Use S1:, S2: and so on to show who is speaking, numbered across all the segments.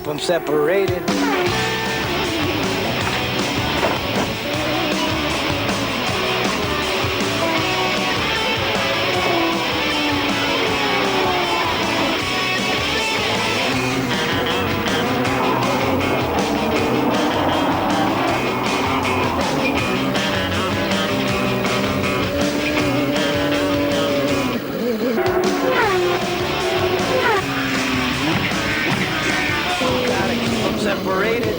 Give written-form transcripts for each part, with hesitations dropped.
S1: them separated. Separated.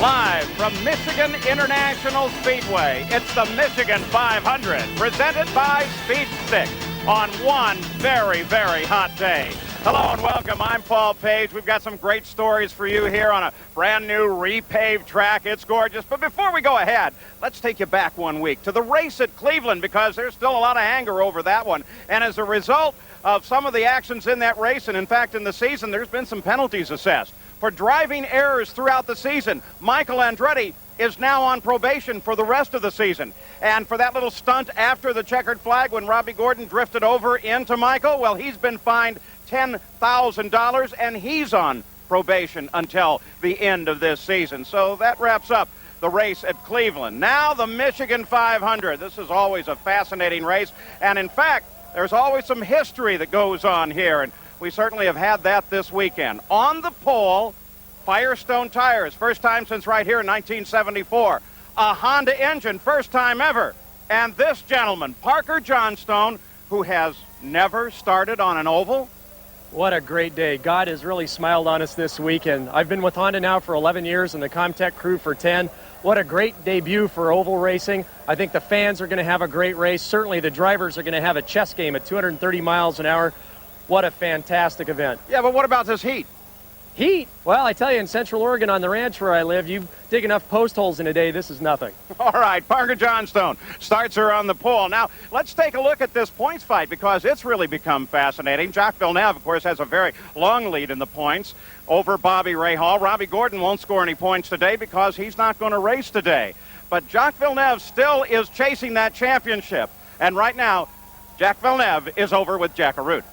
S2: Live from Michigan International Speedway, it's the Michigan 500, presented by Speed Stick on one very, very hot day. Hello and welcome. I'm Paul Page. We've got some great stories for you here on a brand new repaved track. It's gorgeous. But before we go ahead, let's take you back 1 week to the race at Cleveland, because there's still a lot of anger over that one. And as a result of some of the actions in that race, and in fact in the season, there's been some penalties assessed for driving errors throughout the season. Michael Andretti is now on probation for the rest of the season. And for that little stunt after the checkered flag when Robbie Gordon drifted over into Michael, well, he's been fined $10,000, and he's on probation until the end of this season. So that wraps up the race at Cleveland. Now the Michigan 500. This is always a fascinating race, and in fact, there's always some history that goes on here, and we certainly have had that this weekend. On the pole, Firestone tires, first time since right here in 1974. A Honda engine, first time ever. And this gentleman, Parker Johnstone, who has never started on an oval.
S3: What a great day. God has really smiled on us this weekend. I've been with Honda now for 11 years and the Comtech crew for 10. What a great debut for oval racing. I think the fans are going to have a great race. Certainly the drivers are going to have a chess game at 230 miles an hour. What a fantastic event.
S2: Yeah, but what about this heat?
S3: Heat? Well, I tell you, in Central Oregon on the ranch where I live, you dig enough post holes in a day, this is nothing.
S2: All right, Parker Johnstone starts her on the pole. Now, let's take a look at this points fight, because it's really become fascinating. Jacques Villeneuve, of course, has a very long lead in the points over Bobby Rahal. Robbie Gordon won't score any points today because he's not going to race today. But Jacques Villeneuve still is chasing that championship. And right now, Jacques Villeneuve is over with Jack Arute.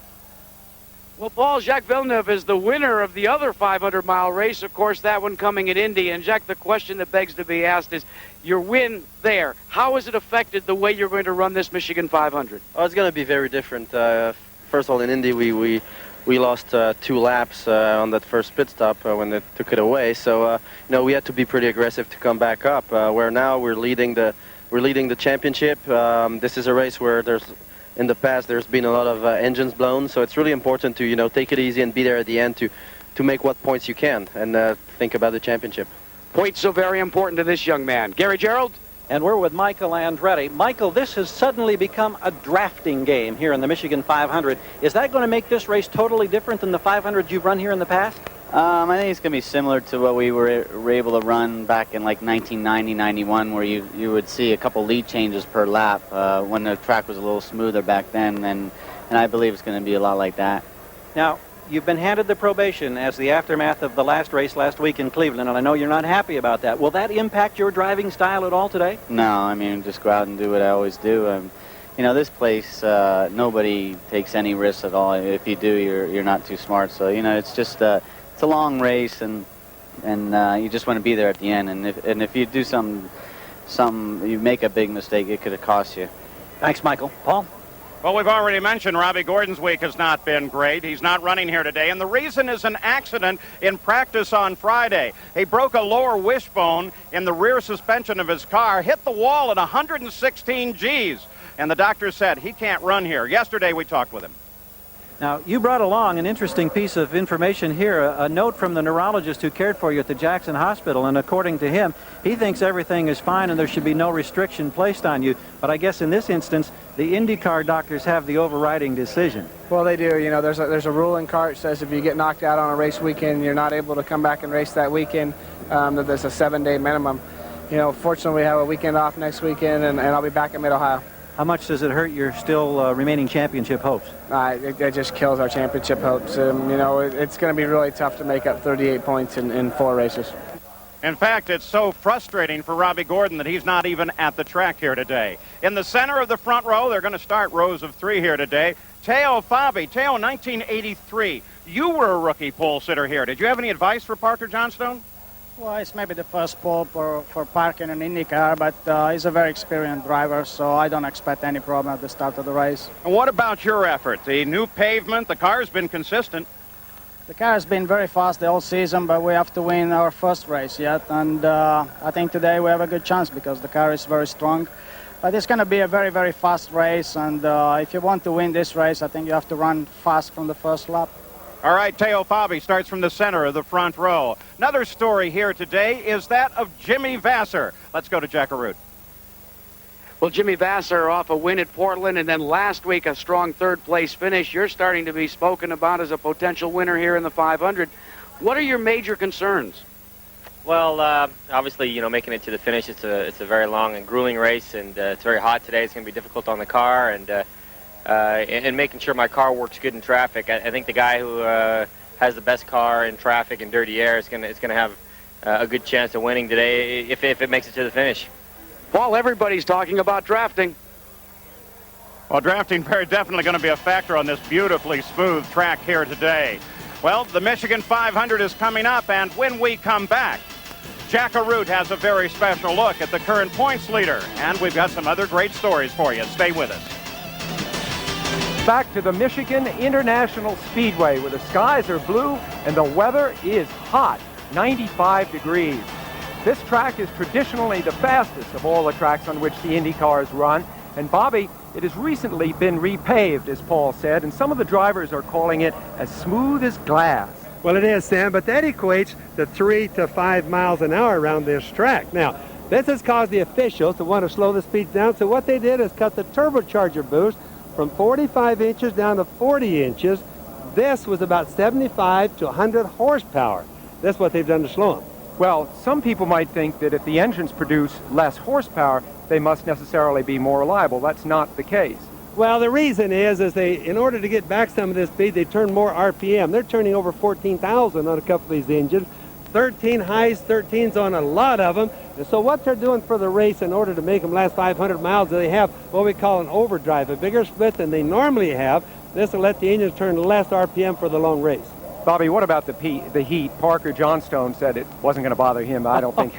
S4: Well, Paul, Jacques Villeneuve is the winner of the other 500-mile race, of course, that one coming at Indy. And, Jack, the question that begs to be asked is, your win there, how has it affected the way you're going to run this Michigan 500?
S5: Oh, it's going to be very different. First of all, in Indy, we lost 2 laps on that first pit stop when they took it away. So, we had to be pretty aggressive to come back up. Where now we're leading the championship. This is a race where in the past, there's been a lot of engines blown, so it's really important to, take it easy and be there at the end to make what points you can and think about the championship.
S4: Points so very important to this young man. Gary Gerald?
S6: And we're with Michael Andretti. Michael, this has suddenly become a drafting game here in the Michigan 500. Is that going to make this race totally different than the 500 you've run here in the past?
S7: I think it's going to be similar to what we were able to run back in like 1990, 91, where you would see a couple lead changes per lap when the track was a little smoother back then, and I believe it's going to be a lot like that.
S6: Now, you've been handed the probation as the aftermath of the last race last week in Cleveland, and I know you're not happy about that. Will that impact your driving style at all today?
S7: No, I mean, just go out and do what I always do. This place, nobody takes any risks at all. If you do, you're not too smart. So, it's just... it's a long race, and you just want to be there at the end. And if you do something, you make a big mistake, it could have cost you.
S6: Thanks, Michael. Paul?
S2: Well, we've already mentioned Robbie Gordon's week has not been great. He's not running here today, and the reason is an accident in practice on Friday. He broke a lower wishbone in the rear suspension of his car, hit the wall at 116 Gs, and the doctor said he can't run here. Yesterday we talked with him.
S6: Now, you brought along an interesting piece of information here, a note from the neurologist who cared for you at the Jackson Hospital, and according to him, he thinks everything is fine and there should be no restriction placed on you. But I guess in this instance, the Indycar doctors have the overriding decision.
S8: Well, they do. There's a rule in CART that says if you get knocked out on a race weekend, you're not able to come back and race that weekend. That there's a 7-day minimum. Fortunately, we have a weekend off next weekend, and I'll be back in Mid-Ohio.
S6: How much does it hurt your still remaining championship hopes?
S8: It just kills our championship hopes. It's going to be really tough to make up 38 points in 4 races.
S2: In fact, it's so frustrating for Robbie Gordon that he's not even at the track here today. In the center of the front row, they're going to start rows of 3 here today. Teo Fabi, Teo, 1983. You were a rookie pole sitter here. Did you have any advice for Parker Johnstone?
S1: Well, it's maybe the first pole for Parker in an Indycar, but he's a very experienced driver, so I don't expect any problem at the start of the race.
S2: And what about your effort? The new pavement, the car's been consistent.
S1: The car has been very fast the whole season, but we have to win our first race yet, and I think today we have a good chance because the car is very strong. But it's going to be a very, very fast race, and if you want to win this race, I think you have to run fast from the first lap.
S2: All right, Teo Fabi starts from the center of the front row. Another story here today is that of Jimmy Vasser. Let's go to Jack Arute.
S4: Well, Jimmy Vasser off a win at Portland, and then last week a strong third-place finish. You're starting to be spoken about as a potential winner here in the 500. What are your major concerns?
S9: Well, obviously, you know, making it to the finish, it's a very long and grueling race, and it's very hot today. It's going to be difficult on the car, and making sure my car works good in traffic. I think the guy who has the best car in traffic and dirty air is going to have a good chance of winning today if it makes it to the finish.
S4: Paul, everybody's talking about drafting.
S2: Well, drafting very definitely going to be a factor on this beautifully smooth track here today. Well, the Michigan 500 is coming up, and when we come back, Jack Arute has a very special look at the current points leader, and we've got some other great stories for you. Stay with us.
S10: Back to the Michigan International Speedway, where the skies are blue and the weather is hot, 95 degrees. This track is traditionally the fastest of all the tracks on which the IndyCars run. And Bobby, it has recently been repaved, as Paul said, and some of the drivers are calling it as smooth as glass.
S11: Well, it is, Sam, but that equates to 3 to 5 miles an hour around this track. Now, this has caused the officials to want to slow the speeds down, so what they did is cut the turbocharger boost from 45 inches down to 40 inches. This was about 75 to 100 horsepower. That's what they've done to slow them.
S10: Well, some people might think that if the engines produce less horsepower, they must necessarily be more reliable. That's not the case.
S11: Well, the reason is they, in order to get back some of this speed, they turn more RPM. They're turning over 14,000 on a couple of these engines, 13 highs, 13s on a lot of them. And so what they're doing for the race in order to make them last 500 miles, they have what we call an overdrive, a bigger split than they normally have. This will let the engines turn less RPM for the long race.
S10: Bobby, what about the heat? Parker Johnstone said it wasn't going to bother him. I don't think.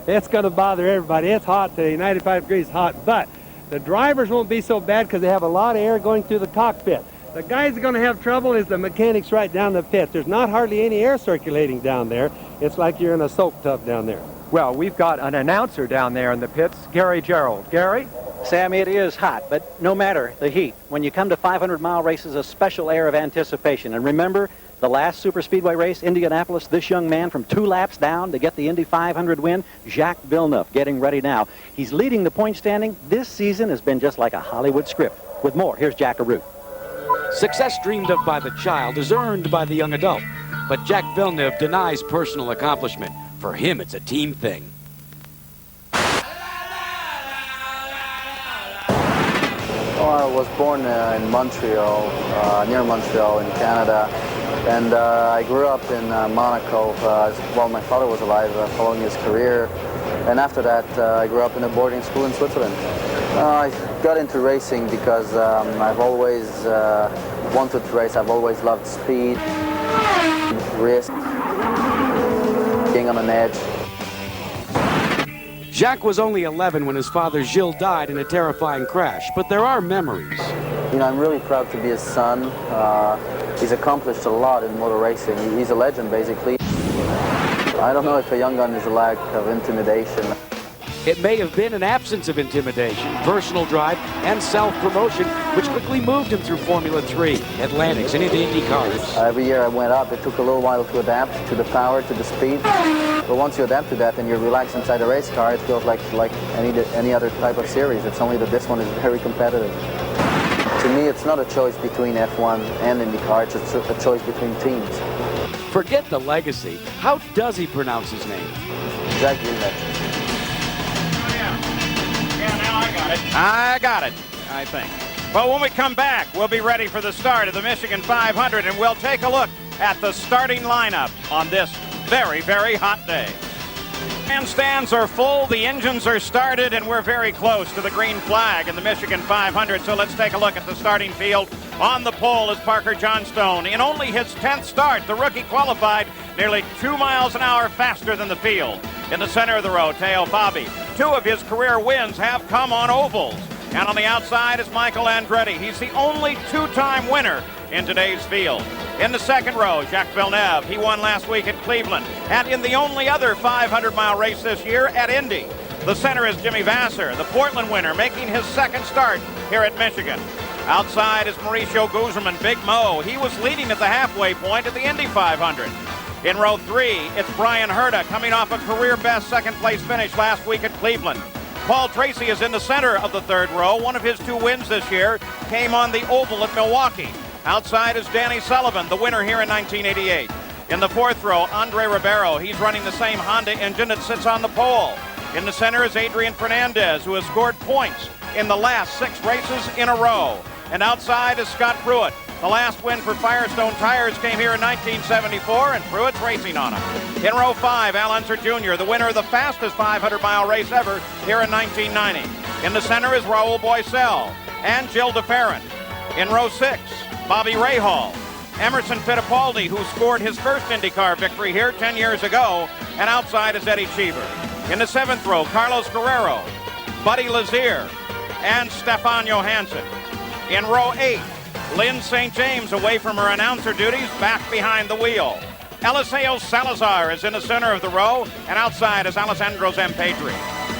S11: It's going to bother everybody. It's hot today, 95 degrees hot, but the drivers won't be so bad because they have a lot of air going through the cockpit. The guys that are going to have trouble is the mechanics right down the pit. There's not hardly any air circulating down there. It's like you're in a soak tub down there.
S10: Well, we've got an announcer down there in the pits, Gary Gerald. Gary?
S6: Sam, it is hot, but no matter the heat. When you come to 500-mile races, a special air of anticipation. And remember, the last super speedway race, Indianapolis, this young man from 2 laps down to get the Indy 500 win, Jacques Villeneuve, getting ready now. He's leading the point standing. This season has been just like a Hollywood script. With more, here's Jack Arute.
S12: Success dreamed of by the child is earned by the young adult. But Jacques Villeneuve denies personal accomplishment. For him, it's a team thing.
S5: Well, I was born in Montreal, near Montreal in Canada, and I grew up in Monaco while my father was alive, following his career. And after that, I grew up in a boarding school in Switzerland. I got into racing because I've always wanted to race. I've always loved speed, risk, being on an edge.
S12: Jacques was only 11 when his father Gilles died in a terrifying crash, but there are memories.
S5: You know, I'm really proud to be his son. He's accomplished a lot in motor racing. He's a legend, basically. I don't know if a young gun is a lack of intimidation.
S12: It may have been an absence of intimidation, personal drive, and self-promotion, which quickly moved him through Formula 3, Atlantics, and into IndyCars.
S5: Every year I went up, it took a little while to adapt to the power, to the speed. But once you adapt to that and you're relaxed inside a race car, it feels like any other type of series. It's only that this one is very competitive. To me, it's not a choice between F1 and IndyCar, it's a choice between teams.
S12: Forget the legacy. How does he pronounce his name?
S5: Jacques Villeneuve.
S2: I got it, I think. But when we come back, we'll be ready for the start of the Michigan 500, and we'll take a look at the starting lineup on this very, very hot day. Grandstands are full, the engines are started, and we're very close to the green flag in the Michigan 500. So let's take a look at the starting field. On the pole is Parker Johnstone. In only his 10th start, the rookie qualified nearly 2 miles an hour faster than the field. In the center of the row, Teo Fabi. 2 of his career wins have come on ovals. And on the outside is Michael Andretti. He's the only 2-time winner in today's field. In the second row, Jacques Villeneuve. He won last week at Cleveland. And in the only other 500-mile race this year at Indy. The center is Jimmy Vasser, the Portland winner, making his second start here at Michigan. Outside is Mauricio Guzman, Big Mo. He was leading at the halfway point at the Indy 500. In row 3, it's Brian Herta coming off a career-best second-place finish last week at Cleveland. Paul Tracy is in the center of the third row. One of his 2 wins this year came on the oval at Milwaukee. Outside is Danny Sullivan, the winner here in 1988. In the fourth row, Andre Ribeiro. He's running the same Honda engine that sits on the pole. In the center is Adrian Fernandez, who has scored points in the last 6 races in a row. And outside is Scott Pruett. The last win for Firestone Tires came here in 1974, and Pruett's racing on him. In row 5, Al Unser Jr., the winner of the fastest 500-mile race ever here in 1990. In the center is Raul Boesel and Gilles de Ferran. In row 6, Bobby Rahal, Emerson Fittipaldi, who scored his first IndyCar victory here 10 years ago, and outside is Eddie Cheever. In the 7th row, Carlos Guerrero, Buddy Lazier, and Stefan Johansson. In row 8, Lynn St. James, away from her announcer duties, back behind the wheel. Eliseo Salazar is in the center of the row, and outside is Alessandro Zampedri.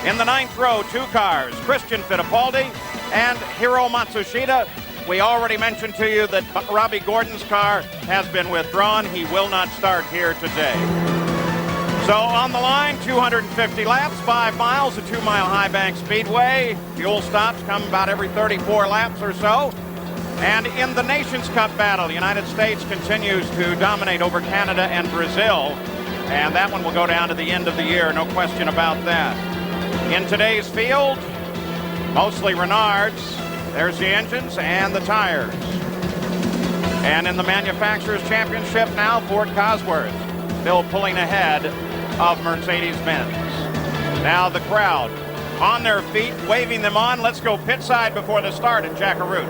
S2: In the 9th row, 2 cars, Christian Fittipaldi and Hiro Matsushita. We already mentioned to you that Robbie Gordon's car has been withdrawn. He will not start here today. So on the line, 250 laps, 5 miles, a 2-mile high bank speedway. Fuel stops come about every 34 laps or so. And in the Nations Cup battle, the United States continues to dominate over Canada and Brazil. And that one will go down to the end of the year, no question about that. In today's field, mostly Renards. There's the engines and the tires. And in the Manufacturers' Championship now, Ford Cosworth still pulling ahead of Mercedes-Benz. Now the crowd on their feet, waving them on. Let's go pit side before the start at Jackaroo.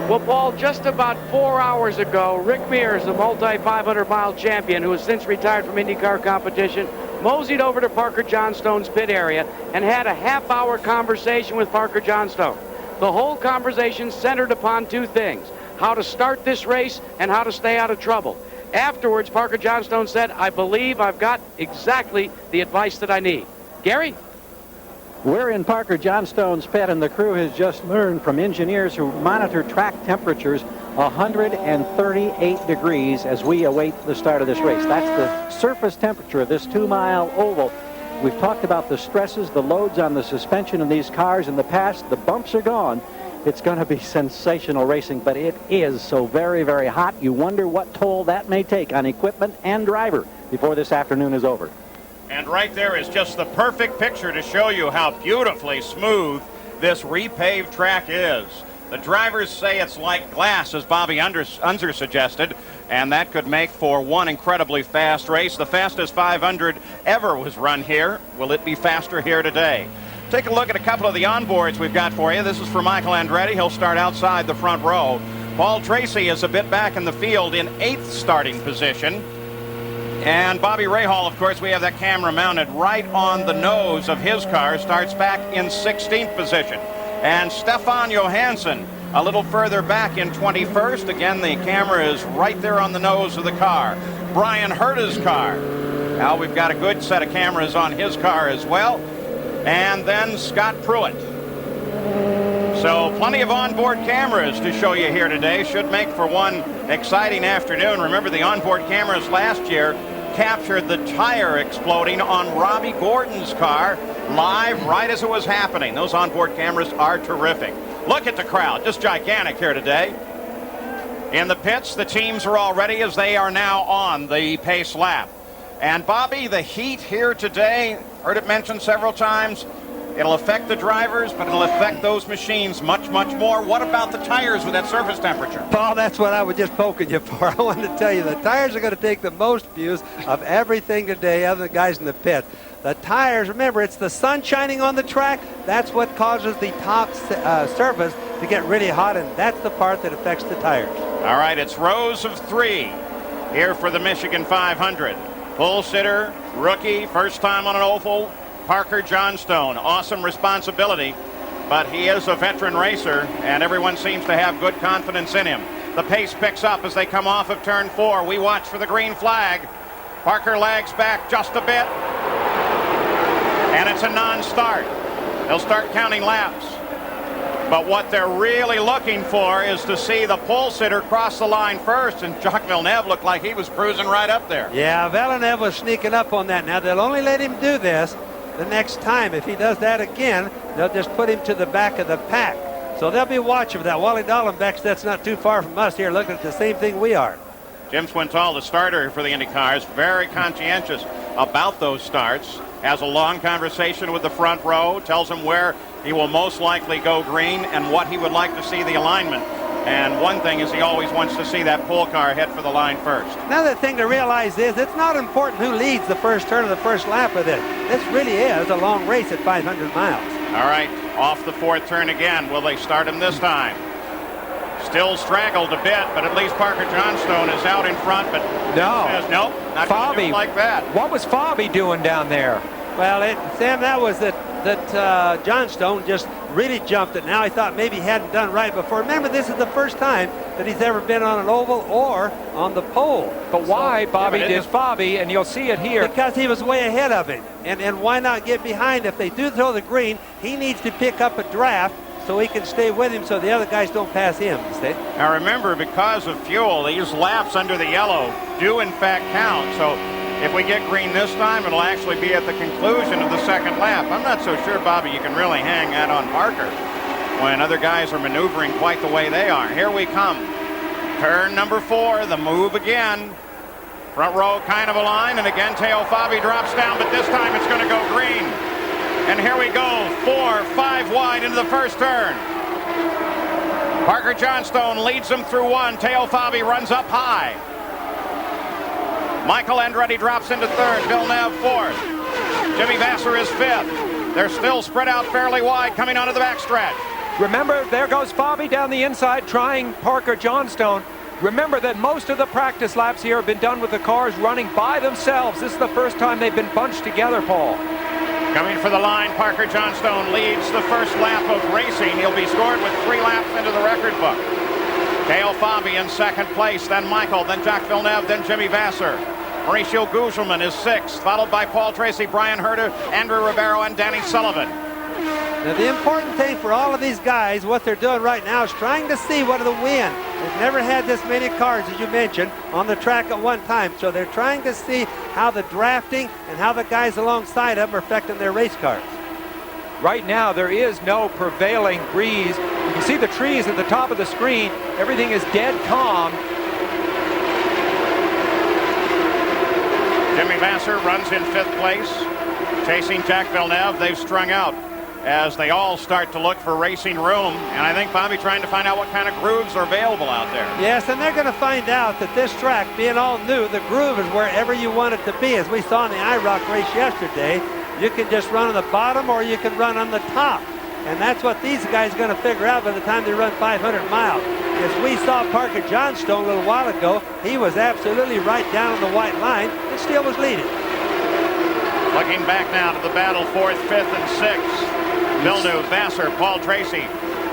S4: Well, Paul, just about 4 hours ago, Rick Mears, the multi-500-mile champion who has since retired from IndyCar competition, moseyed over to Parker Johnstone's pit area and had a half-hour conversation with Parker Johnstone. The whole conversation centered upon 2 things: how to start this race and how to stay out of trouble. Afterwards, Parker Johnstone said, "I believe I've got exactly the advice that I need." Gary?
S6: We're in Parker Johnstone's pit, and the crew has just learned from engineers who monitor track temperatures 138 degrees as we await the start of this race. That's the surface temperature of this 2-mile oval. We've talked about the stresses, the loads on the suspension of these cars in the past. The bumps are gone. It's going to be sensational racing, but it is so very, very hot. You wonder what toll that may take on equipment and driver before this afternoon is over.
S2: And right there is just the perfect picture to show you how beautifully smooth this repaved track is. The drivers say it's like glass, as Bobby Unser suggested, and that could make for one incredibly fast race. The fastest 500 ever was run here. Will it be faster here today? Take a look at a couple of the onboards we've got for you. This is for Michael Andretti. He'll start outside the front row. Paul Tracy is a bit back in the field in 8th starting position. And Bobby Rahal, of course, we have that camera mounted right on the nose of his car, starts back in 16th position. And Stefan Johansson a little further back in 21st. Again, the camera is right there on the nose of the car. Brian Herta's car. Now we've got a good set of cameras on his car as well. And then Scott Pruett. So plenty of onboard cameras to show you here today. Should make for one exciting afternoon. Remember, the onboard cameras last year captured the tire exploding on Robbie Gordon's car live right as it was happening. Those onboard cameras are terrific. Look at the crowd, just gigantic here today. In the pits, the teams are all ready as they are now on the pace lap. And Bobby, the heat here today, heard it mentioned several times, It'll affect the drivers, but it'll affect those machines much, much more. What about the tires with that surface temperature?
S11: Paul, that's what I was just poking you for. I wanted to tell you the tires are going to take the most views of everything today other than the guys in the pit. The tires, remember, it's the sun shining on the track. That's what causes the top surface to get really hot, and that's the part that affects the tires.
S2: All right, it's rows of 3 here for the Michigan 500. Full sitter, rookie, first time on an oval, Parker Johnstone. Awesome responsibility, but he is a veteran racer, and everyone seems to have good confidence in him. The pace picks up as they come off of turn 4. We watch for the green flag. Parker lags back just a bit, and it's a non-start. They'll start counting laps. But what they're really looking for is to see the pole sitter cross the line first, and Jacques Villeneuve looked like he was cruising right up there.
S11: Yeah, Villeneuve was sneaking up on that. Now, they'll only let him do this the next time. If he does that again, they'll just put him to the back of the pack. So they'll be watching for that. Wally Dallenbeck's, that's not too far from us here, looking at the same thing we are.
S2: Jim Swintal, the starter for the Indycar, is very conscientious about those starts. Has a long conversation with the front row, tells them where he will most likely go green and what he would like to see the alignment. And one thing is he always wants to see that pole car head for the line first.
S11: Another thing to realize is it's not important who leads the first turn of the first lap of this. This really is a long race at 500 miles.
S2: All right, off the 4th turn again. Will they start him this time? Still straggled a bit, but at least Parker Johnstone is out in front. But
S10: no,
S2: says, nope, not gonna do it like that.
S10: What was Fabi doing down there?
S11: Well, Sam, that was that Johnstone just really jumped it. Now he thought maybe he hadn't done right before. Remember, this is the first time that he's ever been on an oval or on the pole.
S10: But why, Bobby, did Fabi, and you'll see it here.
S11: Because he was way ahead of him. And why not get behind? If they do throw the green, he needs to pick up a draft so he can stay with him so the other guys don't pass him.
S2: Now remember, because of fuel, these laps under the yellow do in fact count. So if we get green this time, it'll actually be at the conclusion of the second lap. I'm not so sure, Bobby, you can really hang that on Parker when other guys are maneuvering quite the way they are. Here we come. Turn number 4, the move again. Front row kind of a line, and again Teo Fabi drops down, but this time it's going to go green. And here we go, 4, 5 wide into the first turn. Parker Johnstone leads them through 1. Teo Fabi runs up high. Michael Andretti drops into 3rd. Villeneuve 4th. Jimmy Vasser is 5th. They're still spread out fairly wide coming onto the backstretch.
S10: Remember, there goes Fabi down the inside trying Parker Johnstone. Remember that most of the practice laps here have been done with the cars running by themselves. This is the first time they've been bunched together, Paul.
S2: Coming for the line, Parker Johnstone leads the first lap of racing. He'll be scored with 3 laps into the record book. Teo Fabi in 2nd place, then Michael, then Jacques Villeneuve, then Jimmy Vasser. Mauricio Gugelmin is 6th, followed by Paul Tracy, Brian Herta, Andrew Ribeiro, and Danny Sullivan.
S11: Now, the important thing for all of these guys, what they're doing right now is trying to see what will win. They've never had this many cars, as you mentioned, on the track at one time. So they're trying to see how the drafting and how the guys alongside them are affecting their race cars.
S10: Right now, there is no prevailing breeze. You can see the trees at the top of the screen. Everything is dead calm.
S2: Jimmy Vasser runs in 5th place, chasing Jacques Villeneuve. They've strung out as they all start to look for racing room. And I think Bobby trying to find out what kind of grooves are available out there.
S11: Yes, and they're going to find out that this track, being all new, the groove is wherever you want it to be. As we saw in the IROC race yesterday, you can just run on the bottom or you can run on the top. And that's what these guys are going to figure out by the time they run 500 miles. As we saw Parker Johnstone a little while ago, he was absolutely right down on the white line and still was leading.
S2: Looking back now to the battle, 4th, 5th, and 6th. Villeneuve, Vasser, Paul Tracy.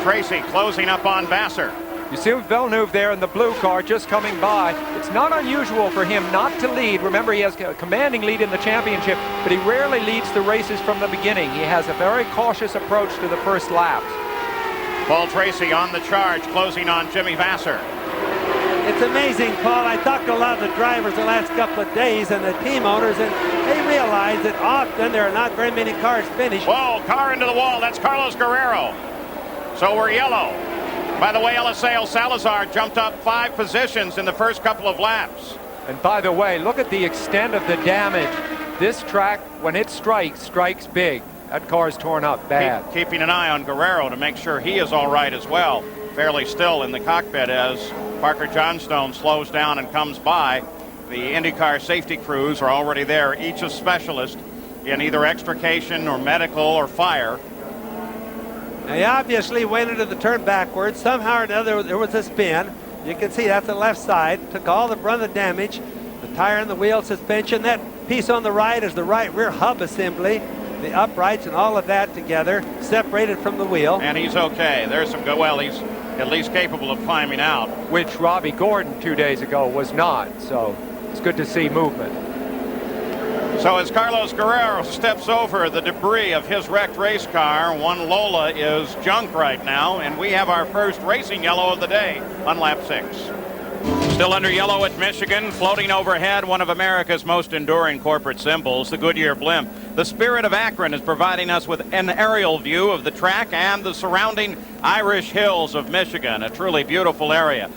S2: Tracy closing up on Vasser.
S10: You see Villeneuve there in the blue car just coming by. It's not unusual for him not to lead. Remember, he has a commanding lead in the championship, but he rarely leads the races from the beginning. He has a very cautious approach to the first laps.
S2: Paul Tracy on the charge, closing on Jimmy Vasser.
S11: It's amazing, Paul. I talked to a lot of the drivers the last couple of days and the team owners, and they realize that often there are not very many cars finished.
S2: Whoa, car into the wall. That's Carlos Guerrero. So we're yellow. By the way, Eliseo Salazar jumped up 5 positions in the first couple of laps.
S10: And by the way, look at the extent of the damage. This track, when it strikes big. That car's torn up bad.
S2: Keeping an eye on Guerrero to make sure he is all right as well. Fairly still in the cockpit as Parker Johnstone slows down and comes by. The Indycar safety crews are already there, each a specialist in either extrication or medical or fire.
S11: Now, he obviously went into the turn backwards. Somehow or another, there was a spin. You can see that's the left side. Took all the brunt of the damage. The tire and the wheel suspension. That piece on the right is the right rear hub assembly. The uprights and all of that together, separated from the wheel.
S2: And he's okay. There's some well, he's at least capable of climbing out.
S10: Which Robbie Gordon 2 days ago was not. So it's good to see movement.
S2: So as Carlos Guerrero steps over the debris of his wrecked race car, one Lola is junk right now, and we have our first racing yellow of the day on lap 6. Still under yellow at Michigan, floating overhead, one of America's most enduring corporate symbols, the Goodyear blimp. The Spirit of Akron is providing us with an aerial view of the track and the surrounding Irish hills of Michigan, a truly beautiful area.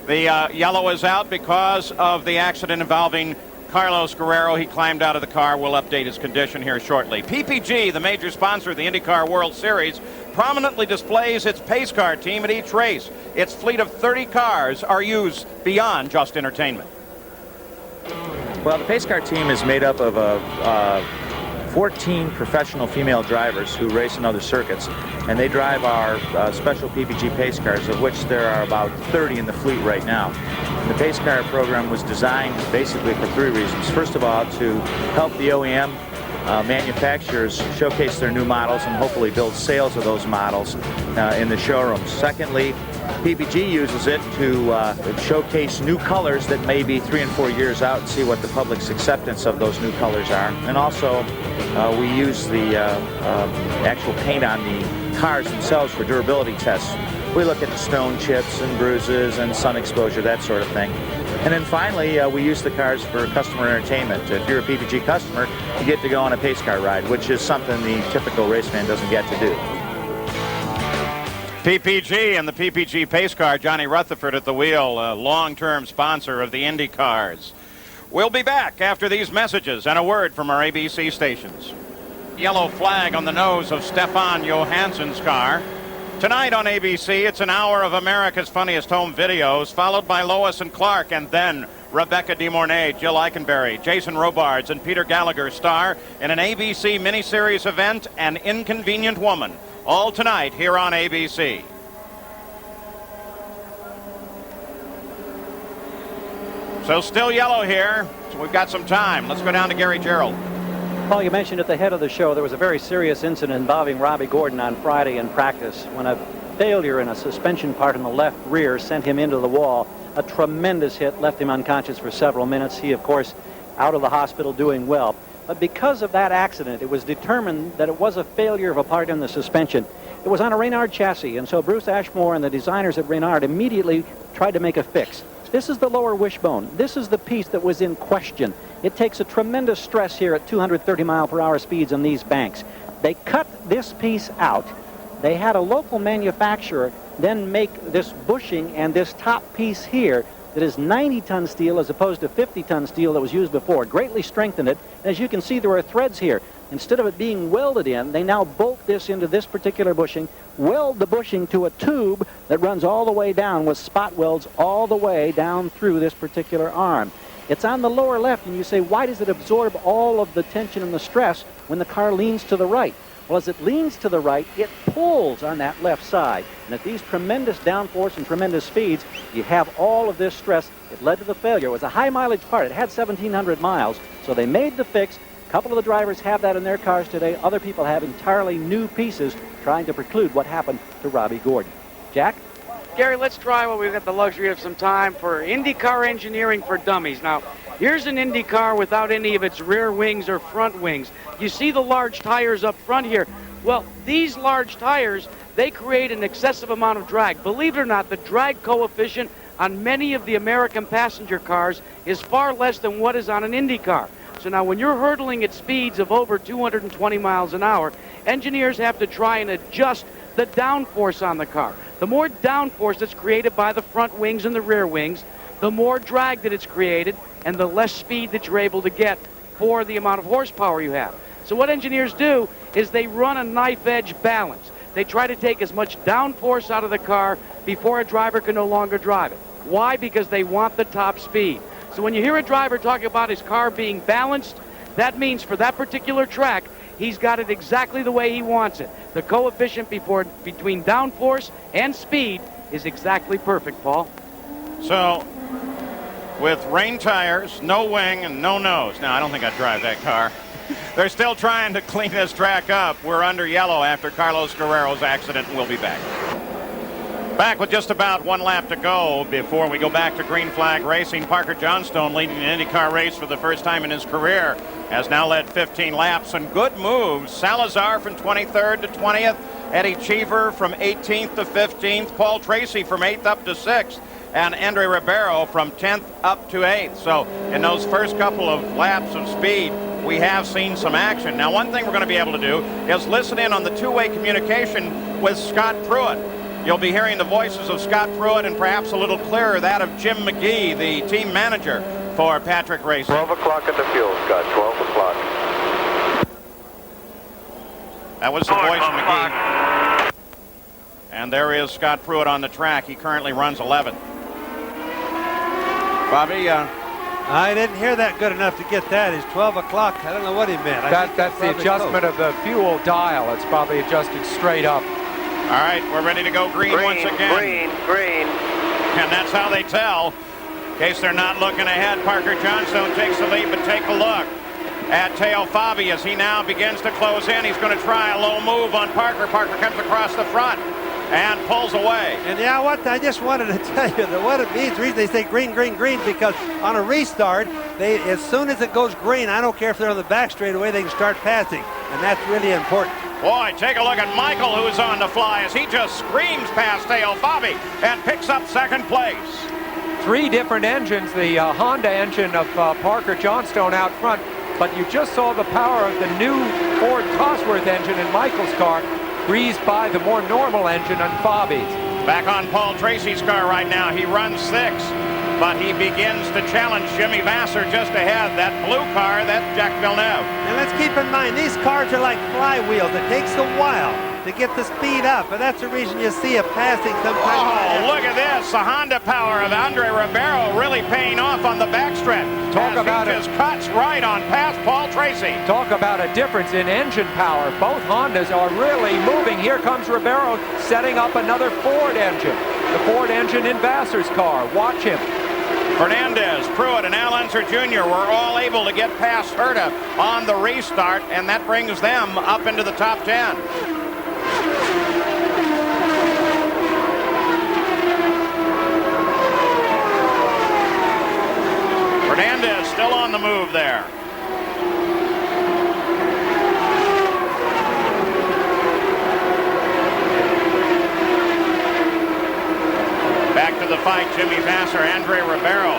S2: The yellow is out because of the accident involving Carlos Guerrero. He climbed out of the car. We'll update his condition here shortly. PPG, the major sponsor of the IndyCar World Series, prominently displays its pace car team at each race. Its fleet of 30 cars are used beyond just entertainment.
S13: Well, the pace car team is made up of 14 professional female drivers who race in other circuits, and they drive our special PPG pace cars, of which there are about 30 in the fleet right now. And the pace car program was designed basically for 3 reasons. First of all, to help the OEM manufacturers showcase their new models and hopefully build sales of those models in the showrooms. Secondly, PPG uses it to showcase new colors that may be 3 and 4 years out and see what the public's acceptance of those new colors are. And also, we use the actual paint on the cars themselves for durability tests. We look at the stone chips and bruises and sun exposure, that sort of thing. And then finally, we use the cars for customer entertainment. If you're a PPG customer, you get to go on a pace car ride, which is something the typical race fan doesn't get to do.
S2: PPG and the PPG pace car, Johnny Rutherford at the wheel, a long-term sponsor of the Indy cars. We'll be back after these messages and a word from our ABC stations. Yellow flag on the nose of Stefan Johansson's car. Tonight on ABC, it's an hour of America's Funniest Home Videos, followed by Lois and Clark, and then Rebecca De Mornay, Jill Eikenberry, Jason Robards, and Peter Gallagher star in an ABC miniseries event, An Inconvenient Woman. All tonight here on ABC. So still yellow here, so we've got some time. Let's go down to Gary Gerald.
S6: Paul, you mentioned at the head of the show there was a very serious incident involving Robbie Gordon on Friday in practice when a failure in a suspension part in the left rear sent him into the wall. A tremendous hit left him unconscious for several minutes. He, of course, out of the hospital doing well. But because of that accident, it was determined that it was a failure of a part in the suspension. It was on a Reynard chassis, and so Bruce Ashmore and the designers at Reynard immediately tried to make a fix. This is the lower wishbone. This is the piece that was in question. It takes a tremendous stress here at 230 mile per hour speeds on these banks. They cut this piece out. They had a local manufacturer then make this bushing and this top piece here that is 90-ton steel as opposed to 50-ton steel that was used before. Greatly strengthened it. As you can see, there are threads here. Instead of it being welded in, they now bolt this into this particular bushing, weld the bushing to a tube that runs all the way down with spot welds all the way down through this particular arm. It's on the lower left, and you say, why does it absorb all of the tension and the stress when the car leans to the right? Well, as it leans to the right, it pulls on that left side. And at these tremendous downforce and tremendous speeds, you have all of this stress. It led to the failure. It was a high-mileage part. It had 1,700 miles, so they made the fix. A couple of the drivers have that in their cars today. Other people have entirely new pieces trying to preclude what happened to Robbie Gordon. Jack?
S4: Gary, let's try while we've got the luxury of some time for IndyCar engineering for dummies. Now, here's an IndyCar without any of its rear wings or front wings. You see the large tires up front here. Well, these large tires, they create an excessive amount of drag. Believe it or not, the drag coefficient on many of the American passenger cars is far less than what is on an IndyCar. So now when you're hurtling at speeds of over 220 miles an hour, engineers have to try and adjust the downforce on the car. The more downforce that's created by the front wings and the rear wings, the more drag that it's created and the less speed that you're able to get for the amount of horsepower you have. So what engineers do is they run a knife edge balance. They try to take as much downforce out of the car before a driver can no longer drive it. Why? Because they want the top speed. So when you hear a driver talking about his car being balanced, that means for that particular track, he's got it exactly the way he wants it. The coefficient between downforce and speed is exactly perfect, Paul.
S2: So, with rain tires, no wing, and no nose. Now, I don't think I'd drive that car. They're still trying to clean this track up. We're under yellow after Carlos Guerrero's accident, and we'll be back. Back with just about one lap to go before we go back to green flag racing. Parker Johnstone, leading an IndyCar race for the first time in his career, has now led 15 laps, and good moves. Salazar from 23rd to 20th. Eddie Cheever from 18th to 15th. Paul Tracy from 8th up to 6th. And Andre Ribeiro from 10th up to 8th. So in those first couple of laps of speed, we have seen some action. Now, one thing we're going to be able to do is listen in on the two-way communication with Scott Pruett. You'll be hearing the voices of Scott Pruett and perhaps a little clearer that of Jim McGee, the team manager for Patrick Racing.
S14: 12 o'clock in the fuel, Scott, 12 o'clock.
S2: That was the voice of McGee. And there is Scott Pruett on the track. He currently runs 11th. Bobby,
S11: I didn't hear that good enough to get that. It's 12 o'clock. I don't know what he meant.
S10: That's the adjustment of the fuel dial. It's probably adjusted straight up.
S2: All right, we're ready to go green once again.
S14: Green.
S2: And that's how they tell. In case they're not looking ahead, Parker Johnstone takes the lead, but take a look at Teo Fabi as he now begins to close in. He's going to try a low move on Parker. Parker comes across the front and pulls away.
S11: And yeah, what I just wanted to tell you that what it means, the reason they say green, because on a restart, as soon as it goes green, I don't care if they're on the back straightaway, they can start passing. And that's really important.
S2: Boy, take a look at Michael, who's on the fly as he just screams past Teo Fabi and picks up second place.
S10: 3 different engines, the Honda engine of Parker Johnstone out front, but you just saw the power of the new Ford Cosworth engine in Michael's car, breezed by the more normal engine on Fabi's.
S2: Back on Paul Tracy's car right now, he runs 6th, but he begins to challenge Jimmy Vasser just ahead. That blue car, that's Jack Villeneuve.
S11: And let's keep in mind, these cars are like flywheels. It takes a while to get the speed up, and that's the reason you see a passing sometimes.
S2: Oh, look at this. The Honda power of Andre Ribeiro really paying off on the backstretch.
S10: Talk about
S2: it. Just cuts right on past Paul Tracy.
S10: Talk about a difference in engine power. Both Hondas are really moving. Here comes Ribeiro setting up another Ford engine. The Ford engine in Vasser's car. Watch him.
S2: Fernandez, Pruett, and Al Unser Jr. were all able to get past Herta on the restart, and that brings them up into the top 10. Fernandez still on the move there. Back to the fight, Jimmy Vasser, Andre Ribeiro.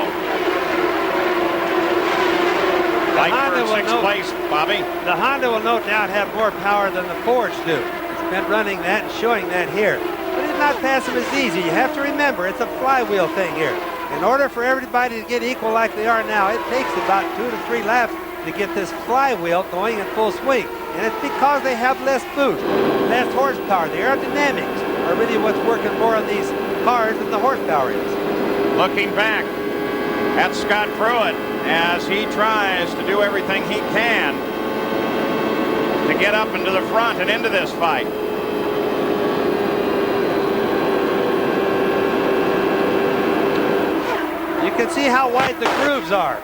S2: Fight for 6th place, Bobby.
S11: The Honda will no doubt have more power than the Fords do. It's been running that and showing that here. But it's not passing as easy. You have to remember, it's a flywheel thing here. In order for everybody to get equal like they are now, it takes about 2 to 3 laps to get this flywheel going in full swing. And it's because they have less boost, less horsepower. The aerodynamics are really what's working more on these cars than the horsepower is.
S2: Looking back at Scott Pruett as he tries to do everything he can to get up into the front and into this fight.
S11: You can see how wide the grooves are.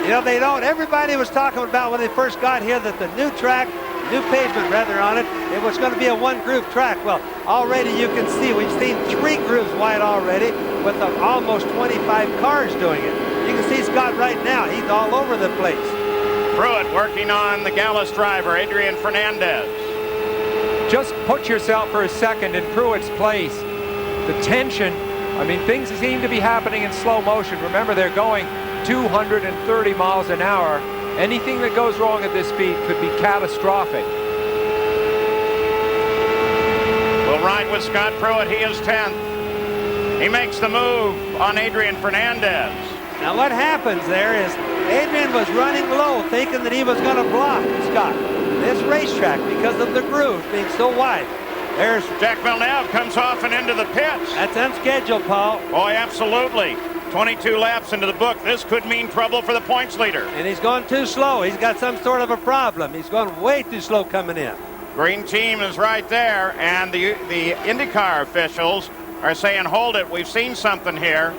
S11: You know, they don't, everybody was talking about when they first got here that the new track, new pavement rather on it, it was going to be a 1-groove track. Well, already you can see we've seen 3 grooves wide already with almost 25 cars doing it. You can see Scott right now, he's all over the place.
S2: Pruett working on the Gallus driver, Adrian Fernandez.
S10: Just put yourself for a second in Pruett's place. The tension, I mean, things seem to be happening in slow motion. Remember, they're going 230 miles an hour. Anything that goes wrong at this speed could be catastrophic.
S2: We'll ride with Scott Pruett. He is 10th. He makes the move on Adrian Fernandez.
S11: Now what happens there is Adrian was running low, thinking that he was going to block Scott. this racetrack because of the grooves being so wide. There's
S2: Jack Villeneuve comes off and into the pits.
S11: That's unscheduled, Paul.
S2: Boy, absolutely. 22 laps into the book. This could mean trouble for the points leader.
S11: And he's going too slow. He's got some sort of a problem. He's going way too slow coming in.
S2: Green team is right there, and the IndyCar officials are saying, hold it, we've seen something here.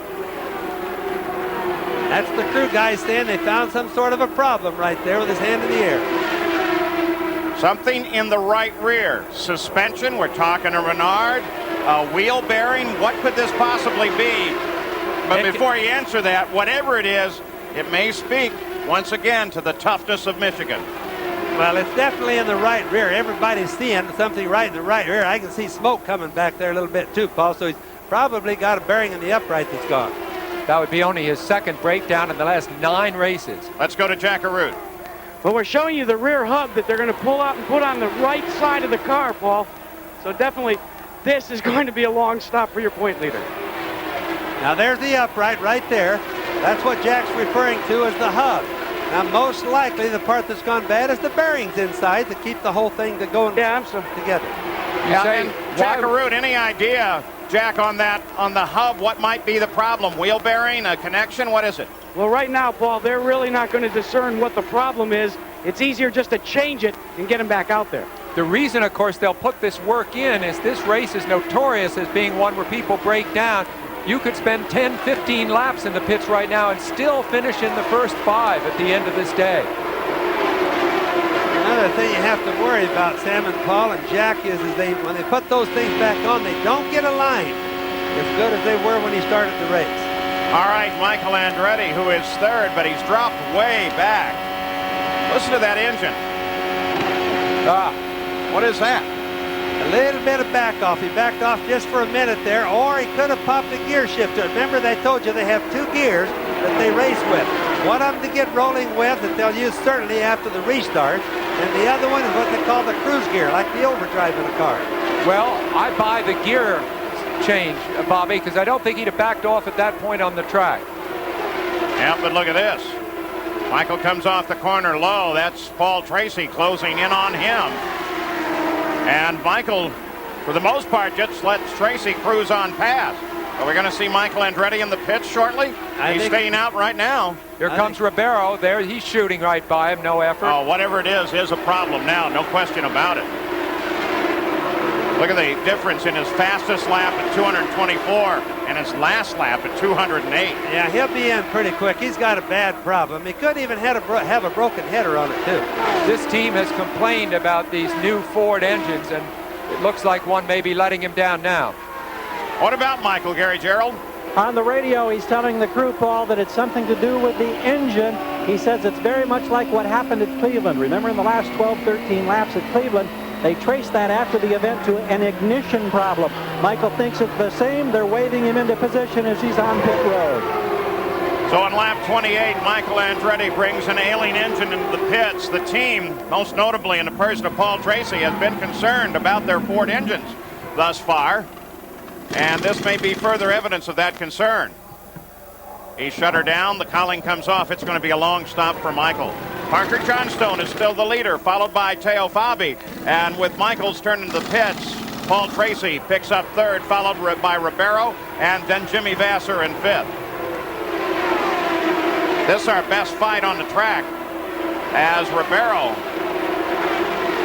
S11: That's the crew guys saying they found some sort of a problem right there with his hand in the air.
S2: Something in the right rear. Suspension, we're talking to Renard. Wheel bearing, what could this possibly be? But before you answer that, whatever it is, it may speak once again to the toughness of Michigan.
S11: Well, it's definitely in the right rear. Everybody's seeing something right in the right rear. I can see smoke coming back there a little bit too, Paul, so he's probably got a bearing in the upright that's gone.
S10: That would be only his second breakdown in the last 9 races.
S2: Let's go to Jack Arute.
S4: Well, we're showing you the rear hub that they're going to pull out and put on the right side of the car, Paul. So definitely this is going to be a long stop for your point leader.
S11: Now there's the upright right there. That's what Jack's referring to as the hub. Now most likely the part that's gone bad is the bearings inside to keep the whole thing together.
S2: Jack Arute, any idea, Jack, on the hub, what might be the problem? Wheel bearing, a connection, what is it?
S4: Well, right now, Paul, they're really not going to discern what the problem is. It's easier just to change it and get him back out there.
S10: The reason, of course, they'll put this work in is this race is notorious as being one where people break down. You could spend 10, 15 laps in the pits right now and still finish in the first 5 at the end of this day.
S11: Another thing you have to worry about, Sam and Paul and Jack, is when they put those things back on, they don't get aligned as good as they were when he started the race.
S2: All right, Michael Andretti, who is third, but he's dropped way back. Listen to that engine. What is that?
S11: A little bit of back off. He backed off just for a minute there, or he could have popped a gear shifter. Remember, they told you they have 2 gears that they race with. One of them to get rolling with that they'll use certainly after the restart, and the other one is what they call the cruise gear, like the overdrive in a car.
S10: Well, I buy the gear change, Bobby, because I don't think he'd have backed off at that point on the track.
S2: Yeah, but look at this. Michael comes off the corner low. That's Paul Tracy closing in on him. And Michael, for the most part, just lets Tracy cruise on past. Are we going to see Michael Andretti in the pits shortly? He's staying out right now.
S10: Here comes Ribeiro there. He's shooting right by him, no effort.
S2: Oh, whatever it is a problem now, no question about it. Look at the difference in his fastest lap at 224 and his last lap at 208.
S11: Yeah, he'll be in pretty quick. He's got a bad problem. He could even have a broken header on it, too.
S10: This team has complained about these new Ford engines, and it looks like one may be letting him down now.
S2: What about Michael, Gary Gerald?
S6: On the radio, he's telling the crew, Paul, that it's something to do with the engine. He says it's very much like what happened at Cleveland. Remember, in the last 12, 13 laps at Cleveland, they traced that after the event to an ignition problem. Michael thinks it's the same. They're waving him into position as he's on pit road.
S2: So on lap 28, Michael Andretti brings an ailing engine into the pits. The team, most notably in the person of Paul Tracy, has been concerned about their Ford engines thus far. And this may be further evidence of that concern. He shut her down. The cowling comes off. It's going to be a long stop for Michael. Parker Johnstone is still the leader, followed by Teo Fabi. And with Michael's turn into the pits, Paul Tracy picks up third, followed by Ribeiro, and then Jimmy Vasser in 5th. This is our best fight on the track, as Ribeiro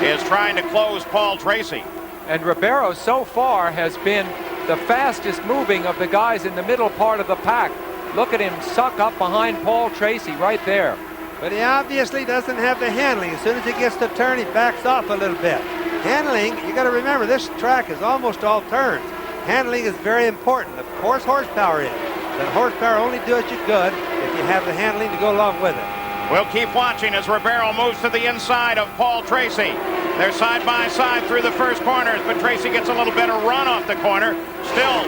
S2: is trying to close Paul Tracy.
S10: And Ribeiro so far has been the fastest moving of the guys in the middle part of the pack. Look at him suck up behind Paul Tracy right there.
S11: But he obviously doesn't have the handling. As soon as he gets to turn, he backs off a little bit. Handling, you got to remember, this track is almost all turns. Handling is very important. Of course, horsepower is. But horsepower only does you good if you have the handling to go along with it.
S2: We'll keep watching as Ribeiro moves to the inside of Paul Tracy. They're side by side through the first corners, but Tracy gets a little better run off the corner. Still,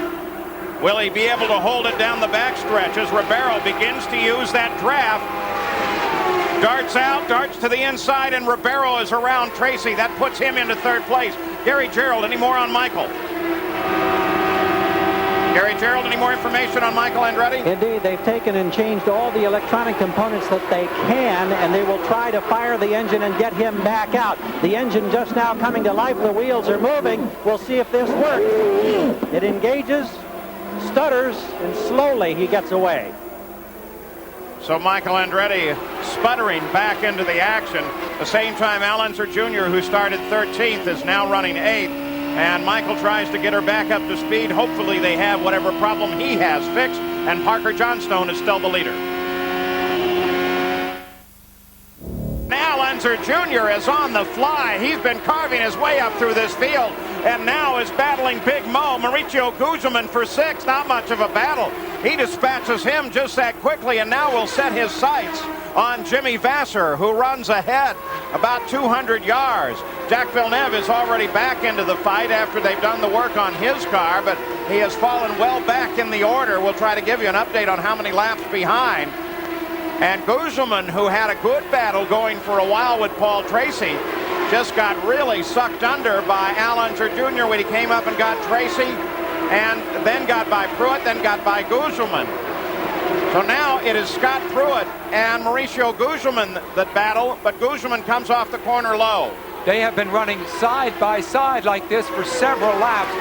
S2: will he be able to hold it down the backstretch as Ribeiro begins to use that draft? Darts out, darts to the inside, and Ribeiro is around Tracy. That puts him into third place. Gary Gerald, any more on Michael? Gary Gerald, any more information on Michael Andretti?
S6: Indeed, they've taken and changed all the electronic components that they can, and they will try to fire the engine and get him back out. The engine just now coming to life. The wheels are moving. We'll see if this works. It engages, stutters, and slowly he gets away.
S2: So Michael Andretti sputtering back into the action. The same time Al Unser Jr., who started 13th, is now running 8th. And Michael tries to get her back up to speed. Hopefully they have whatever problem he has fixed. And Parker Johnstone is still the leader. Al Unser Jr. is on the fly. He's been carving his way up through this field. And now is battling Big Mo, Mauricio Guzman, for 6th. Not much of a battle. He dispatches him just that quickly, and now will set his sights on Jimmy Vasser, who runs ahead about 200 yards. Jacques Villeneuve is already back into the fight after they've done the work on his car, but he has fallen well back in the order. We'll try to give you an update on how many laps behind. And Guzman, who had a good battle going for a while with Paul Tracy, just got really sucked under by Al Unser Jr. when he came up and got Tracy, and then got by Pruett, then got by Guzman. So now it is Scott Pruett and Mauricio Guzman that battle, but Guzman comes off the corner low.
S10: They have been running side by side like this for several laps.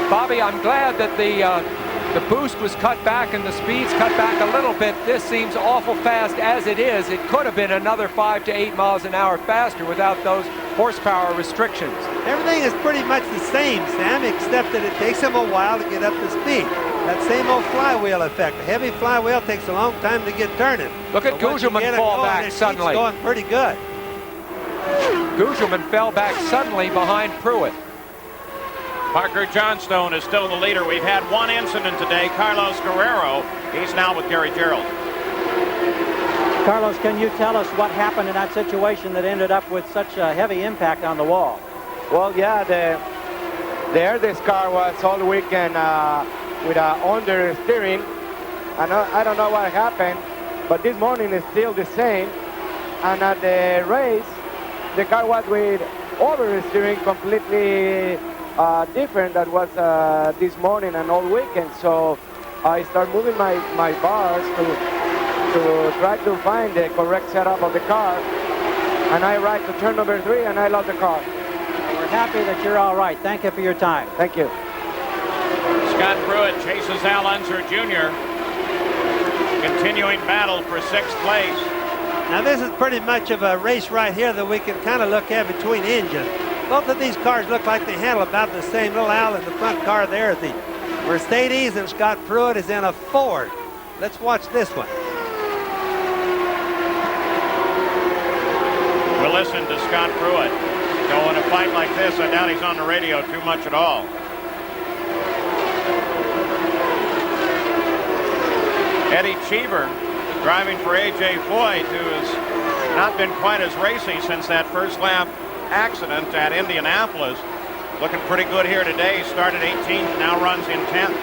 S10: Bobby, I'm glad that the boost was cut back and the speeds cut back a little bit. This seems awful fast as it is. It could have been another 5 to 8 miles an hour faster without those horsepower restrictions.
S11: Everything is pretty much the same, Sam, except that it takes them a while to get up to speed. That same old flywheel effect. A heavy flywheel takes a long time to get turning.
S10: Look at Guzman fall back suddenly.
S11: It's going pretty good.
S10: Guzman fell back suddenly behind Pruett.
S2: Parker Johnstone is still the leader. We've had one incident today. Carlos Guerrero, he's now with Gary Gerald.
S6: Carlos, can you tell us what happened in that situation that ended up with such a heavy impact on the wall?
S15: Well, yeah, the Airdis car was all weekend with understeering. I don't know what happened, but this morning is still the same. And at the race, the car was with oversteering, completely different that was this morning and all weekend. So I start moving my bars to try to find the correct setup of the car. And I ride to turn number 3 and I lost the car.
S6: We're happy that you're all right. Thank you for your time.
S15: Thank you.
S2: Scott Pruett chases Al Unser Jr. Continuing battle for 6th place.
S11: Now this is pretty much of a race right here that we can kind of look at between engines. Both of these cars look like they handle about the same. Little Al in the front car there is the Mercedes, and Scott Pruett is in a Ford. Let's watch this one.
S2: We'll listen to Scott Pruett. So in a fight like this, I doubt he's on the radio too much at all. Eddie Cheever driving for A.J. Foyt, who has not been quite as racy since that first lap accident at Indianapolis. Looking pretty good here today. Started 18th, now runs in 10th.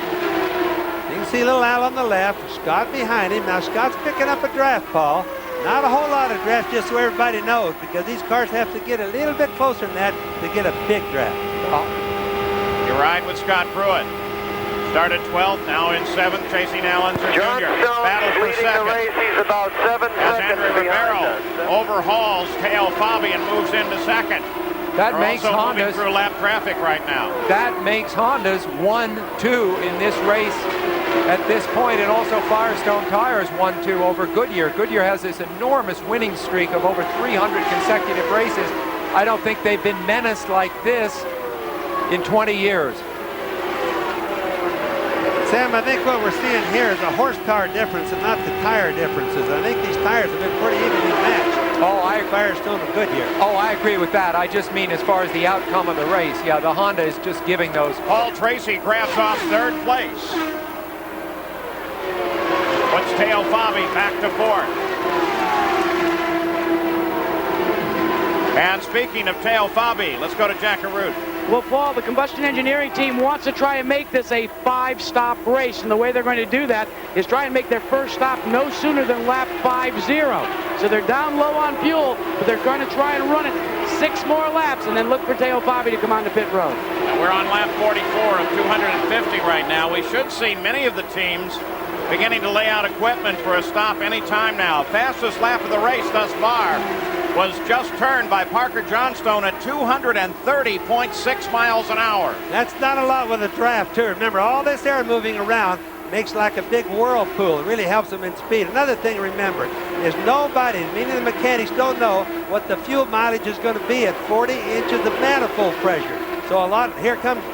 S11: You can see little Al on the left, Scott behind him. Now Scott's picking up a draft, Paul. Not a whole lot of draft, just so everybody knows, because these cars have to get a little bit closer than that to get a big draft.
S2: You ride with Scott Pruett. Started 12th, now in 7th, chasing Al Unser Jr. Battle for second.
S14: The race. He's about 7
S2: as
S14: seconds
S2: Andrew Guerrero overhauls Teo Fabi and moves into second.
S10: That
S2: They're
S10: makes
S2: also moving
S10: Honda's
S2: through lap traffic right now.
S10: That makes Honda's 1-2 in this race at this point, and also Firestone Tires 1-2 over Goodyear. Goodyear has this enormous winning streak of over 300 consecutive races. I don't think they've been menaced like this in 20 years.
S11: Sam, I think what we're seeing here is a horsepower difference and not the tire differences. I think these tires have been pretty evenly matched. Firestone and Goodyear.
S10: Oh, I agree with that. I just mean as far as the outcome of the race. Yeah, the Honda is just giving those.
S2: Paul Tracy grabs off 3rd place. Puts Teo Fabi back to 4th. And speaking of Teo Fabi, let's go to Jack Arute.
S4: Well, Paul, the combustion engineering team wants to try and make this a 5-stop race, and the way they're going to do that is try and make their first stop no sooner than lap 50. So they're down low on fuel, but they're going to try and run it 6 more laps and then look for Teo Fabi to come on the pit road.
S2: We're on lap 44 of 250 right now. We should see many of the teams beginning to lay out equipment for a stop any time now. Fastest lap of the race thus far was just turned by Parker Johnstone at 230.6 miles an hour.
S11: That's not a lot with a draft, too. Remember, all this air moving around makes like a big whirlpool. It really helps them in speed. Another thing to remember is nobody, meaning the mechanics, don't know what the fuel mileage is going to be at 40 inches of manifold pressure. So here comes,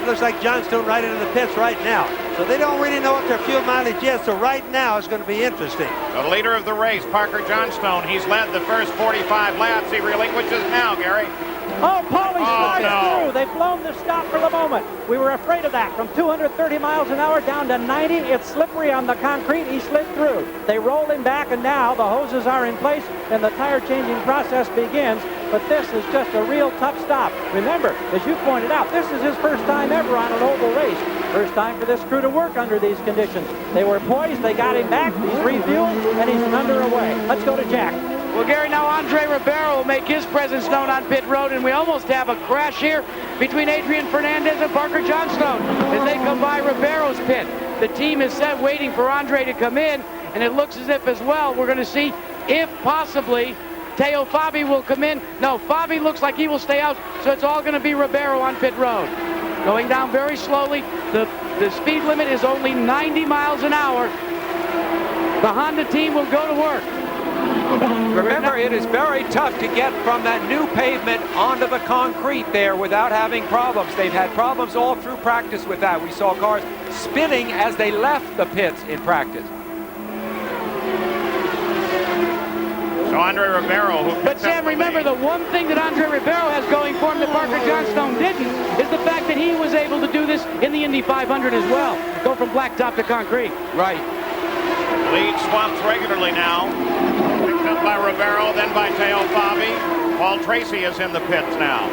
S11: looks like Johnstone right into the pits right now. So they don't really know what their fuel mileage is, so right now it's going to be interesting.
S2: The leader of the race, Parker Johnstone, he's led the first 45 laps. He relinquishes now, Gary.
S6: Oh, Paul, he slides
S2: no.
S6: through. They've blown the stop for the moment. We were afraid of that. From 230 miles an hour down to 90, it's slippery on the concrete. He slid through. They roll him back, and now the hoses are in place, and the tire changing process begins. But this is just a real tough stop. Remember, as you pointed out, this is his first time ever on an oval race. First time for this crew to work under these conditions. They were poised, they got him back, he's refueled, and he's underway. Let's go to Jack.
S4: Well, Gary, now Andre Ribeiro will make his presence known on pit road, and we almost have a crash here between Adrian Fernandez and Parker Johnstone as they come by Ribeiro's pit. The team is set waiting for Andre to come in, and it looks as if as well we're going to see if possibly Teo Fabi will come in. No, Fabi looks like he will stay out, so it's all going to be Ribeiro on pit road. Going down very slowly. The speed limit is only 90 miles an hour. The Honda team will go to work.
S10: Remember, it is very tough to get from that new pavement onto the concrete there without having problems. They've had problems all through practice with that. We saw cars spinning as they left the pits in practice.
S2: So Andre Ribeiro,
S4: But Sam, remember, the one thing that Andre Ribeiro has going for him that Parker Johnstone didn't is the fact that he was able to do this in the Indy 500 as well. Go from blacktop to concrete.
S10: Right.
S2: Lead swaps regularly now. Picked up by Ribeiro, then by Teo Fabi. Paul Tracy is in the pits now,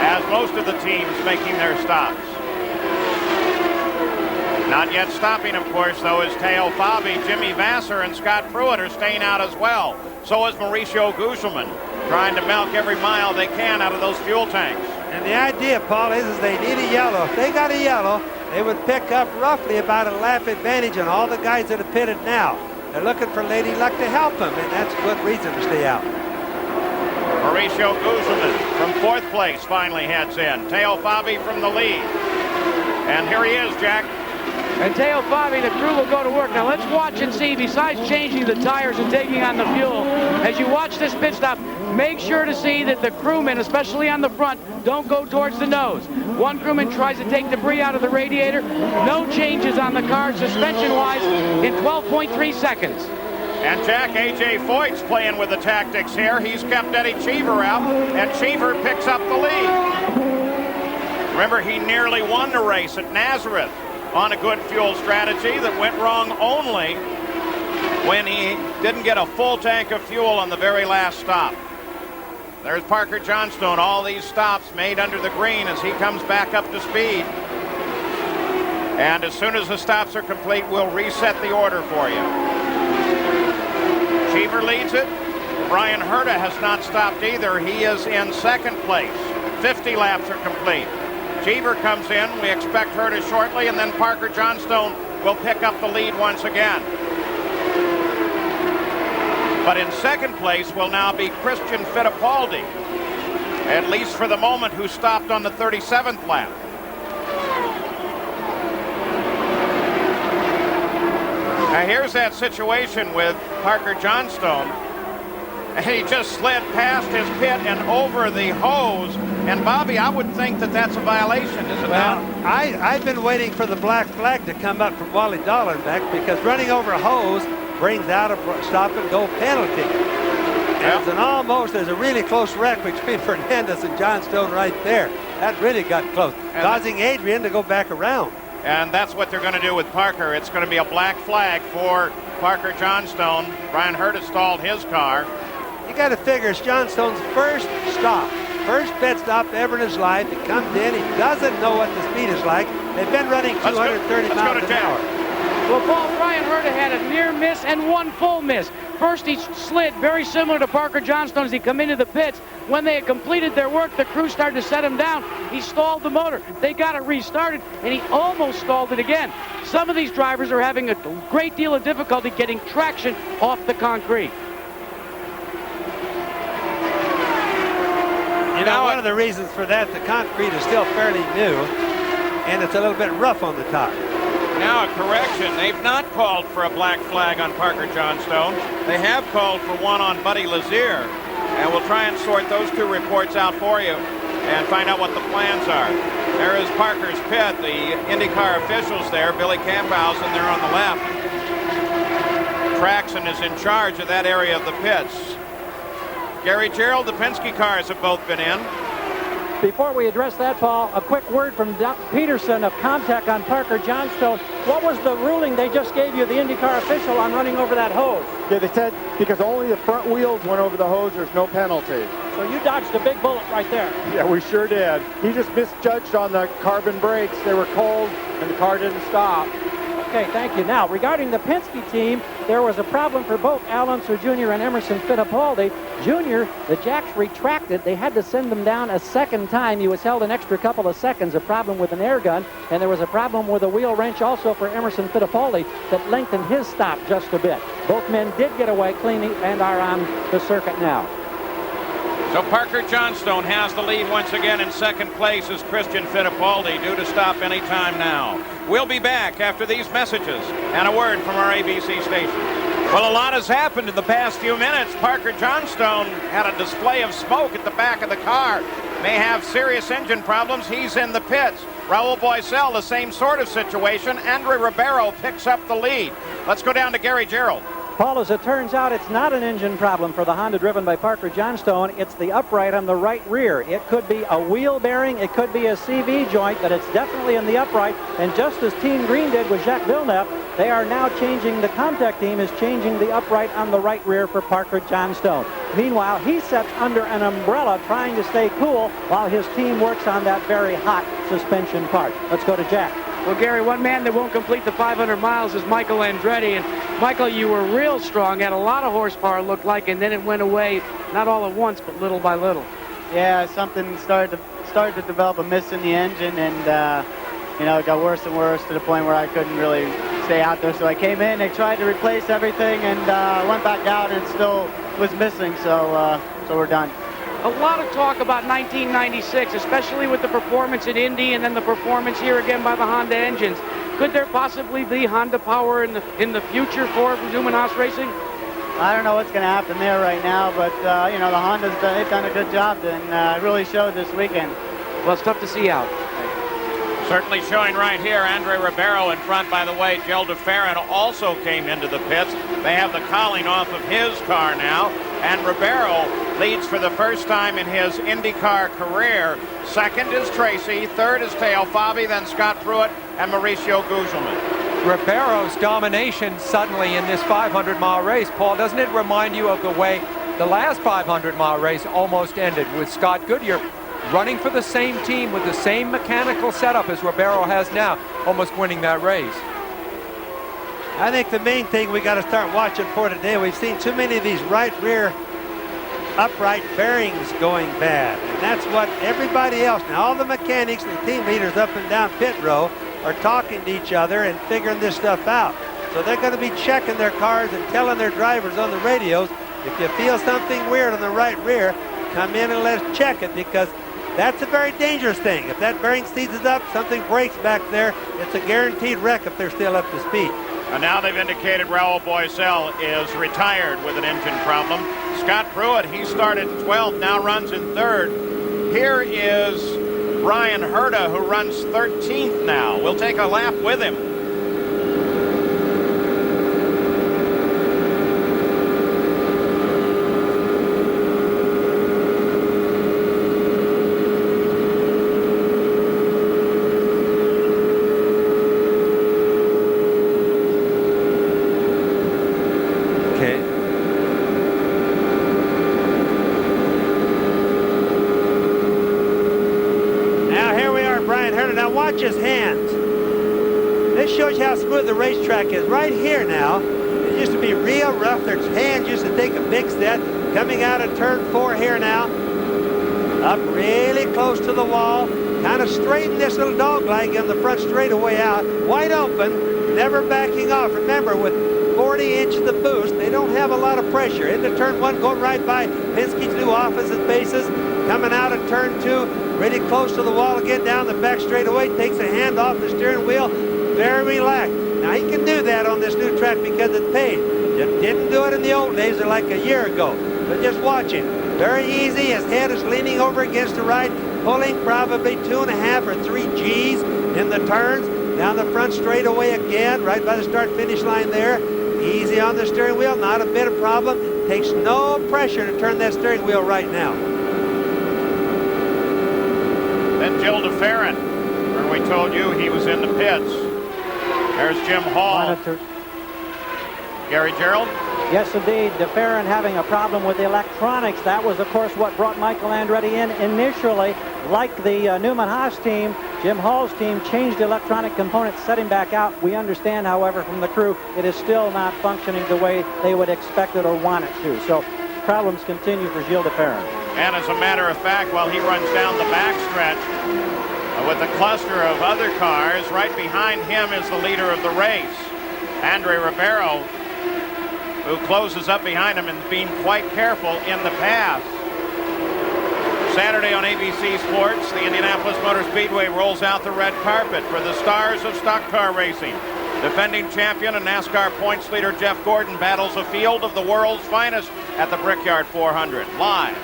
S2: as most of the teams making their stops. Not yet stopping, of course, though, is Teo Fabi. Jimmy Vasser and Scott Pruett are staying out as well. So is Mauricio Gugelmin, trying to milk every mile they can out of those fuel tanks.
S11: And the idea, Paul, is they need a yellow. If they got a yellow, they would pick up roughly about a lap advantage on all the guys that are pitted now. They're looking for Lady Luck to help them, and that's a good reason to stay out.
S2: Mauricio Gugelmin from fourth place finally heads in. Teo Fabi from the lead. And here he is, Jack.
S4: And Teo Fabi, the crew will go to work. Now let's watch and see, besides changing the tires and taking on the fuel, as you watch this pit stop, make sure to see that the crewmen, especially on the front, don't go towards the nose. One crewman tries to take debris out of the radiator. No changes on the car suspension-wise in 12.3 seconds.
S2: And Jack, A.J. Foyt's playing with the tactics here. He's kept Eddie Cheever out, and Cheever picks up the lead. Remember, he nearly won the race at Nazareth on a good fuel strategy that went wrong only when he didn't get a full tank of fuel on the very last stop. There's Parker Johnstone, all these stops made under the green as he comes back up to speed. And as soon as the stops are complete, we'll reset the order for you. Cheever leads it. Brian Herta has not stopped either. He is in second place. 50 laps are complete. Cheever comes in. We expect Herta shortly, and then Parker Johnstone will pick up the lead once again. But in second place will now be Christian Fittipaldi, at least for the moment, who stopped on the 37th lap. Now here's that situation with Parker Johnstone. And he just slid past his pit and over the hose. And Bobby, I would think that that's a violation, is it not?
S11: I've been waiting for the black flag to come up from Wally Dallenbeck, because running over a hose brings out a stop-and-go penalty. And there's a really close wreck between Fernandez and Johnstone right there. That really got close, causing Adrian to go back around.
S2: And that's what they're going to do with Parker. It's going to be a black flag for Parker Johnstone. Brian Herta stalled his car.
S11: You got to figure it's Johnstone's first stop. First pit stop ever in his life. He comes in. He doesn't know what the speed is like. They've been running 230 miles an hour.
S4: Well, Paul, Brian Herta had a near miss and one full miss. First, he slid very similar to Parker Johnstone as he come into the pits. When they had completed their work, the crew started to set him down. He stalled the motor. They got it restarted, and he almost stalled it again. Some of these drivers are having a great deal of difficulty getting traction off the concrete.
S11: You know, one of the reasons for that, the concrete is still fairly new, and it's a little bit rough on the top.
S2: Now a correction. They've not called for a black flag on Parker Johnstone. They have called for one on Buddy Lazier. And we'll try and sort those two reports out for you and find out what the plans are. There is Parker's pit. The IndyCar officials there, Billy Camphausen there on the left. Traxon is in charge of that area of the pits. Gary Gerald, the Penske cars have both been in.
S6: Before we address that, Paul, a quick word from Doc Peterson of Comtech on Parker Johnstone. What was the ruling they just gave you, the IndyCar official, on running over that hose?
S15: Yeah, they said because only the front wheels went over the hose, there's no penalty.
S6: So you dodged a big bullet right there.
S15: Yeah, we sure did. He just misjudged on the carbon brakes. They were cold, and the car didn't stop.
S6: Okay, thank you. Now, regarding the Penske team, there was a problem for both Al Unser Jr. and Emerson Fittipaldi. Jr., the jacks retracted. They had to send him down a second time. He was held an extra couple of seconds, a problem with an air gun, and there was a problem with a wheel wrench also for Emerson Fittipaldi that lengthened his stop just a bit. Both men did get away cleanly and are on the circuit now.
S2: So Parker Johnstone has the lead once again. In second place is Christian Fittipaldi, due to stop any time now. We'll be back after these messages and a word from our ABC station. Well, a lot has happened in the past few minutes. Parker Johnstone had a display of smoke at the back of the car. May have serious engine problems. He's in the pits. Raul Boisel, the same sort of situation. Andre Ribeiro picks up the lead. Let's go down to Gary Gerald.
S6: Paul, as it turns out, it's not an engine problem for the Honda driven by Parker Johnstone. It's the upright on the right rear. It could be a wheel bearing, it could be a CV joint, but it's definitely in the upright. And just as Team Green did with Jacques Villeneuve, they are now changing, the Comtech team is changing the upright on the right rear for Parker Johnstone. Meanwhile, he sits under an umbrella trying to stay cool while his team works on that very hot suspension part. Let's go to Jack.
S4: Well, Gary, one man that won't complete the 500 miles is Michael Andretti. And Michael, you were real strong, had a lot of horsepower, looked like, and then it went away, not all at once, but little by little.
S7: Yeah, something started to develop a miss in the engine, and it got worse and worse to the point where I couldn't really stay out there. So I came in, they tried to replace everything, and went back out, and it still was missing. So we're done.
S4: A lot of talk about 1996, especially with the performance in Indy and then the performance here again by the Honda engines. Could there possibly be Honda power in the future for Newman Haas Racing?
S7: I don't know what's going to happen there right now, but the Hondas, they've done a good job, and it really showed this weekend.
S4: Well, it's tough to see out.
S2: Certainly showing right here, Andre Ribeiro in front. By the way, Gil de Ferran also came into the pits. They have the cowling off of his car now, and Ribeiro leads for the first time in his IndyCar career. Second is Tracy, third is Teo Fabi, then Scott Pruett and Mauricio Gugelmin.
S10: Ribeiro's domination suddenly in this 500-mile race, Paul, doesn't it remind you of the way the last 500-mile race almost ended with Scott Goodyear running for the same team with the same mechanical setup as Ribeiro has now, almost winning that race?
S11: I think the main thing we got to start watching for today, we've seen too many of these right rear upright bearings going bad. And that's what everybody else, now all the mechanics and the team leaders up and down pit row are talking to each other and figuring this stuff out. So they're going to be checking their cars and telling their drivers on the radios, if you feel something weird on the right rear, come in and let's check it, because that's a very dangerous thing. If that bearing seizes up, something breaks back there, it's a guaranteed wreck if they're still up to speed.
S2: And now they've indicated Raul Boisel is retired with an engine problem. Scott Pruett, he started 12th, now runs in third. Here is Brian Herta, who runs 13th now. We'll take a lap with him.
S11: His hands. This shows you how smooth the racetrack is. Right here now, used to be real rough. Their hands used to take a big step. Coming out of turn 4 here now. Up really close to the wall. Kind of straighten this little dog leg in the front straightaway out. Wide open, never backing off. Remember, with 40 inches of boost, they don't have a lot of pressure. Into turn 1, going right by Penske's new office at bases. Coming out of turn 2, really close to the wall again, down the back straightaway. Takes a hand off the steering wheel. Very relaxed. Now, he can do that on this new track because it's paid. Just didn't do it in the old days or like a year ago. But just watch him. Very easy. His head is leaning over against the right, pulling probably 2.5 or 3 G's in the turns. Down the front straightaway again, right by the start-finish line there. Easy on the steering wheel, not a bit of problem. Takes no pressure to turn that steering wheel right now.
S2: Then Jill DeFerran, where we told you he was in the pits. There's Jim Hall. Gary Gerald?
S6: Yes, indeed. DeFerran having a problem with the electronics. That was, of course, what brought Michael Andretti in initially. Like the Newman Haas team, Jim Hall's team changed the electronic components, set him back out. We understand, however, from the crew, it is still not functioning the way they would expect it or want it to. So problems continue for Gilles DeFerran.
S2: And as a matter of fact, while he runs down the backstretch with a cluster of other cars, right behind him is the leader of the race, Andre Ribeiro, who closes up behind him and being quite careful in the pass. Saturday on ABC Sports, the Indianapolis Motor Speedway rolls out the red carpet for the stars of stock car racing. Defending champion and NASCAR points leader Jeff Gordon battles a field of the world's finest at the Brickyard 400 live.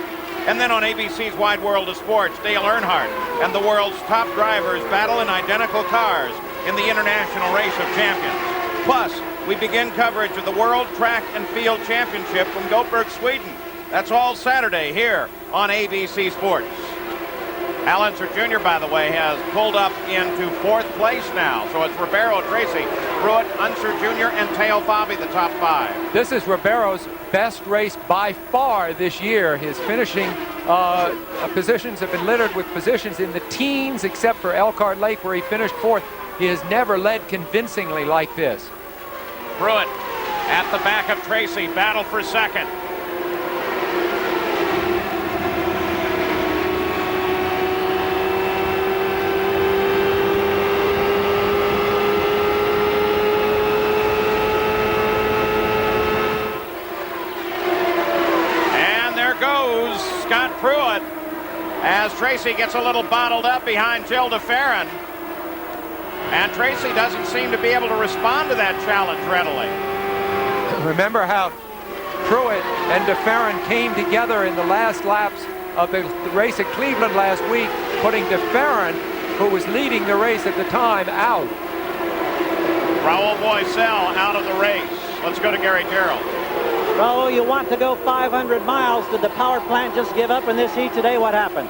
S2: And then on ABC's Wide World of Sports, Dale Earnhardt and the world's top drivers battle in identical cars in the International Race of Champions. Plus, we begin coverage of the World Track and Field Championship from Gothenburg, Sweden. That's all Saturday here on ABC Sports. Al Unser Jr., by the way, has pulled up into 4th place now. So it's Ribeiro, Tracy, Pruett, Unser Jr., and Teo Fabi, the top 5.
S10: This is Ribeiro's best race by far this year. His finishing positions have been littered with positions in the teens, except for Elkhart Lake, where he finished 4th. He has never led convincingly like this.
S2: Pruett at the back of Tracy, battle for 2nd. And there goes Scott Pruett as Tracy gets a little bottled up behind Jill DeFerran. And Tracy doesn't seem to be able to respond to that challenge readily.
S10: Remember how Pruett and DeFerran came together in the last laps of the race at Cleveland last week, putting DeFerran, who was leading the race at the time, out.
S2: Raul Boisel out of the race. Let's go to Gary Gerald.
S6: Raul, you want to go 500 miles. Did the power plant just give up in this heat today? What happened?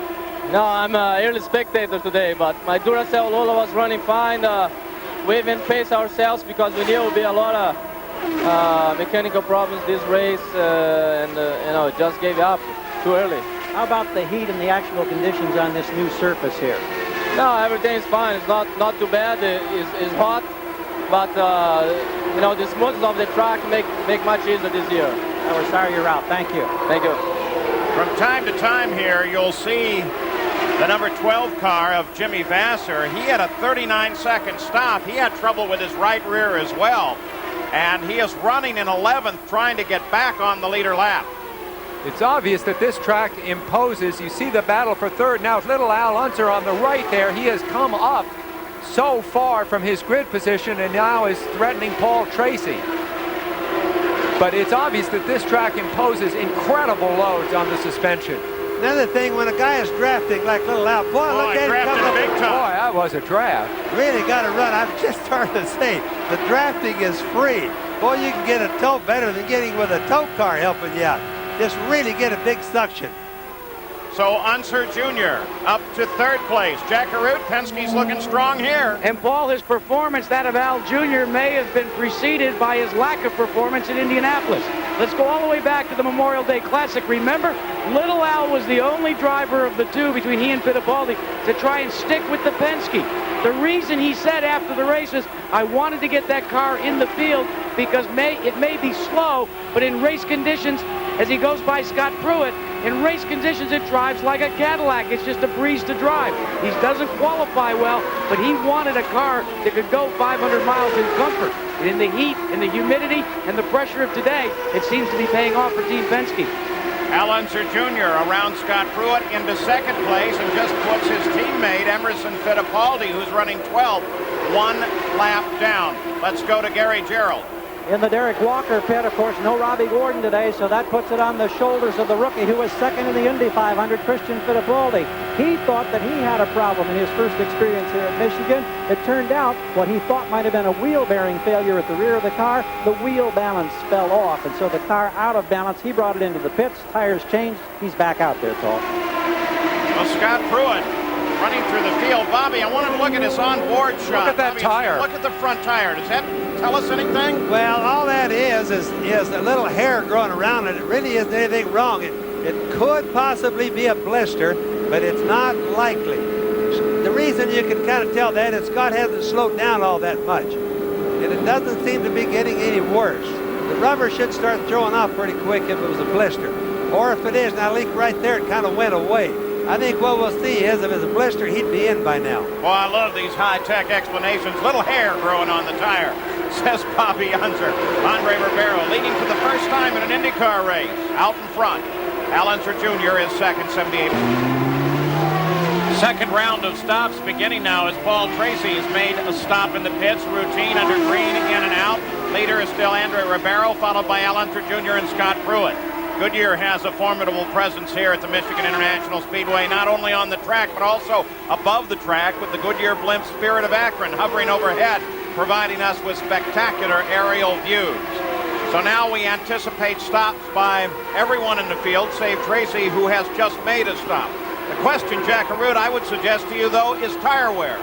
S16: No, I'm an early spectator today, but my Duracell Lola was running fine. We even paced ourselves because we knew it would be a lot of mechanical problems this race, and you know, just gave up too early.
S6: How about the heat and the actual conditions on this new surface here?
S16: No, everything's fine. It's not too bad. It's hot, but you know, the smoothness of the track make much easier this year.
S6: We're sorry you're out. Thank you.
S16: Thank you.
S2: From time to time here, you'll see the number 12 car of Jimmy Vasser. He had a 39-second stop. He had trouble with his right rear as well. And he is running in 11th, trying to get back on the leader lap.
S10: It's obvious that this track imposes. You see the battle for 3rd. Now it's little Al Unser on the right there. He has come up so far from his grid position and now is threatening Paul Tracy. But it's obvious that this track imposes incredible loads on the suspension.
S11: Another thing, when a guy is drafting like little Al, boy, look at him coming up.
S2: Big time.
S10: Boy, that was a draft.
S11: Really got to run. I'm just starting to say, the drafting is free. Boy, you can get a tow better than getting with a tow car helping you out. Just really get a big suction.
S2: So Unser Jr. up to third place. Jack Arute, Penske's looking strong here.
S4: And Paul, his performance, that of Al Jr., may have been preceded by his lack of performance in Indianapolis. Let's go all the way back to the Memorial Day Classic. Remember, Little Al was the only driver of the two between he and Fittipaldi to try and stick with the Penske. The reason he said after the race is, I wanted to get that car in the field because it may be slow, but in race conditions, as he goes by Scott Pruett, in race conditions it drives like a Cadillac. It's just a breeze to drive. He doesn't qualify well, but he wanted a car that could go 500 miles in comfort. And in the heat, in the humidity, and the pressure of today, it seems to be paying off for Team Penske.
S2: Al Unser Jr. around Scott Pruett into second place and just puts his teammate Emerson Fittipaldi, who's running 12th, 1 lap down. Let's go to Gary Gerald.
S6: In the Derek Walker pit, of course, no Robbie Gordon today, so that puts it on the shoulders of the rookie who was second in the Indy 500, Christian Fittipaldi. He thought that he had a problem in his first experience here at Michigan. It turned out what he thought might have been a wheel bearing failure at the rear of the car. The wheel balance fell off, and so the car out of balance. He brought it into the pits, tires changed, he's back out there, Paul.
S2: Well, Scott Pruett running through the field. Bobby, I wanted to look at his onboard shot.
S17: Look at that tire.
S2: Look at the front tire. Does that tell us anything?
S11: Well, all that is a little hair growing around it. It really isn't anything wrong. It could possibly be a blister, but it's not likely. The reason you can kind of tell that is Scott hasn't slowed down all that much, and it doesn't seem to be getting any worse. The rubber should start throwing off pretty quick if it was a blister, or if it is, now leak right there, it kind of went away. I think what we'll see is if it's a blister, he'd be in by now.
S2: Well, I love these high-tech explanations. Little hair growing on the tire, says Bobby Unser. Andre Ribeiro leading for the first time in an IndyCar race. Out in front. Al Unser Jr. is second, 78. Second round of stops beginning now as Paul Tracy has made a stop in the pits. Routine under green, in and out. Leader is still Andre Ribeiro, followed by Al Unser Jr. and Scott Pruett. Goodyear has a formidable presence here at the Michigan International Speedway, not only on the track, but also above the track with the Goodyear blimp Spirit of Akron hovering overhead, providing us with spectacular aerial views. So now we anticipate stops by everyone in the field, save Tracy, who has just made a stop. The question, Jack Arute, I would suggest to you, though, is tire wear.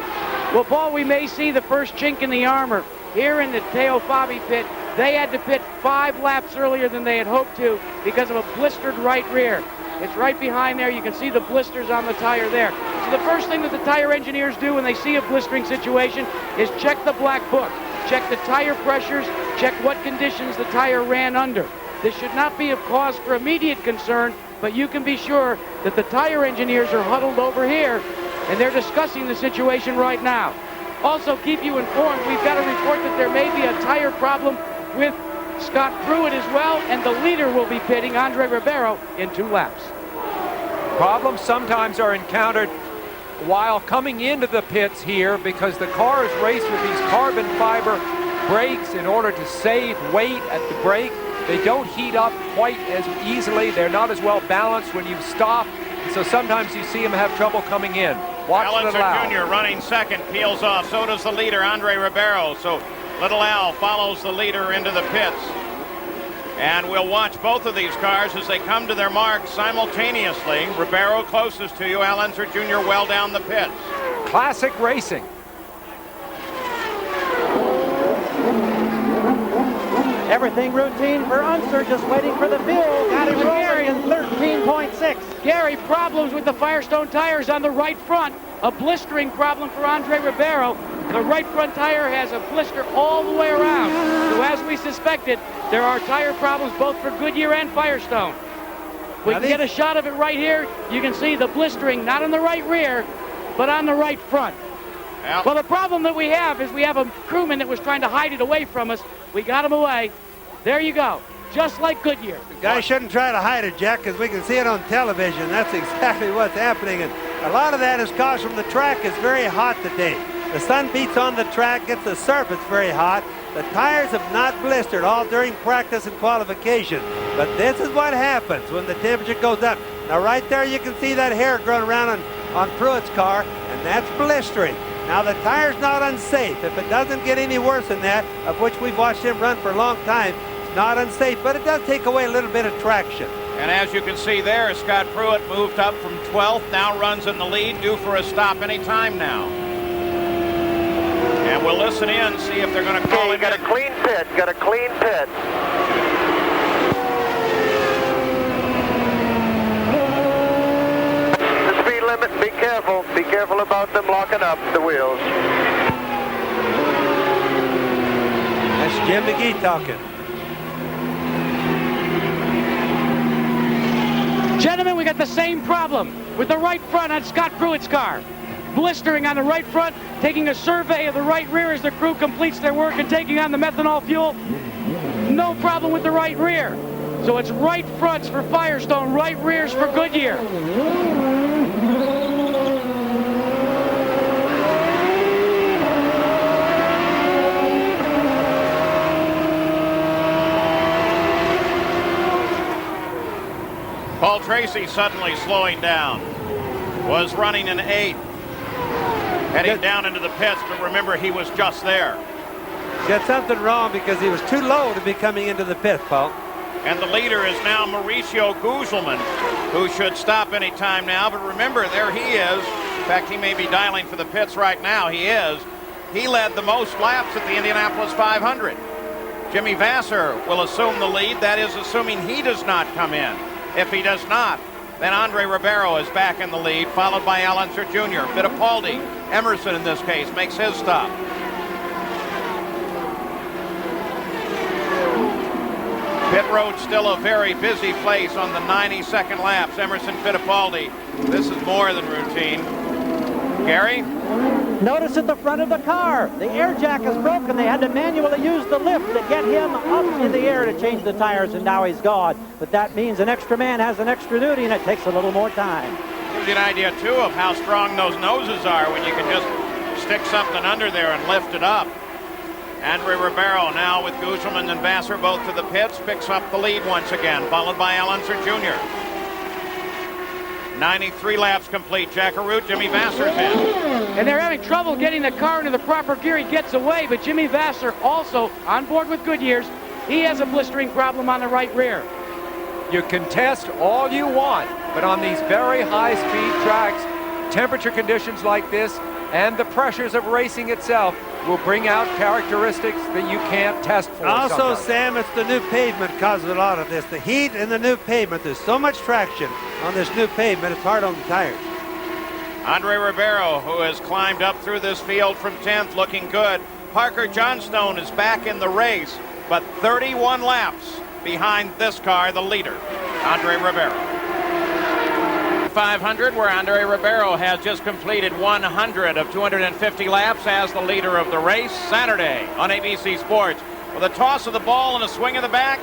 S4: Well, Paul, we may see the first chink in the armor here in the Teo Fabi pit. They had to pit 5 laps earlier than they had hoped to because of a blistered right rear. It's right behind there. You can see the blisters on the tire there. So the first thing that the tire engineers do when they see a blistering situation is check the black book, check the tire pressures, check what conditions the tire ran under. This should not be a cause for immediate concern, but you can be sure that the tire engineers are huddled over here and they're discussing the situation right now. Also, keep you informed, we've got a report that there may be a tire problem with Scott Pruett as well, and the leader will be pitting, Andre Ribeiro, in 2 laps.
S10: Problems sometimes are encountered while coming into the pits here because the cars race with these carbon fiber brakes in order to save weight at the brake. They don't heat up quite as easily. They're not as well balanced when you stop. So sometimes you see them have trouble coming in. Watch
S2: Al Unser
S10: Al.
S2: Jr. running second, peels off. So does the leader, Andre Ribeiro. So Little Al follows the leader into the pits. And we'll watch both of these cars as they come to their marks simultaneously. Ribeiro closest to you, Al Unser Jr. well down the pits.
S10: Classic racing.
S6: Everything routine for Unser, just waiting for the field. Got him rolling in 13.6.
S4: Gary, problems with the Firestone tires on the right front. A blistering problem for Andre Ribeiro. The right front tire has a blister all the way around. So as we suspected, there are tire problems both for Goodyear and Firestone. We can get a shot of it right here. You can see the blistering, not on the right rear, but on the right front. Well, the problem that we have is we have a crewman that was trying to hide it away from us. We got him away. There you go. Just like Goodyear.
S11: The guy shouldn't try to hide it, Jack, because we can see it on television. That's exactly what's happening. And a lot of that is caused from the track. It's very hot today. The sun beats on the track, gets the surface very hot. The tires have not blistered all during practice and qualification. But this is what happens when the temperature goes up. Now, right there, you can see that hair growing around on Pruett's car, and that's blistering. Now, the tire's not unsafe. If it doesn't get any worse than that, of which we've watched him run for a long time, it's not unsafe, but it does take away a little bit of traction.
S2: And as you can see there, Scott Pruett moved up from 12th, now runs in the lead, due for a stop any time now. And we'll listen in, see if they're going to call him in.
S14: Got a clean pit. The speed limit, be careful about them locking up the wheels.
S11: That's Jim McGee talking.
S4: Gentlemen, we got the same problem with the right front on Scott Pruett's car. Blistering on the right front, taking a survey of the right rear as the crew completes their work and taking on the methanol fuel. No problem with the right rear. So it's right fronts for Firestone, right rears for Goodyear.
S2: Paul Tracy suddenly slowing down. Was running in 8th. Heading down into the pits, but remember, he was just there.
S11: Got something wrong because he was too low to be coming into the pit, Paul.
S2: And the leader is now Mauricio Gugelmin, who should stop any time now. But remember, there he is. In fact, he may be dialing for the pits right now. He is. He led the most laps at the Indianapolis 500. Jimmy Vasser will assume the lead. That is assuming he does not come in. If he does not, then Andre Ribeiro is back in the lead, followed by Al Unser Jr. Fittipaldi, Emerson in this case, makes his stop. Pit road still a very busy place on the 92nd laps. Emerson Fittipaldi. This is more than routine. Gary?
S6: Notice at the front of the car, the air jack is broken. They had to manually use the lift to get him up in the air to change the tires, and now he's gone. But that means an extra man has an extra duty, and it takes a little more time.
S2: Gives you an idea, too, of how strong those noses are when you can just stick something under there and lift it up. Andre Ribeiro now with Gugelmin and Vasser both to the pits, picks up the lead once again, followed by Al Unser Jr. 93 laps complete. Jack Arute, Jimmy Vasser's in.
S4: And they're having trouble getting the car into the proper gear. He gets away, but Jimmy Vasser also on board with Goodyear's. He has a blistering problem on the right rear.
S10: You can test all you want, but on these very high-speed tracks, temperature conditions like this and the pressures of racing itself will bring out characteristics that you can't test for.
S11: Also,
S10: sometimes.
S11: Sam, it's the new pavement causes a lot of this. The heat and the new pavement. There's so much traction on this new pavement, it's hard on the tires.
S2: Andre Ribeiro, who has climbed up through this field from 10th, looking good. Parker Johnstone is back in the race, but 31 laps behind this car, the leader, Andre Ribeiro. 500, where Andre Ribeiro has just completed 100 of 250 laps as the leader of the race. Saturday on ABC Sports. With a toss of the ball and a swing of the bat,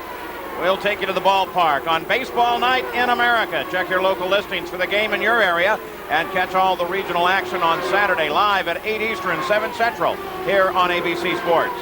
S2: we'll take you to the ballpark on Baseball Night in America. Check your local listings for the game in your area and catch all the regional action on Saturday live at 8 Eastern, 7 Central here on ABC Sports.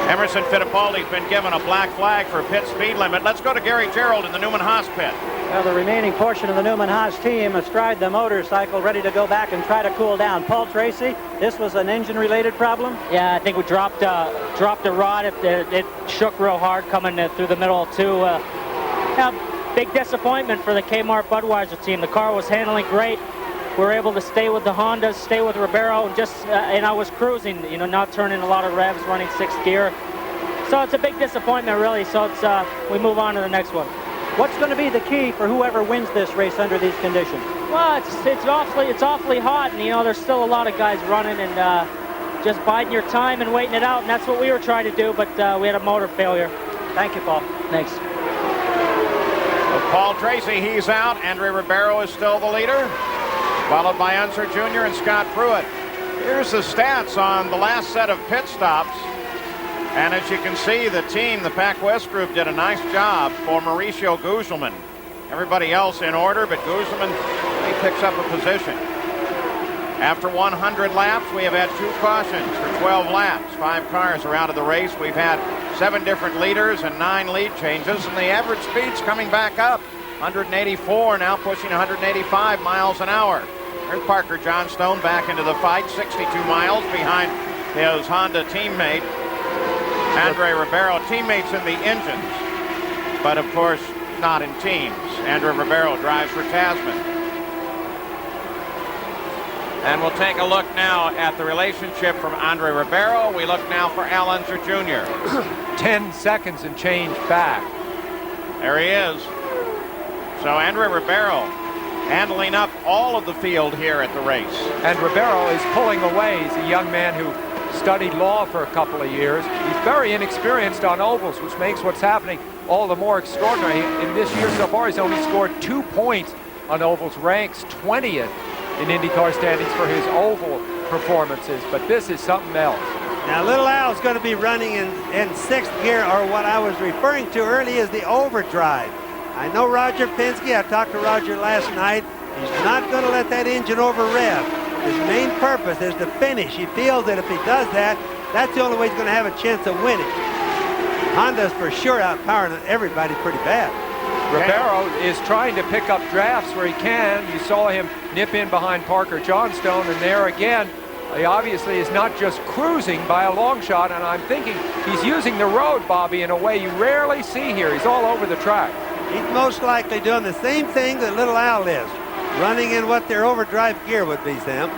S2: Emerson Fittipaldi's been given a black flag for pit speed limit. Let's go to Gary Gerald in the Newman Haas pit.
S6: Well, the remaining portion of the Newman Haas team astride the motorcycle, ready to go back and try to cool down. Paul Tracy, this was an engine-related problem?
S17: Yeah, I think we dropped a rod. It shook real hard coming through the middle, too. Big disappointment for the Kmart Budweiser team. The car was handling great. We were able to stay with the Hondas, stay with Ribeiro, and I was cruising, not turning a lot of revs, running 6th gear. So it's a big disappointment, really. So we move on to the next one.
S6: What's going to be the key for whoever wins this race under these conditions?
S17: Well, it's awfully hot, and there's still a lot of guys running and just biding your time and waiting it out, and that's what we were trying to do, but we had a motor failure.
S6: Thank you, Paul.
S17: Thanks.
S2: Paul Tracy, he's out. Andre Ribeiro is still the leader, followed by Unser Jr. and Scott Pruett. Here's the stats on the last set of pit stops. And as you can see, the team, the Pac West group, did a nice job for Mauricio Gugelmin. Everybody else in order, but Gugelmin, he picks up a position. After 100 laps, we have had 2 cautions for 12 laps. 5 cars are out of the race. We've had 7 different leaders and 9 lead changes, and the average speed's coming back up. 184, now pushing 185 miles an hour. There's Parker Johnstone back into the fight, 62 miles behind his Honda teammate. Andre Ribeiro, teammates in the engines, but of course not in teams. Andre Ribeiro drives for Tasman. And we'll take a look now at the relationship from Andre Ribeiro. We look now for Al Unser Jr.
S10: 10 seconds and change back.
S2: There he is. So Andre Ribeiro handling up all of the field here at the race.
S10: And Ribeiro is pulling away. He's a young man who studied law for a couple of years. He's very inexperienced on ovals, which makes what's happening all the more extraordinary. In this year so far, he's only scored 2 points on ovals, ranks 20th in IndyCar standings for his oval performances, but this is something else.
S11: Now, Little Al's going to be running in sixth gear, or what I was referring to earlier is the overdrive. I know Roger Penske, I talked to Roger last night, he's not going to let that engine over rev. His main purpose is to finish. He feels that if he does that, that's the only way he's going to have a chance of winning. Honda's for sure outpowering everybody pretty bad.
S10: Ribeiro is trying to pick up drafts where he can. You saw him nip in behind Parker Johnstone, and there again, he obviously is not just cruising by a long shot, and I'm thinking he's using the road, Bobby, in a way you rarely see here. He's all over the track.
S11: He's most likely doing the same thing that Little Al is, running in what their overdrive gear would be, Sam.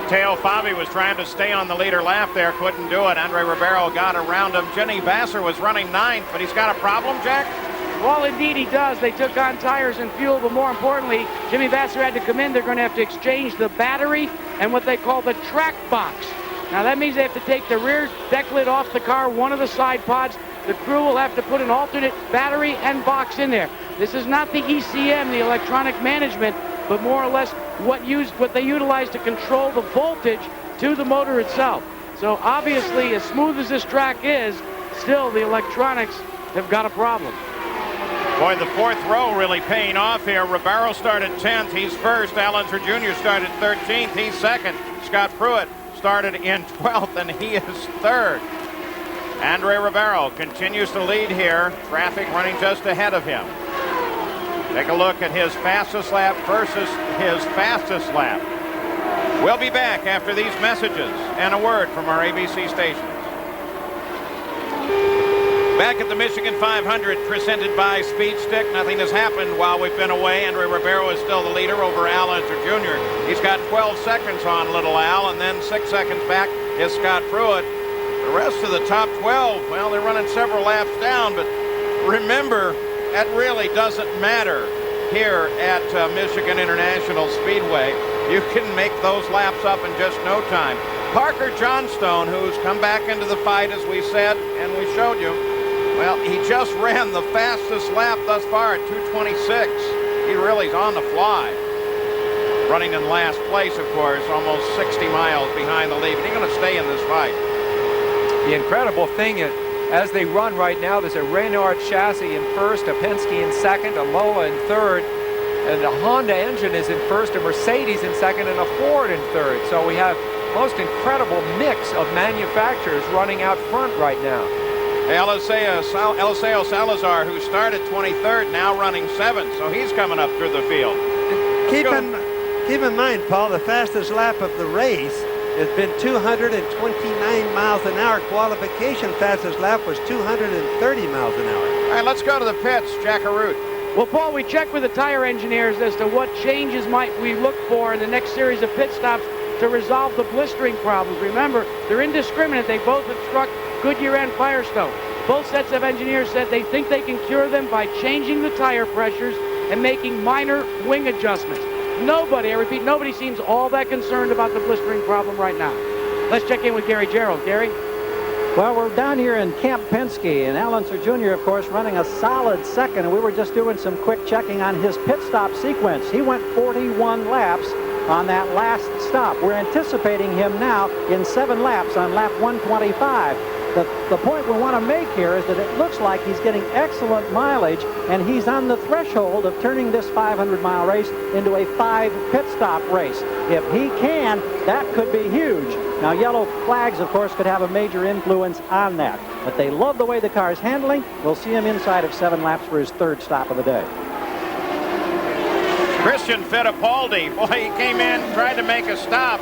S2: Teo Fabi was trying to stay on the leader lap there, couldn't do it. Andre Ribeiro got around him. Jenny Vasser was running 9th, but he's got a problem, Jack?
S4: Well, indeed he does. They took on tires and fuel, but more importantly, Jimmy Vasser had to come in. They're going to have to exchange the battery and what they call the track box. Now, that means they have to take the rear deck lid off the car, one of the side pods. The crew will have to put an alternate battery and box in there. This is not the ECM, the electronic management, but more or less what they utilize to control the voltage to the motor itself. So obviously, as smooth as this track is, still the electronics have got a problem.
S2: Boy, the fourth row really paying off here. Ribeiro started 10th. He's first. Al Unser Jr. started 13th. He's second. Scott Pruett started in 12th, and he is third. Andre Ribeiro continues to lead here. Traffic running just ahead of him. Take a look at his fastest lap versus his fastest lap. We'll be back after these messages and a word from our ABC stations. Back at the Michigan 500, presented by Speed Stick. Nothing has happened while we've been away. Andre Ribeiro is still the leader over Al Unser Jr. He's got 12 seconds on Little Al, and then 6 seconds back is Scott Pruett. The rest of the top 12, well, they're running several laps down, but remember, that really doesn't matter here at Michigan International Speedway. You can make those laps up in just no time. Parker Johnstone, who's come back into the fight, as we said, and we showed you, well, he just ran the fastest lap thus far at 2:26. He really is on the fly. Running in last place, of course, almost 60 miles behind the lead. But he's going to stay in this fight.
S10: The incredible thing is, as they run right now, there's a Reynard chassis in first, a Penske in second, a Lola in third, and a Honda engine is in first, a Mercedes in second, and a Ford in third. So we have most incredible mix of manufacturers running out front right now.
S2: Eliseo Salazar, who started 23rd, now running 7th, so he's coming up through the field.
S11: Keep in mind, Paul, the fastest lap of the race has been 229 miles an hour. Qualification fastest lap was 230 miles an hour.
S2: All right, let's go to the pits. Jack Arute.
S4: Well, Paul, we checked with the tire engineers as to what changes might we look for in the next series of pit stops to resolve the blistering problems. Remember, they're indiscriminate. They both have struck Goodyear and Firestone. Both sets of engineers said they think they can cure them by changing the tire pressures and making minor wing adjustments. Nobody, I repeat, nobody seems all that concerned about the blistering problem right now. Let's check in with Gary Gerald. Gary?
S6: Well, we're down here in Camp Penske, and Al Unser Jr., of course, running a solid second, and we were just doing some quick checking on his pit stop sequence. He went 41 laps on that last stop. We're anticipating him now in 7 laps on lap 125. The point we want to make here is that it looks like he's getting excellent mileage, and he's on the threshold of turning this 500-mile race into a 5 pit stop race. If he can, that could be huge. Now, yellow flags, of course, could have a major influence on that. But they love the way the car's handling. We'll see him inside of 7 laps for his 3rd stop of the day.
S2: Christian Fittipaldi, boy, he came in, tried to make a stop,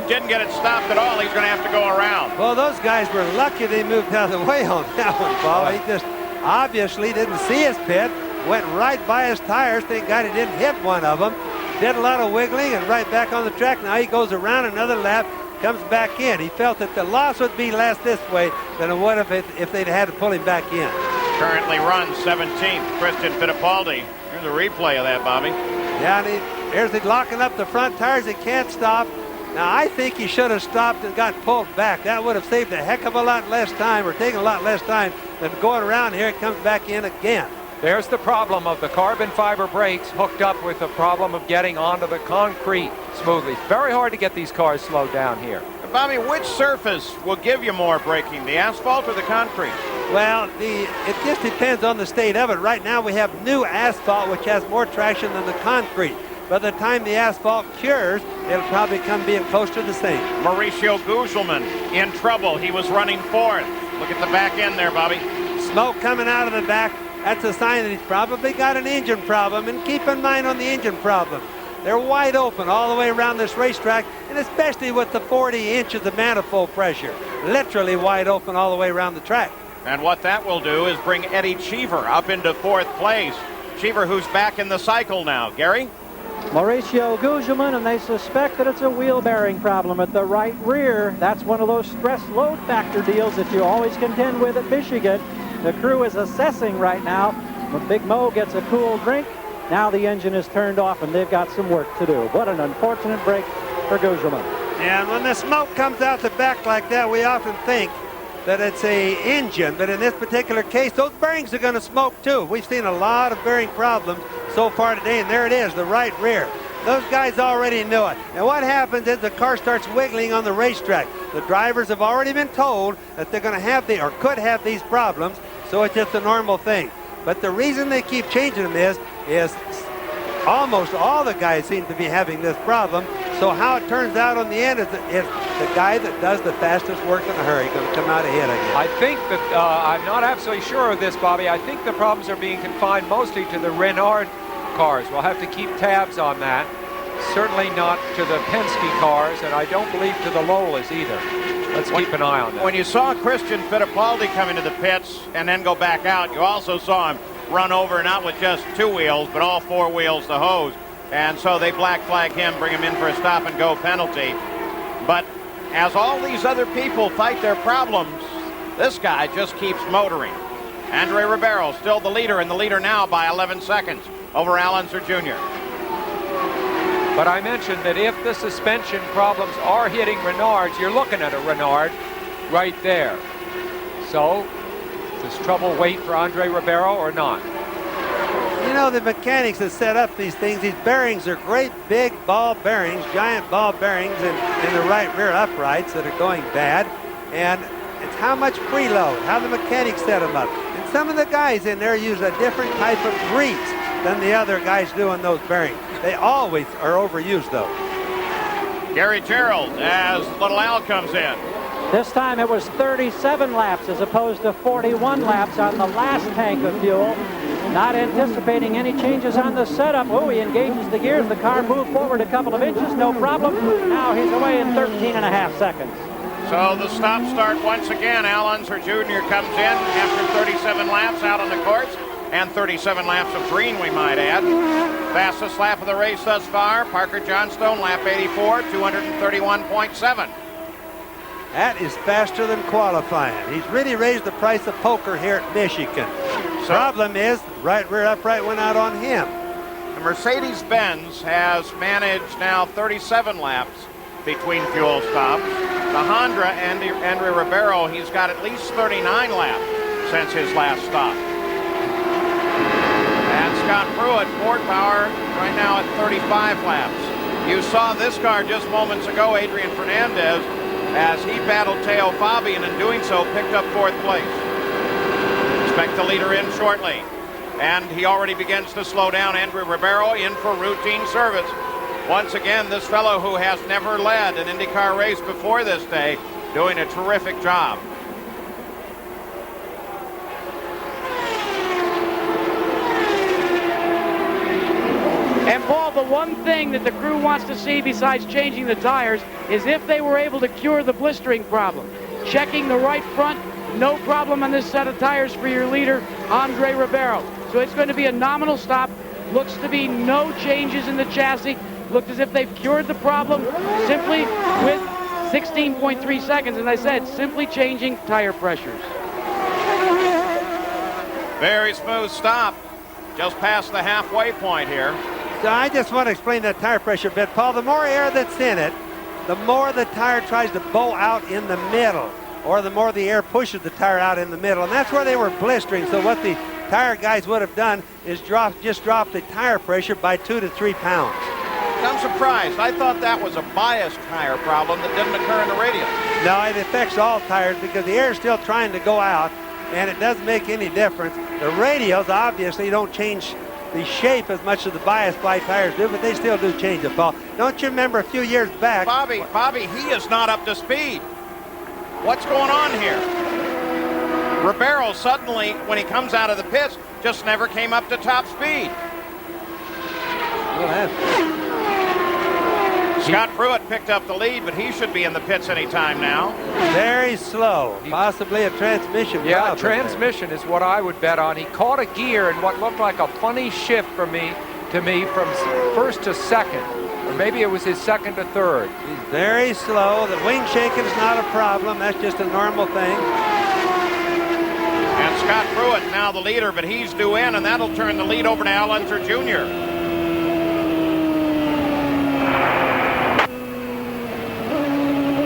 S2: Didn't get it stopped at all. He's going to have to go around.
S11: Well, those guys were lucky they moved out of the way on that one, Paul. He just obviously didn't see his pit, went right by his tires. Thank God he didn't hit one of them. Did a lot of wiggling and right back on the track. Now he goes around another lap, comes back in. He felt that the loss would be less this way than it would have if they'd had to pull him back in.
S2: Currently runs 17th, Christian Fittipaldi. Here's a replay of that, Bobby.
S11: Yeah, and there's it locking up the front tires. He can't stop. Now, I think he should have stopped and got pulled back. That would have saved a heck of a lot less time, or taken a lot less time than going around here. It comes back in again.
S10: There's the problem of the carbon fiber brakes hooked up with the problem of getting onto the concrete smoothly. It's very hard to get these cars slowed down here.
S2: Bobby, which surface will give you more braking, the asphalt or the concrete?
S11: Well, it just depends on the state of it. Right now we have new asphalt, which has more traction than the concrete. By the time the asphalt cures, it'll probably come being close to the same.
S2: Mauricio Gugelman in trouble. He was running fourth. Look at the back end there, Bobby.
S11: Smoke coming out of the back. That's a sign that he's probably got an engine problem. And keep in mind on the engine problem, they're wide open all the way around this racetrack, and especially with the 40 inches of manifold pressure. Literally wide open all the way around the track.
S2: And what that will do is bring Eddie Cheever up into fourth place. Cheever, who's back in the cycle now. Gary?
S6: Mauricio Gugelman, and they suspect that it's a wheel bearing problem at the right rear. That's one of those stress load factor deals that you always contend with at Michigan. The crew is assessing right now. When Big Mo gets a cool drink, now the engine is turned off and they've got some work to do. What an unfortunate break for Gugelman.
S11: And when the smoke comes out the back like that, we often think that it's a engine, but in this particular case, those bearings are going to smoke too. We've seen a lot of bearing problems so far today, and there it is, the right rear. Those guys already knew it. And what happens is the car starts wiggling on the racetrack. The drivers have already been told that they're going to have or could have these problems, so it's just a normal thing. But the reason they keep changing them is almost all the guys seem to be having this problem. So how it turns out on the end is the guy that does the fastest work in a hurry going to come out ahead again.
S10: I think that, I'm not absolutely sure of this, Bobby. I think the problems are being confined mostly to the Renard cars. We'll have to keep tabs on that. Certainly not to the Penske cars, and I don't believe to the Lolas either. Let's keep an eye on that.
S2: When you saw Christian Fittipaldi come into the pits and then go back out, you also saw him run over, not with just two wheels, but all four wheels, the hose. And so they black flag him, bring him in for a stop and go penalty. But as all these other people fight their problems, this guy just keeps motoring. Andre Ribeiro still the leader, and the leader now by 11 seconds over Al Unser Jr.
S10: But I mentioned that if the suspension problems are hitting Renards, you're looking at a Renard right there. So, does trouble wait for Andre Ribeiro or not?
S11: You know, the mechanics that set up these things, these bearings are great big ball bearings, giant ball bearings in the right rear uprights that are going bad. And it's how much preload, how the mechanics set them up. And some of the guys in there use a different type of grease than the other guys do on those bearings. They always are overused, though.
S2: Gary Gerald as Little Al comes in.
S6: This time it was 37 laps as opposed to 41 laps on the last tank of fuel. Not anticipating any changes on the setup. Oh, he engages the gears. The car moved forward a couple of inches, no problem. Now he's away in 13.5 seconds.
S2: So the stop-start once again. Al Unser Jr. comes in after 37 laps out on the course. And 37 laps of green, we might add. Fastest lap of the race thus far, Parker Johnstone, lap 84, 231.7.
S11: That is faster than qualifying. He's really raised the price of poker here at Michigan. Problem is, right rear upright went out on him.
S2: The Mercedes-Benz has managed now 37 laps between fuel stops. The Honda, Andre Ribeiro, he's got at least 39 laps since his last stop. And Scott Pruett, Ford Power, right now at 35 laps. You saw this car just moments ago, Adrian Fernandez, as he battled Teo Fabi, and in doing so picked up fourth place. Expect the leader in shortly. And he already begins to slow down. Andre Ribeiro in for routine service. Once again, this fellow who has never led an IndyCar race before this day, doing a terrific job.
S4: And Paul, the one thing that the crew wants to see besides changing the tires is if they were able to cure the blistering problem. Checking the right front, no problem on this set of tires for your leader, Andre Ribeiro. So it's going to be a nominal stop. Looks to be no changes in the chassis. Looked as if they've cured the problem simply with 16.3 seconds. And I said, simply changing tire pressures.
S2: Very smooth stop. Just past the halfway point here.
S11: So I just want to explain that tire pressure a bit, Paul. The more air that's in it, the more the tire tries to bow out in the middle, or the more the air pushes the tire out in the middle, and that's where they were blistering. So what the tire guys would have done is just drop the tire pressure by 2 to 3 pounds.
S2: I'm surprised. I thought that was a biased tire problem that didn't occur in the radial.
S11: No, it affects all tires because the air is still trying to go out, and it doesn't make any difference. The radials obviously don't change the shape as much as the biased fly tires do, but they still do change it, Paul. Don't you remember a few years back?
S2: Bobby, he is not up to speed. What's going on here? Ribeiro suddenly, when he comes out of the pits, just never came up to top speed. Scott Pruett picked up the lead, but he should be in the pits any time now.
S11: Very slow, possibly a transmission.
S10: Yeah, transmission is what I would bet on. He caught a gear in what looked like a funny shift to me from first to second, or maybe it was his second to third.
S11: He's very slow. The wing shaking is not a problem. That's just a normal thing.
S2: And Scott Pruett now the leader, but he's due in, and that'll turn the lead over to Al Unser Jr.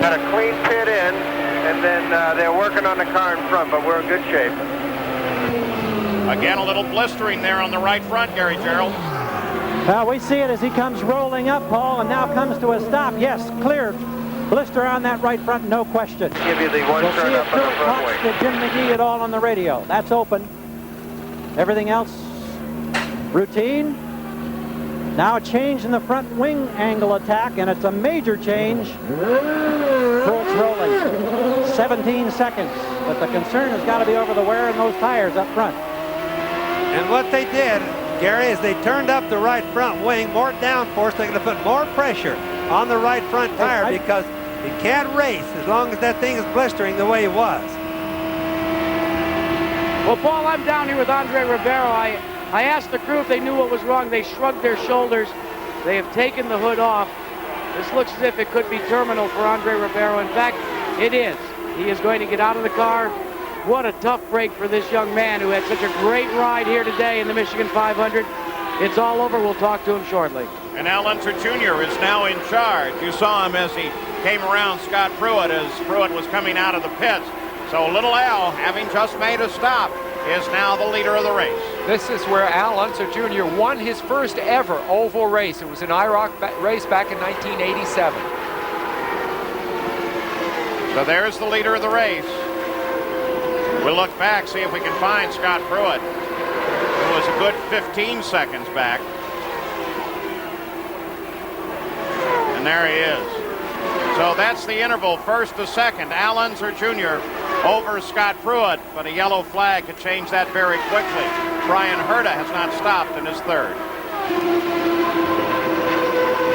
S14: Got a clean pit in, and then they're working on the car in front, but we're in good shape.
S2: Again, a little blistering there on the right front, Gary Gerald.
S6: Well, we see it as he comes rolling up, Paul, and now comes to a stop. Yes, clear blister on that right front, no question.
S14: Give you the one
S6: we'll
S14: turn
S6: see
S14: up
S6: if
S14: on the
S6: Pruett
S14: front
S6: talks
S14: wing.
S6: to Jim McGee at all on the radio. That's open. Everything else, routine. Now a change in the front wing angle attack, and it's a major change. Pruett's rolling. 17 seconds. But the concern has got to be over the wear in those tires up front.
S11: And what they did, Gary, is they turned up the right front wing, more downforce. They're going to put more pressure on the right front tire because he can't race as long as that thing is blistering the way it was.
S4: Well, Paul, I'm down here with Andre Ribeiro. I asked the crew if they knew what was wrong. They shrugged their shoulders. They have taken the hood off. This looks as if it could be terminal for Andre Ribeiro. In fact, it is. He is going to get out of the car. What a tough break for this young man who had such a great ride here today in the Michigan 500. It's all over. We'll talk to him shortly.
S2: And Al Unser Jr. is now in charge. You saw him as he came around Scott Pruett as Pruett was coming out of the pits. So little Al, having just made a stop, is now the leader of the race.
S10: This is where Al Unser Jr. won his first ever oval race. It was an IROC race back in 1987.
S2: So there's the leader of the race. We'll look back, see if we can find Scott Pruett, who was a good 15 seconds back. And there he is. So that's the interval, first to second. Al Unser Jr. over Scott Pruett, but a yellow flag could change that very quickly. Brian Herta has not stopped in his third.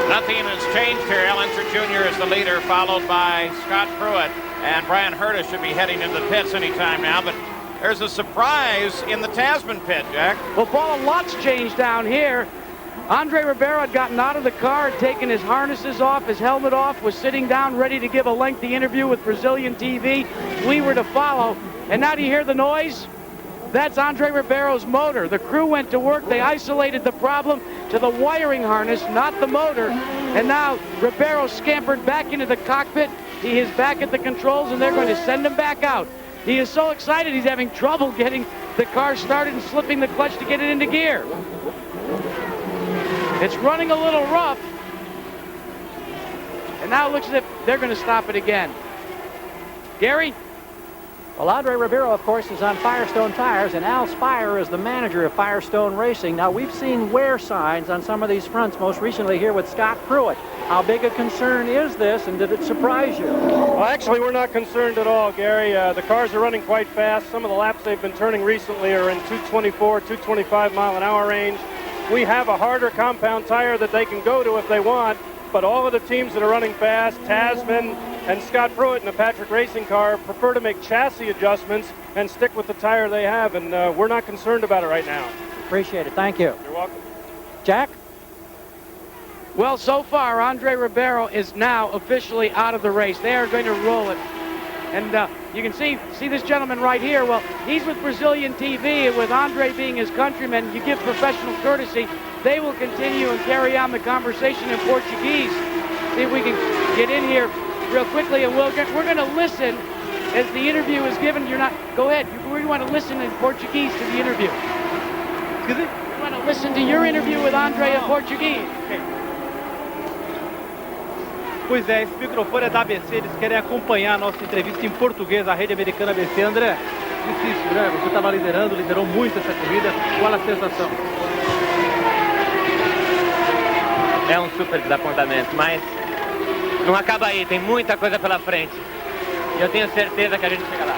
S2: Nothing has changed here. Al Unser Jr. is the leader, followed by Scott Pruett, and Brian Herta should be heading into the pits anytime now, but there's a surprise in the Tasman pit, Jack.
S4: Well, Paul, a lot's changed down here. Andre Ribeiro had gotten out of the car, had taken his harnesses off, his helmet off, was sitting down ready to give a lengthy interview with Brazilian TV. We were to follow. And now do you hear the noise? That's Andre Ribeiro's motor. The crew went to work. They isolated the problem to the wiring harness, not the motor. And now Ribeiro scampered back into the cockpit. He is back at the controls, and they're going to send him back out. He is so excited he's having trouble getting the car started and slipping the clutch to get it into gear. It's running a little rough. And now it looks as if they're going to stop it again. Gary?
S6: Well, Andre Ribeiro, of course, is on Firestone tires, and Al Spire is the manager of Firestone Racing. Now, we've seen wear signs on some of these fronts, most recently here with Scott Pruett. How big a concern is this, and did it surprise you?
S3: Well, actually, we're not concerned at all, Gary. The cars are running quite fast. Some of the laps they've been turning recently are in 224, 225 mile an hour range.
S18: We have a harder compound tire that they can go to if they want, but all of the teams that are running fast, Tasman and Scott Pruett in the Patrick Racing car, prefer to make chassis adjustments and stick with the tire they have, and we're not concerned about it right now.
S6: Appreciate it. Thank you.
S18: You're welcome.
S6: Jack?
S4: Well, so far, Andre Ribeiro is now officially out of the race. They are going to roll it. And you can see this gentleman right here. Well, he's with Brazilian TV, and with Andre being his countryman, you give professional courtesy. They will continue and carry on the conversation in Portuguese. See if we can get in here real quickly, and we're going to listen as the interview is given. Go ahead. We want to listen in Portuguese to the interview. Excuse me? We want to listen to your interview with Andre in Portuguese.
S19: Okay. Pois é, esse microfone é da ABC, eles querem acompanhar a nossa entrevista em português, a rede americana ABC. André, difícil, né? Você estava liderou muito essa corrida. Qual a sensação?
S9: É um super desapontamento, mas não acaba aí, tem muita coisa pela frente. E eu tenho certeza que a gente chega lá.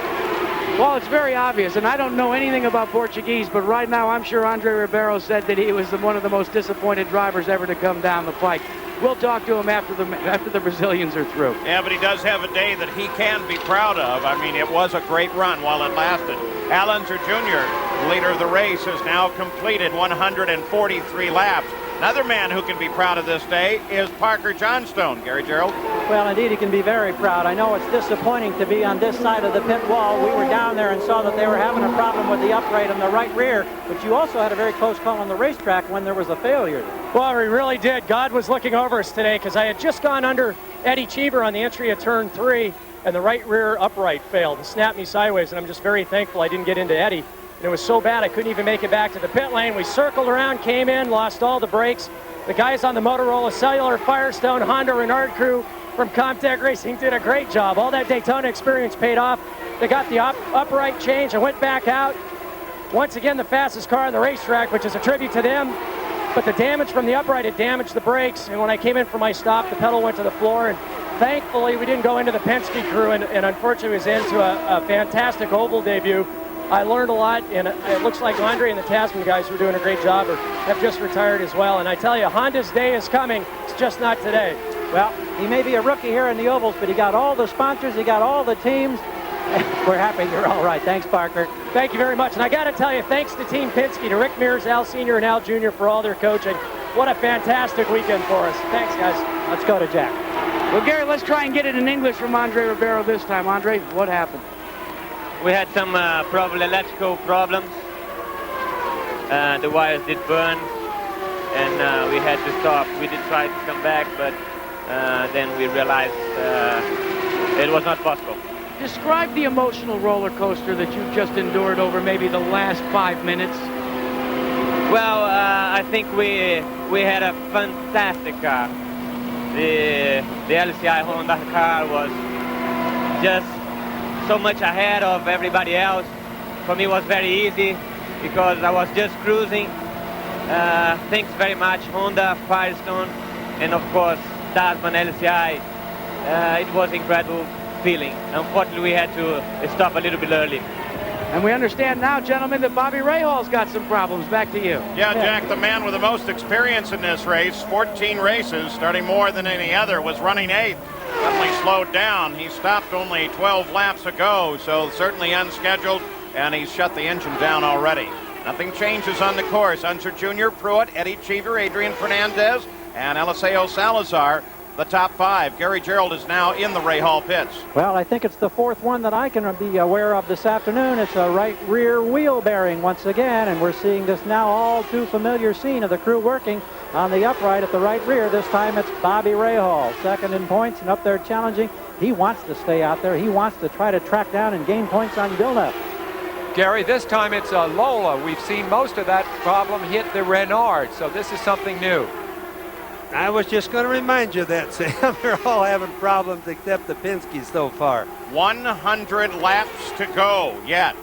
S4: Well, it's very obvious, and I don't know anything about Portuguese, but right now I'm sure Andre Ribeiro said that he was one of the most disappointed drivers ever to come down the pike. We'll talk to him after the Brazilians are through.
S2: Yeah, but he does have a day that he can be proud of. I mean, it was a great run while it lasted. Al Unser Jr., leader of the race, has now completed 143 laps. Another man who can be proud of this day is Parker Johnstone. Gary Gerald?
S6: Well, indeed, he can be very proud. I know it's disappointing to be on this side of the pit wall. We were down there and saw that they were having a problem with the upright and the right rear, but you also had a very close call on the racetrack when there was a failure.
S3: Well, we really did. God was looking over us today because I had just gone under Eddie Cheever on the entry of turn 3, and the right rear upright failed and snapped me sideways, and I'm just very thankful I didn't get into Eddie. And it was so bad I couldn't even make it back to the pit lane. We circled around, came in, lost all the brakes. The guys on the Motorola Cellular, Firestone, Honda, Renard crew from Comtech Racing did a great job. All that Daytona experience paid off. They got the upright change. I went back out. Once again, the fastest car on the racetrack, which is a tribute to them. But the damage from the upright had damaged the brakes. And when I came in for my stop, the pedal went to the floor. And thankfully, we didn't go into the Penske crew. And unfortunately, was into a fantastic oval debut. I learned a lot, and it looks like Andre and the Tasman guys were doing a great job or have just retired as well. And I tell you, Honda's day is coming. It's just not today.
S6: Well, he may be a rookie here in the ovals, but he got all the sponsors, he got all the teams. We're happy you're all right. Thanks, Parker.
S3: Thank you very much. And I got to tell you, thanks to Team Penske, to Rick Mears, Al Sr., and Al Jr. for all their coaching. What a fantastic weekend for us. Thanks, guys.
S6: Let's go to Jack.
S4: Well, Gary, let's try and get it in English from Andre Ribeiro this time. Andre, what happened?
S9: We had some electrical problems. The wires did burn, and we had to stop. We did try to come back, but then we realized it was not possible.
S4: Describe the emotional roller coaster that you've just endured over maybe the last 5 minutes.
S9: Well, I think we had a fantastic car. The LCI Honda car was just so much ahead of everybody else. For me, it was very easy because I was just cruising. Thanks very much, Honda, Firestone, and of course, Tasman, LCI. It was incredible feeling. Unfortunately, we had to stop a little bit early.
S4: And we understand now, gentlemen, that Bobby Rahal's got some problems. Back to you.
S2: Yeah, Jack, the man with the most experience in this race, 14 races, starting more than any other, was running 8th. Suddenly slowed down. He stopped only 12 laps ago, so certainly unscheduled, and he's shut the engine down already. Nothing changes on the course. Unser Jr., Pruett, Eddie Cheever, Adrian Fernandez, and Eliseo Salazar, the top 5. Gary Gerald is now in the Rahal pits.
S6: Well, I think it's the 4th one that I can be aware of this afternoon. It's a right rear wheel bearing once again, and we're seeing this now all too familiar scene of the crew working on the upright at the right rear. This time it's Bobby Rahal, second in points and up there challenging. He wants to stay out there. He wants to try to track down and gain points on Villeneuve.
S10: Gary, this time it's a Lola. We've seen most of that problem hit the Renard, so this is something new.
S11: I was just going to remind you that, Sam. They're all having problems except the Penske so far.
S2: 100 laps to go yet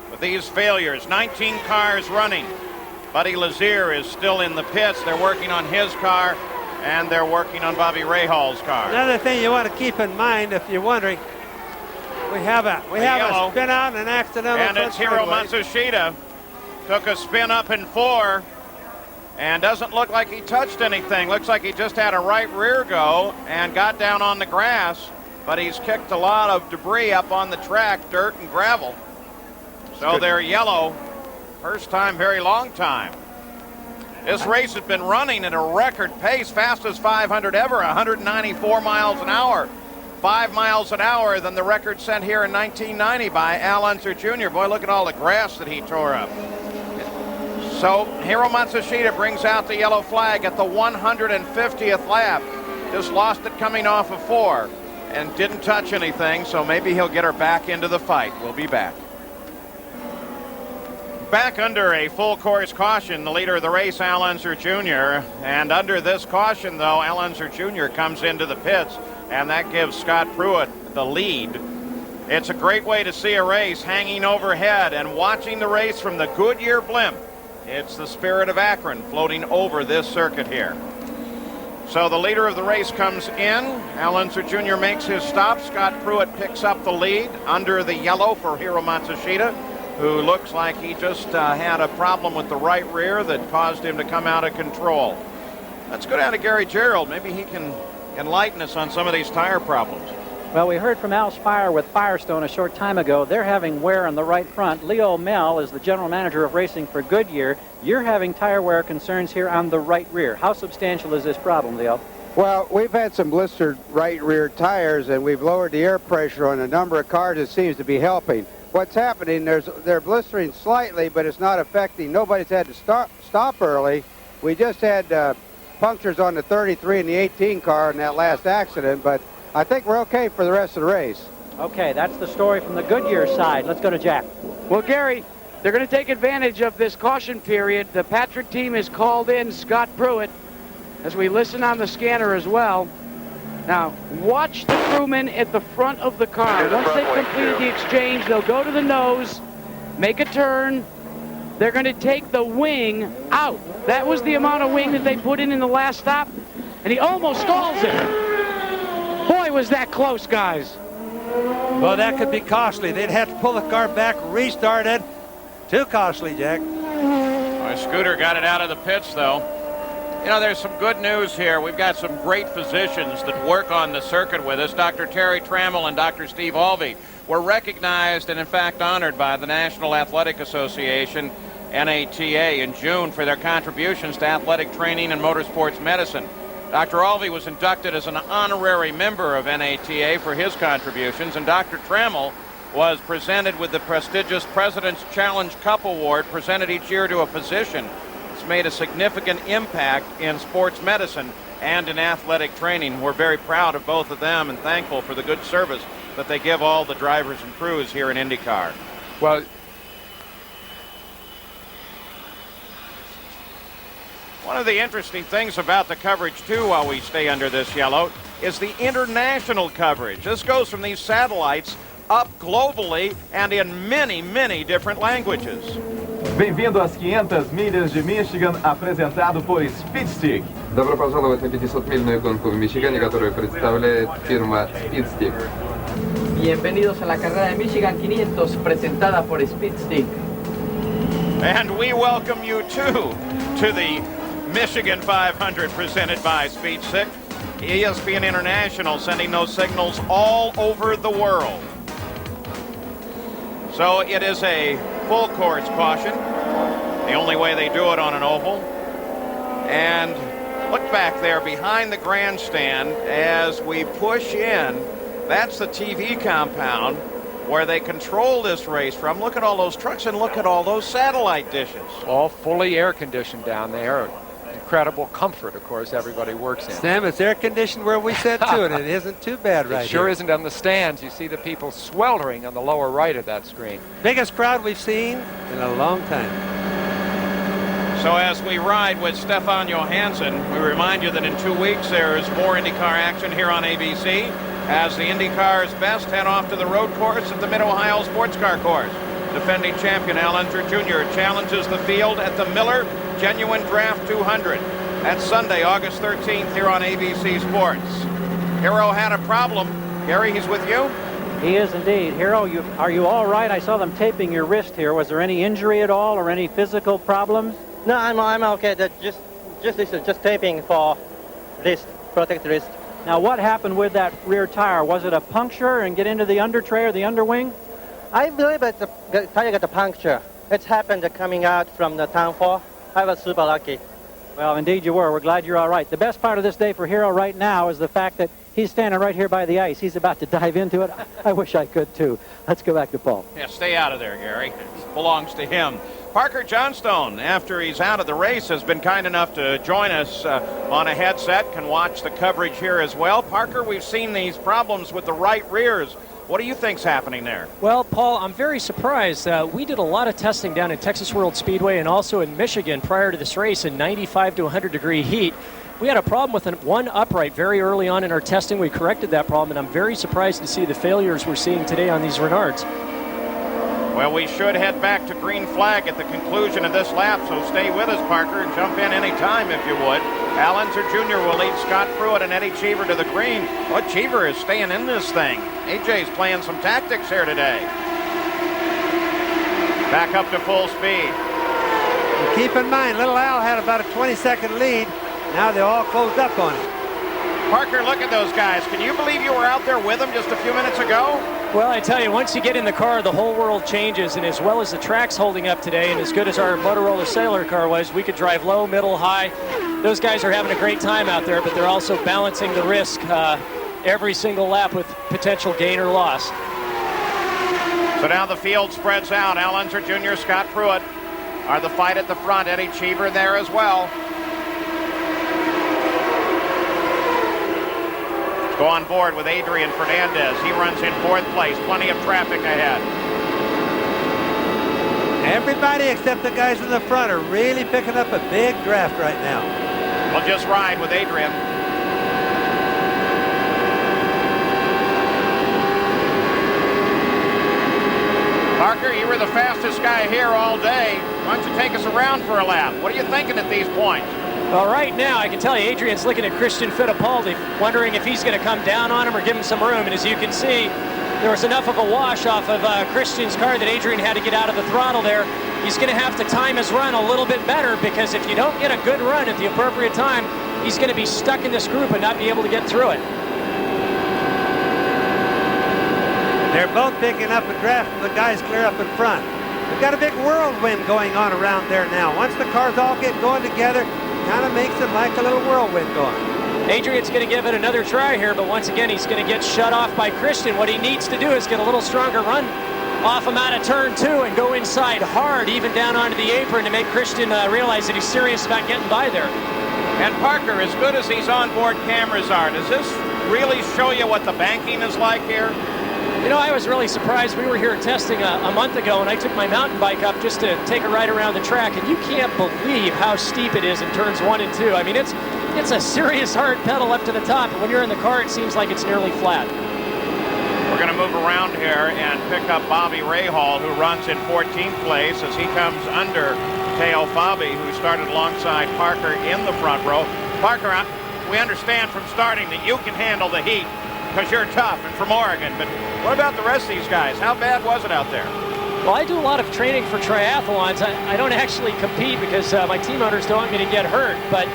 S2: with these failures. 19 cars running. Buddy Lazier is still in the pits. They're working on his car, and they're working on Bobby Rahal's car.
S11: Another thing you want to keep in mind, if you're wondering, we have a spin out and an accidental.
S2: And it's Hiro Matsushita. Took a spin up in 4. And doesn't look like he touched anything. Looks like he just had a right rear go and got down on the grass, but he's kicked a lot of debris up on the track, dirt and gravel. So they're yellow. First time, very long time. This race has been running at a record pace, fastest 500 ever, 194 miles an hour. 5 miles an hour than the record set here in 1990 by Al Unser Jr. Boy, look at all the grass that he tore up. So Hiro Matsushita brings out the yellow flag at the 150th lap. Just lost it coming off of 4 and didn't touch anything, so maybe he'll get her back into the fight. We'll be back. Back under a full course caution, the leader of the race, Al Unser Jr. And under this caution, though, Al Unser Jr. comes into the pits, and that gives Scott Pruett the lead. It's a great way to see a race hanging overhead and watching the race from the Goodyear blimp. It's the Spirit of Akron floating over this circuit here. So the leader of the race comes in. Al Unser Jr. makes his stop. Scott Pruett picks up the lead under the yellow for Hiro Matsushita, who looks like he just had a problem with the right rear that caused him to come out of control. Let's go down to Gary Gerald. Maybe he can enlighten us on some of these tire problems.
S6: Well, we heard from Al Spire with Firestone a short time ago. They're having wear on the right front. Leo Mel is the general manager of racing for Goodyear. You're having tire wear concerns here on the right rear. How substantial is this problem, Leo?
S20: Well, we've had some blistered right rear tires, and we've lowered the air pressure on a number of cars. It seems to be helping. What's happening, they're blistering slightly, but it's not affecting. Nobody's had to stop early. We just had punctures on the 33 and the 18 car in that last accident, but I think we're okay for the rest of the race.
S6: Okay, that's the story from the Goodyear side. Let's go to Jack.
S4: Well, Gary, they're going to take advantage of this caution period. The Patrick team has called in Scott Pruett as we listen on the scanner as well. Now, watch the crewmen at the front of the car. Once they've completed the exchange, they'll go to the nose, make a turn. They're going to take the wing out. That was the amount of wing that they put in the last stop, and he almost stalls it. Boy, was that close, guys.
S11: Well, that could be costly. They'd have to pull the car back, restart it. Too costly, Jack.
S2: Well, Scooter got it out of the pits, though. You know, there's some good news here. We've got some great physicians that work on the circuit with us. Dr. Terry Trammell and Dr. Steve Alvey were recognized and, in fact, honored by the National Athletic Association, NATA, in June for their contributions to athletic training and motorsports medicine. Dr. Alvey was inducted as an honorary member of NATA for his contributions, and Dr. Trammell was presented with the prestigious President's Challenge Cup Award presented each year to a physician. It's made a significant impact in sports medicine and in athletic training. We're very proud of both of them and thankful for the good service that they give all the drivers and crews here in IndyCar.
S21: Well,
S2: one of the interesting things about the coverage, too, while we stay under this yellow, is the international coverage. This goes from these satellites up globally and in many, many different languages.
S22: Bem-vindo às 500 milhas de Michigan, apresentado por Speedstick.
S23: Добро пожаловать на 500-мильную гонку в Мичигане, которую представляет фирма Speedstick.
S24: Bienvenidos a la carrera de Michigan 500, presentada por Speedstick.
S2: And we welcome you, too, to the Michigan 500 presented by Speedstick. ESPN International sending those signals all over the world. So it is a full course caution, the only way they do it on an oval. And look back there behind the grandstand as we push in. That's the TV compound where they control this race from. Look at all those trucks and look at all those satellite dishes.
S10: All fully air conditioned down there. Incredible comfort, of course, everybody works in.
S11: Sam, it's air conditioned where we sit too, and it isn't too bad right
S10: It sure
S11: here.
S10: isn't on the stands. You see the people sweltering on the lower right of that screen.
S11: Biggest crowd we've seen in a long time.
S2: So as we ride with Stefan Johansson, we remind you that in 2 weeks there is more IndyCar action here on ABC as the IndyCar's best head off to the road course at the Mid-Ohio Sports Car Course. Defending champion Al Unser Jr. challenges the field at the Miller Genuine Draft 200. That's Sunday, August 13th here on ABC Sports. Hiro had a problem. Gary, he's with you?
S6: He is indeed. Hiro, are you all right? I saw them taping your wrist here. Was there any injury at all or any physical problems?
S1: No, I'm okay. That just taping for wrist, protect the wrist.
S6: Now, what happened with that rear tire? Was it a puncture and get into the under tray or the underwing?
S1: I believe it's the tire got a puncture. It's happened coming out from the downfall. I was super lucky.
S6: Well, indeed you were. We're glad you're all right. The best part of this day for Hero right now is the fact that he's standing right here by the ice. He's about to dive into it. I wish I could, too. Let's go back to Paul.
S2: Yeah, stay out of there, Gary. It belongs to him. Parker Johnstone, after he's out of the race, has been kind enough to join us on a headset, can watch the coverage here as well. Parker, we've seen these problems with the right rears. What do you think's happening there?
S3: Well, Paul, I'm very surprised. We did a lot of testing down in Texas World Speedway and also in Michigan prior to this race in 95 to 100-degree heat. We had a problem with one upright very early on in our testing. We corrected that problem, and I'm very surprised to see the failures we're seeing today on these Renards.
S2: Well, we should head back to green flag at the conclusion of this lap, so stay with us, Parker, and jump in any time if you would. Al Unser Jr. will lead Scott Pruett and Eddie Cheever to the green. Well, Cheever is staying in this thing. AJ's playing some tactics here today. Back up to full speed.
S11: And keep in mind, little Al had about a 20-second lead. Now they're all closed up on him.
S2: Parker, look at those guys. Can you believe you were out there with them just a few minutes ago?
S3: Well, I tell you, once you get in the car, the whole world changes, and as well as the track's holding up today, and as good as our Motorola Sailor car was, we could drive low, middle, high. Those guys are having a great time out there, but they're also balancing the risk every single lap with potential gain or loss.
S2: So now the field spreads out. Al Unser Jr., Scott Pruett are the fight at the front. Eddie Cheever there as well. Go on board with Adrian Fernandez. He runs in fourth place. Plenty of traffic ahead.
S11: Everybody except the guys in the front are really picking up a big draft right now.
S2: We'll just ride with Adrian. Parker, you were the fastest guy here all day. Why don't you take us around for a lap? What are you thinking at these points?
S3: Well, right now, I can tell you, Adrian's looking at Christian Fittipaldi, wondering if he's going to come down on him or give him some room. And as you can see, there was enough of a wash off of Christian's car that Adrian had to get out of the throttle there. He's going to have to time his run a little bit better, because if you don't get a good run at the appropriate time, he's going to be stuck in this group and not be able to get through it.
S11: They're both picking up a draft from the guys clear up in front. We've got a big whirlwind going on around there now. Once the cars all get going together, kind of makes it like a little whirlwind going.
S3: Adrian's going to give it another try here, but once again, he's going to get shut off by Christian. What he needs to do is get a little stronger run off him out of turn 2 and go inside hard, even down onto the apron, to make Christian realize that he's serious about getting by there.
S2: And Parker, as good as these onboard cameras are, does this really show you what the banking is like here?
S3: You know, I was really surprised. We were here testing a month ago, and I took my mountain bike up just to take a ride around the track, and you can't believe how steep it is in turns 1 and 2. I mean, it's a serious hard pedal up to the top, and when you're in the car, it seems like it's nearly flat.
S2: We're going to move around here and pick up Bobby Rahal, who runs in 14th place as he comes under Teo Fabi, who started alongside Parker in the front row. Parker, we understand from starting that you can handle the heat because you're tough and from Oregon, but what about the rest of these guys? How bad was it out there?
S3: Well, I do a lot of training for triathlons. I don't actually compete because my team owners don't want me to get hurt, but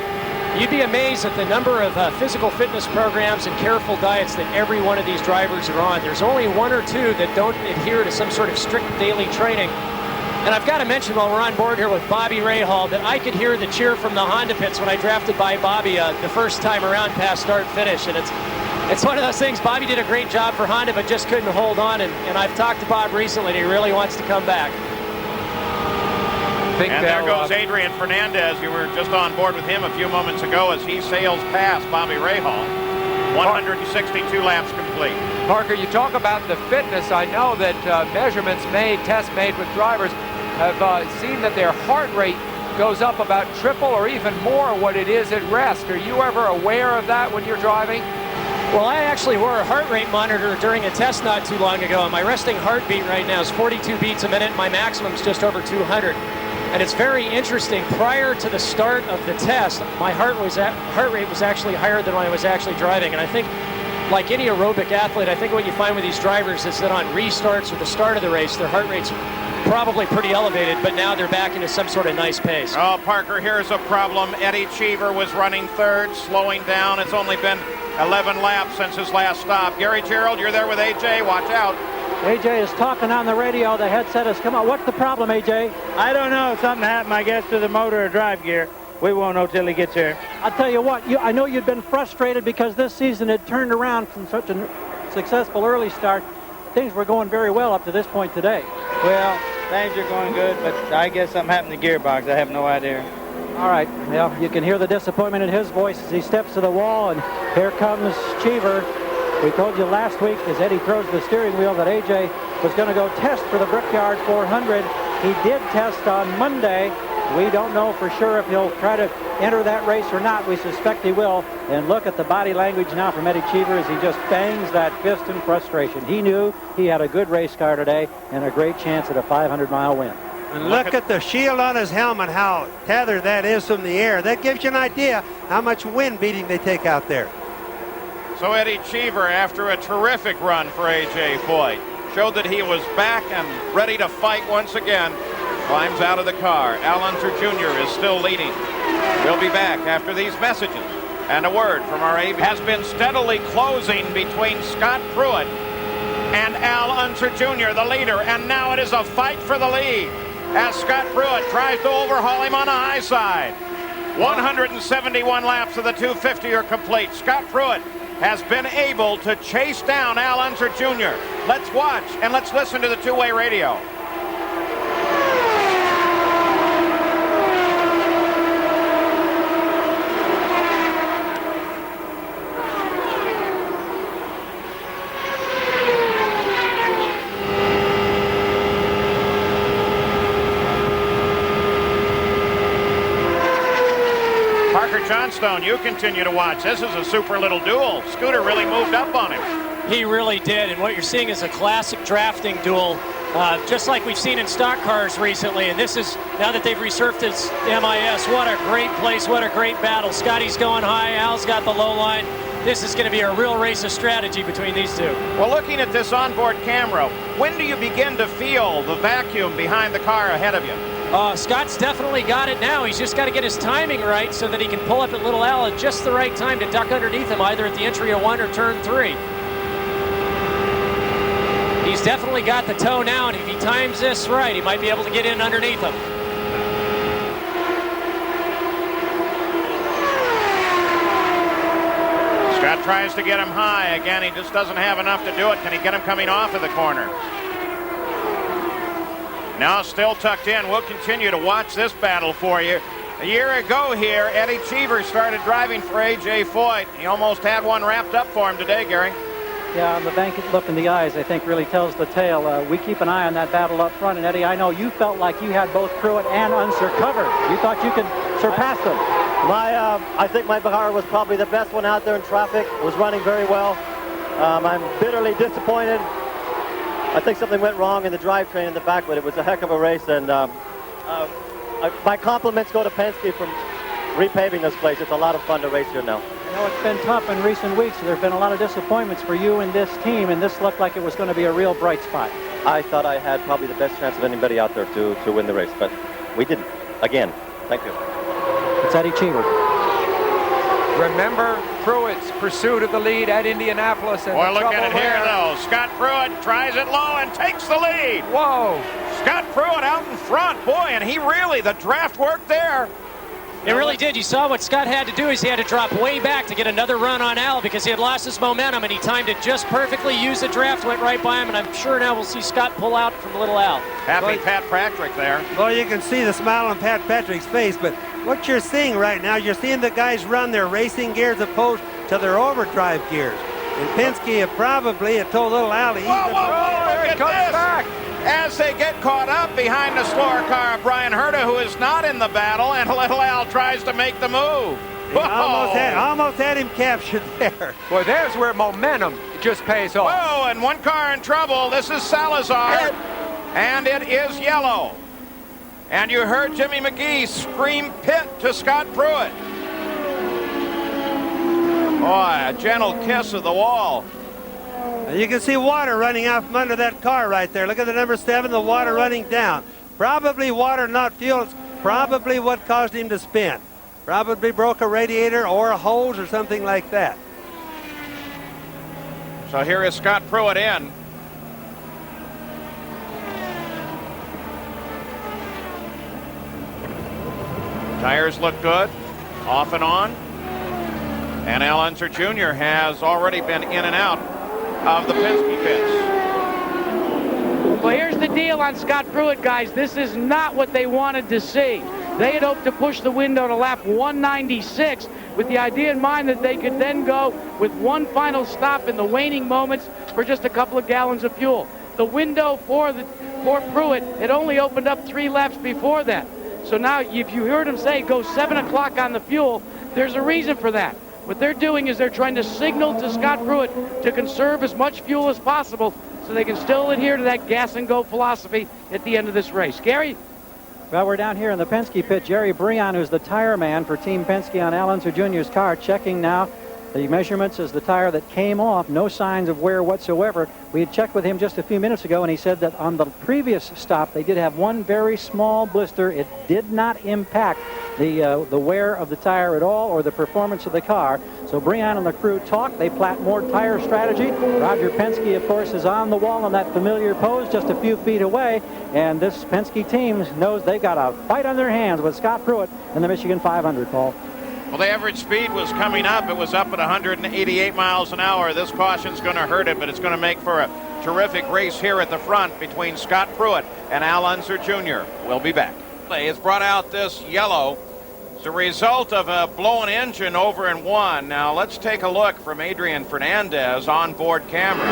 S3: you'd be amazed at the number of physical fitness programs and careful diets that every one of these drivers are on. There's only 1 or 2 that don't adhere to some sort of strict daily training. And I've got to mention, while we're on board here with Bobby Rahal, that I could hear the cheer from the Honda pits when I drafted by Bobby the first time around past start-finish. And it's one of those things. Bobby did a great job for Honda, but just couldn't hold on. And I've talked to Bob recently, and he really wants to come back.
S2: And there goes Adrian Fernandez. You were just on board with him a few moments ago as he sails past Bobby Rahal. 162 laps complete.
S8: Parker, you talk about the fitness. I know that measurements made, tests made with drivers have seen that their heart rate goes up about triple or even more what it is at rest. Are you ever aware of that when you're driving?
S3: Well, I actually wore a heart rate monitor during a test not too long ago, and my resting heartbeat right now is 42 beats a minute. My maximum is just over 200. And it's very interesting. Prior to the start of the test, my heart rate was actually higher than when I was actually driving. And I think, like any aerobic athlete, I think what you find with these drivers is that on restarts or the start of the race, their heart rates probably pretty elevated, but now they're back into some sort of nice pace.
S2: Oh, Parker, here's a problem. Eddie Cheever was running third, slowing down. It's only been 11 laps since his last stop. Gary Gerald, you're there with AJ. Watch out.
S6: AJ is talking on the radio. The headset has come out. What's the problem, AJ?
S5: I don't know. Something happened, I guess, to the motor or drive gear. We won't know till he gets here.
S6: I'll tell you what, I know you've been frustrated because this season had turned around from such a successful early start. Things were going very well up to this point today.
S5: Well, things are going good, but I guess something happened to the gearbox. I have no idea.
S6: All right, well, you can hear the disappointment in his voice as he steps to the wall, and here comes Cheever. We told you last week as Eddie throws the steering wheel that AJ was going to go test for the Brickyard 400. He did test on Monday. We don't know for sure if he'll try to enter that race or not. We suspect he will. And look at the body language now from Eddie Cheever as he just bangs that fist in frustration. He knew he had a good race car today and a great chance at a 500-mile win.
S11: And look at the shield on his helmet, how tethered that is from the air. That gives you an idea how much wind beating they take out there.
S2: So Eddie Cheever, after a terrific run for A.J. Foyt, showed that he was back and ready to fight once again. Climbs out of the car. Al Unser Jr. is still leading. We'll be back after these messages. And a word from our AV has been steadily closing between Scott Pruett and Al Unser Jr., the leader. And now it is a fight for the lead as Scott Pruett tries to overhaul him on the high side. 171 laps of the 250 are complete. Scott Pruett has been able to chase down Al Unser Jr. Let's watch and let's listen to the two-way radio. Johnstone, you continue to watch. This is a super little duel. Scooter really moved up on him.
S3: He really did, and what you're seeing is a classic drafting duel, just like we've seen in stock cars recently. And this is, now that they've resurfaced MIS, what a great place, what a great battle. Scotty's going high, Al's got the low line. This is going to be a real race of strategy between these two.
S2: Well, looking at this onboard camera, when do you begin to feel the vacuum behind the car ahead of you?
S3: Scott's definitely got it now. He's just got to get his timing right so that he can pull up at Little Al at just the right time to duck underneath him, either at the entry of 1 or turn 3. He's definitely got the toe now, and if he times this right, he might be able to get in underneath him.
S2: Scott tries to get him high. Again, he just doesn't have enough to do it. Can he get him coming off of the corner? Now still tucked in. We'll continue to watch this battle for you. A year ago here, Eddie Cheever started driving for A.J. Foyt. He almost had one wrapped up for him today, Gary.
S6: Yeah, the vacant look in the eyes, I think, really tells the tale. We keep an eye on that battle up front. And, Eddie, I know you felt like you had both Pruett and Unser covered. You thought you could surpass them.
S1: I think my car was probably the best one out there in traffic. It was running very well. I'm bitterly disappointed. I think something went wrong in the drivetrain in the back, but it was a heck of a race. And my compliments go to Penske for repaving this place. It's a lot of fun to race here now.
S6: You know, it's been tough in recent weeks. There have been a lot of disappointments for you and this team, and this looked like it was going to be a real bright spot.
S1: I thought I had probably the best chance of anybody out there to win the race, but we didn't. Again, thank you.
S6: It's Eddie Cheever.
S8: Remember Pruett's pursuit of the lead at Indianapolis. And
S2: boy, look at it here, though. Scott Pruett tries it low and takes the lead.
S8: Whoa.
S2: Scott Pruett out in front. Boy, and he really, the draft worked there.
S3: It really did. You saw what Scott had to do is he had to drop way back to get another run on Al because he had lost his momentum, and he timed it just perfectly. Used the draft, went right by him, and I'm sure now we'll see Scott pull out from Little Al.
S2: Happy Pat Patrick there.
S11: Well, you can see the smile on Pat Patrick's face, but what you're seeing right now, you're seeing the guys run their racing gears opposed to their overdrive gears. And Penske have probably told Little Al to eat
S2: Look at this. Back. As they get caught up behind the slower car of Brian Herta, who is not in the battle, and Little Al tries to make the move.
S11: Almost had him captured there.
S8: Well, there's where momentum just pays off.
S2: Whoa, and one car in trouble. This is Salazar, and it is yellow. And you heard Jimmy McGee scream pit to Scott Pruett. Boy, a gentle kiss of the wall.
S11: And you can see water running out from under that car right there. Look at the number 7, the water running down. Probably water, not fuel. It's probably what caused him to spin. Probably broke a radiator or a hose or something like that.
S2: So here is Scott Pruett in. Tires look good, off and on. And Al Unser Jr. has already been in and out of the Penske pits.
S4: Well, here's the deal on Scott Pruett, guys. This is not what they wanted to see. They had hoped to push the window to lap 196 with the idea in mind that they could then go with one final stop in the waning moments for just a couple of gallons of fuel. The window for Pruett had only opened up 3 laps before that. So now, if you heard him say go 7 o'clock on the fuel, there's a reason for that. What they're doing is they're trying to signal to Scott Pruett to conserve as much fuel as possible so they can still adhere to that gas and go philosophy at the end of this race. Gary?
S6: Well, we're down here in the Penske pit. Jerry Breon, who's the tire man for Team Penske on Al Unser Jr.'s car, checking now the measurements as the tire that came off. No signs of wear whatsoever. We had checked with him just a few minutes ago, and he said that on the previous stop, they did have one very small blister. It did not impact the wear of the tire at all or the performance of the car. So Breon and the crew talk. They plot more tire strategy. Roger Penske, of course, is on the wall in that familiar pose just a few feet away. And this Penske team knows they've got a fight on their hands with Scott Pruett in the Michigan 500, Paul.
S2: Well, the average speed was coming up. It was up at 188 miles an hour. This caution's going to hurt it, but it's going to make for a terrific race here at the front between Scott Pruett and Al Unser Jr. We'll be back. Has brought out this yellow as a result of a blown engine over in 1. Now, let's take a look from Adrian Fernandez on board camera.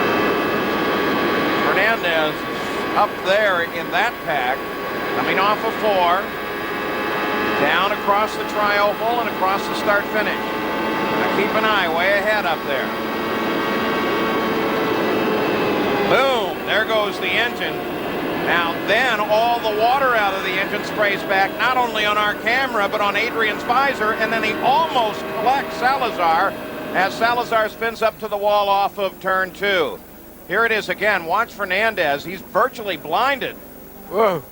S2: Fernandez is up there in that pack, coming off of 4. Down across the tri-oval and across the start-finish. Now keep an eye way ahead up there. Boom! There goes the engine. Now then all the water out of the engine sprays back not only on our camera but on Adrian's visor, and then he almost collects Salazar as Salazar spins up to the wall off of turn 2. Here it is again. Watch Fernandez. He's virtually blinded.
S11: Whoa.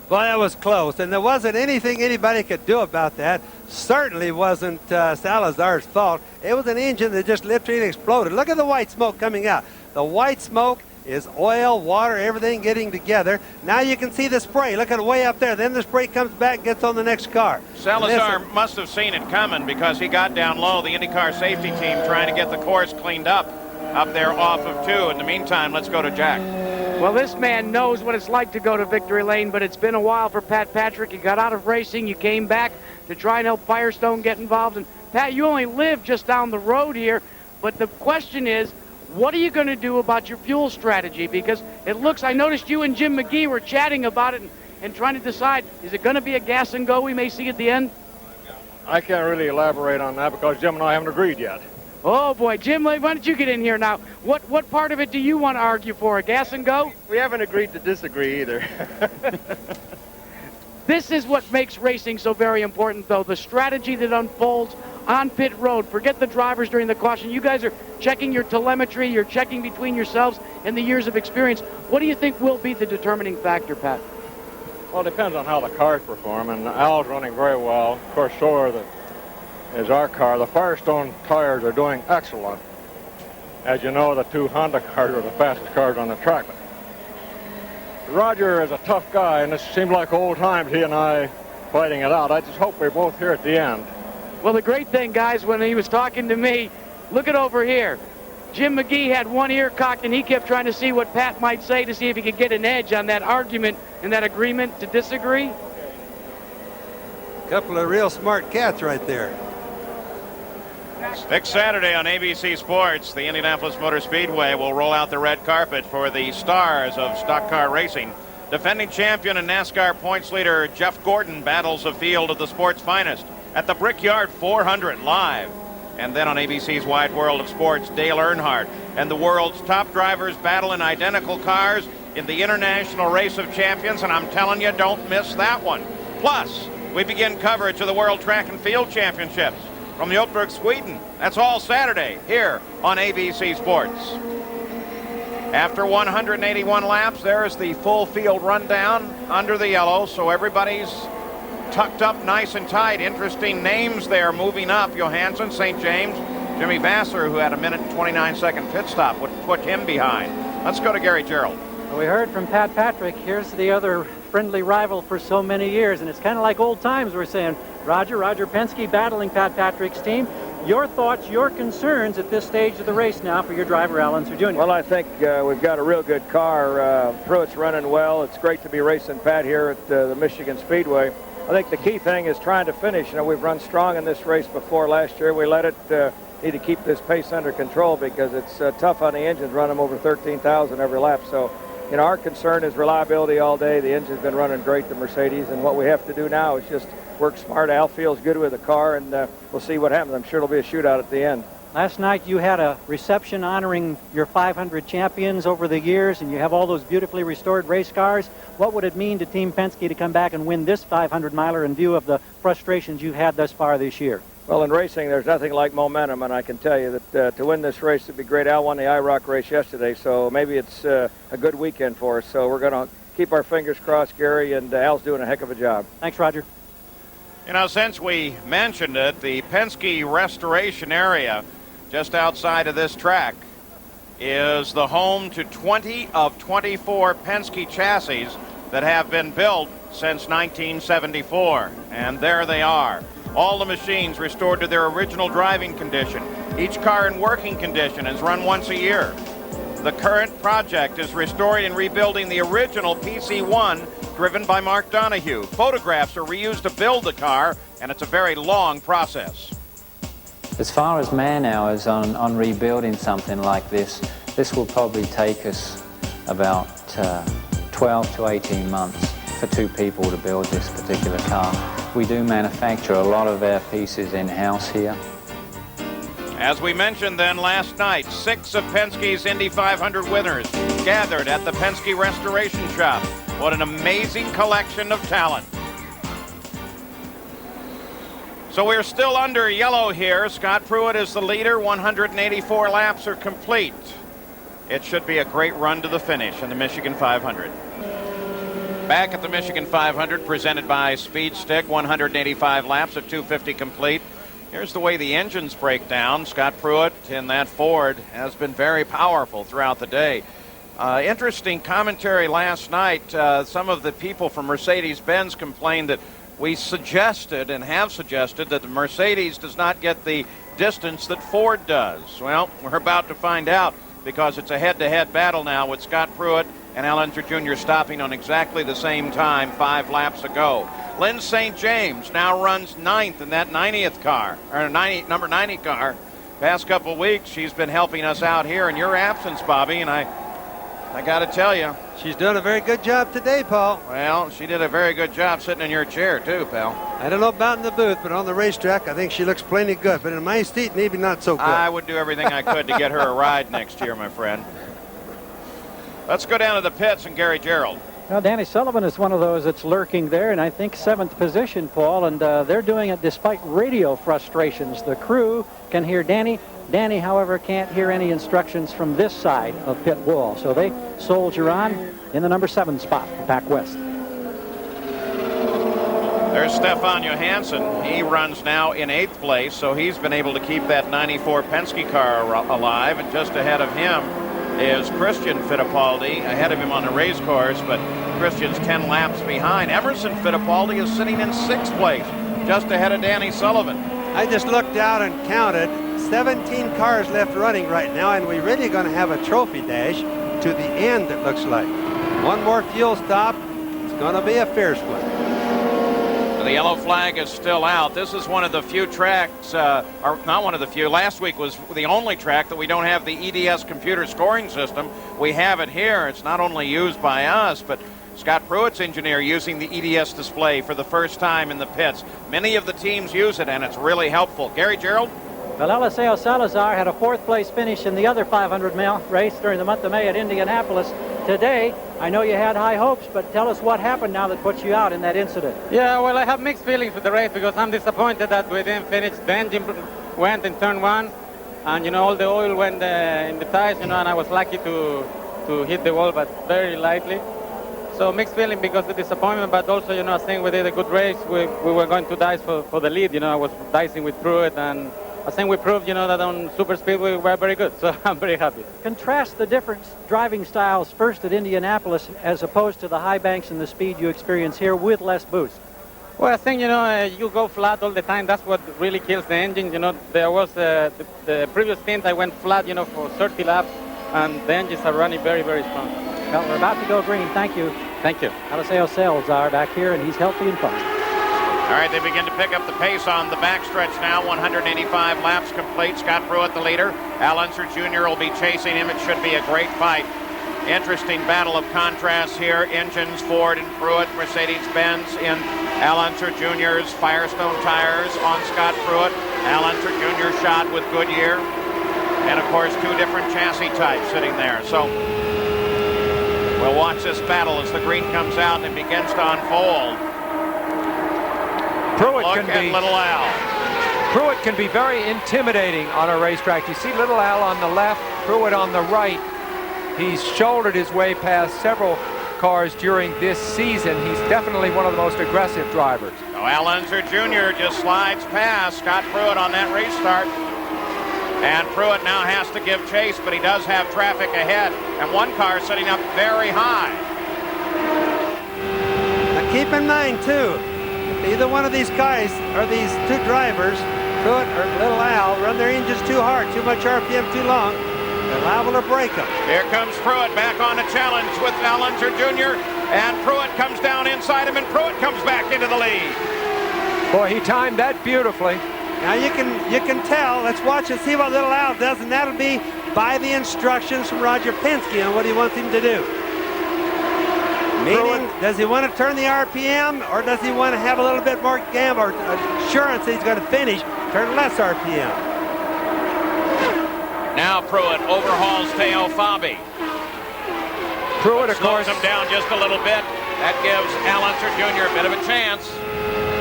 S11: Well, that was close, and there wasn't anything anybody could do about that. Certainly wasn't Salazar's fault. It was an engine that just literally exploded. Look at the white smoke coming out. The white smoke is oil, water, everything getting together. Now you can see the spray. Look at it way up there. Then the spray comes back and gets on the next car.
S2: Salazar must have seen it coming because he got down low. The Indycar safety team trying to get the course cleaned up there off of 2. In the meantime, let's go to Jack.
S4: Well, this man knows what it's like to go to victory lane, but it's been a while for Pat Patrick. You got out of racing, you came back to try and help Firestone get involved. And Pat, you only live just down the road here, but the question is, what are you going to do about your fuel strategy? Because it looks, I noticed you and Jim McGee were chatting about it and trying to decide, is it going to be a gas and go we may see at the end?
S12: I can't really elaborate on that because Jim and I haven't agreed yet.
S4: Oh, boy. Jim, why don't you get in here now? What part of it do you want to argue for? A gas and go?
S12: We haven't agreed to disagree either.
S4: This is what makes racing so very important, though, the strategy that unfolds on pit road. Forget the drivers during the caution. You guys are checking your telemetry. You're checking between yourselves and the years of experience. What do you think will be the determining factor, Pat?
S12: Well, it depends on how the cars perform, and Al's running very well. Of course, so is our car. The Firestone tires are doing excellent. As you know, the 2 Honda cars are the fastest cars on the track. Roger is a tough guy, and it seems like old times, he and I fighting it out. I just hope we're both here at the end.
S4: Well, the great thing, guys, when he was talking to me, look at over here. Jim McGee had one ear cocked, and he kept trying to see what Pat might say to see if he could get an edge on that argument and that agreement to disagree.
S11: Couple of real smart cats right there.
S2: Next Saturday on ABC Sports, the Indianapolis Motor Speedway will roll out the red carpet for the stars of stock car racing. Defending champion and NASCAR points leader Jeff Gordon battles a field of the sport's finest at the Brickyard 400 live. And then on ABC's Wide World of Sports, Dale Earnhardt and the world's top drivers battle in identical cars in the International Race of Champions, and I'm telling you, don't miss that one. Plus, we begin coverage of the World Track and Field Championships from the Oakbrook, Sweden. That's all Saturday here on ABC Sports. After 181 laps, there's the full field rundown under the yellow, so everybody's tucked up nice and tight. Interesting names there moving up. Johansson, St. James, Jimmy Vasser, who had a 1:29 pit stop, would put him behind. Let's go to Gary Gerald.
S6: We heard from Pat Patrick. Here's the other friendly rival for so many years, and it's kind of like old times. We're saying Roger Penske battling Pat Patrick's team. Your thoughts, your concerns at this stage of the race now for your driver, Al Unser Jr.
S7: Well, I think we've got a real good car. Pruett's running well. It's great to be racing Pat here at the Michigan Speedway. I think the key thing is trying to finish. You know, we've run strong in this race before last year. We let it need to keep this pace under control because it's tough on the engines, run them over 13,000 every lap. So, you know, our concern is reliability all day. The engine's been running great, the Mercedes, and what we have to do now is just work smart. Al feels good with the car, and we'll see what happens. I'm sure it'll be a shootout at the end.
S6: Last night you had a reception honoring your 500 champions over the years, and you have all those beautifully restored race cars. What would it mean to Team Penske to come back and win this 500-miler in view of the frustrations you've had thus far this year?
S7: Well, in racing, there's nothing like momentum, and I can tell you that to win this race would be great. Al won the IROC race yesterday, so maybe it's a good weekend for us. So we're going to keep our fingers crossed, Gary, and Al's doing a heck of a job.
S6: Thanks, Roger.
S2: You know, since we mentioned it, the Penske restoration area just outside of this track is the home to 20 of 24 Penske chassis that have been built since 1974. And there they are. All the machines restored to their original driving condition. Each car in working condition is run once a year. The current project is restoring and rebuilding the original PC-1 driven by Mark Donohue. Photographs are reused to build the car, and it's a very long process.
S13: As far as man hours on rebuilding something like this will probably take us about 12 to 18 months for two people to build this particular car. We do manufacture a lot of our pieces in-house here.
S2: As we mentioned then last night, 6 of Penske's Indy 500 winners gathered at the Penske Restoration Shop. What an amazing collection of talent. So we're still under yellow here. Scott Pruett is the leader. 184 laps are complete. It should be a great run to the finish in the Michigan 500. Back at the Michigan 500, presented by Speed Stick, 185 laps at 250 complete. Here's the way the engines break down. Scott Pruett in that Ford has been very powerful throughout the day. Interesting commentary last night. Some of the people from Mercedes-Benz complained that we suggested and have suggested that the Mercedes does not get the distance that Ford does. Well, we're about to find out because it's a head-to-head battle now with Scott Pruett and Al Unser Jr. stopping on exactly the same time 5 laps ago. Lynn St. James now runs 9th in that 90th car, or number 90 car. Past couple weeks, she's been helping us out here in your absence, Bobby, and I got to tell you.
S11: She's done a very good job today, Paul.
S2: Well, she did a very good job sitting in your chair, too, pal.
S11: I don't know about in the booth, but on the racetrack, I think she looks plenty good. But in my seat, maybe not so good.
S2: I would do everything I could to get her a ride next year, my friend. Let's go down to the pits and Gary Gerald.
S6: Well, Danny Sullivan is one of those that's lurking there, and I think 7th position, Paul, and they're doing it despite radio frustrations. The crew can hear Danny. Danny, however, can't hear any instructions from this side of pit wall, so they soldier on in the number 7 spot, back west.
S2: There's Stefan Johansson. He runs now in 8th place, so he's been able to keep that 94 Penske car alive, and just ahead of him is Christian Fittipaldi, ahead of him on the race course, but Christian's 10 laps behind. Emerson Fittipaldi is sitting in 6th place, just ahead of Danny Sullivan.
S11: I just looked out and counted 17 cars left running right now, and we're really going to have a trophy dash to the end, it looks like. One more fuel stop. It's going to be a fierce one.
S2: The yellow flag is still out. This is one of the few tracks, or not one of the few. Last week was the only track that we don't have the EDS computer scoring system. We have it here. It's not only used by us, but Scott Pruett's engineer using the EDS display for the first time in the pits. Many of the teams use it, and it's really helpful. Gary Gerald?
S6: Well, Eliseo Salazar had a 4th place finish in the other 500-mile race during the month of May at Indianapolis. Today, I know you had high hopes, but tell us what happened now that puts you out in that incident.
S16: Yeah, well, I have mixed feelings with the race because I'm disappointed that we didn't finish. The engine went in turn 1, and, you know, all the oil went in the tires, you know, and I was lucky to to hit the wall, but very lightly. So mixed feeling because of the disappointment, but also, I think we did a good race. We were going to dice for the lead. I was dicing with Pruett, and I think we proved, that on super speedway we were very good. So I'm very happy.
S6: Contrast the different driving styles first at Indianapolis as opposed to the high banks and the speed you experience here with less boost.
S16: Well, I think, you go flat all the time. That's what really kills the engine. There was the previous stint I went flat, for 30 laps, and the engines are running very, very strong.
S6: Well, we're about to go green. Thank you.
S16: Thank you.
S6: Eliseo Salazar back here, and he's healthy and fine.
S2: All right, they begin to pick up the pace on the backstretch now. 185 laps complete. Scott Pruett, the leader. Al Unser Jr. will be chasing him. It should be a great fight. Interesting battle of contrasts here. Engines, Ford and Pruett, Mercedes-Benz in Al Unser Jr.'s Firestone tires on Scott Pruett. Al Unser Jr. shot with Goodyear. And, of course, two different chassis types sitting there. So we'll watch this battle as the green comes out and begins to unfold.
S8: Pruett
S2: Pruett
S8: can be very intimidating on a racetrack. You see little Al on the left, Pruett on the right. He's shouldered his way past several cars during this season. He's definitely one of the most aggressive drivers.
S2: So Al Unser Jr. just slides past Scott Pruett on that restart. And Pruett now has to give chase, but he does have traffic ahead. And one car sitting up very high.
S11: Now keep in mind, too, if either one of these guys or these two drivers, Pruett or Little Al, run their engines too hard, too much RPM too long, they're liable to break them.
S2: Here comes Pruett back on a challenge with Al Unser Jr. And Pruett comes down inside him, and Pruett comes back into the lead.
S8: Boy, he timed that beautifully.
S11: Now you can tell. Let's watch and see what Little Al does, and that'll be by the instructions from Roger Penske on what he wants him to do. Meaning, does he want to turn the RPM, or does he want to have a little bit more gamble or assurance that he's going to finish, turn less RPM?
S2: Now Pruett overhauls Teo Fabi.
S8: Pruett, of course,
S2: slows him down just a little bit. That gives Al Unser Jr. a bit of a chance.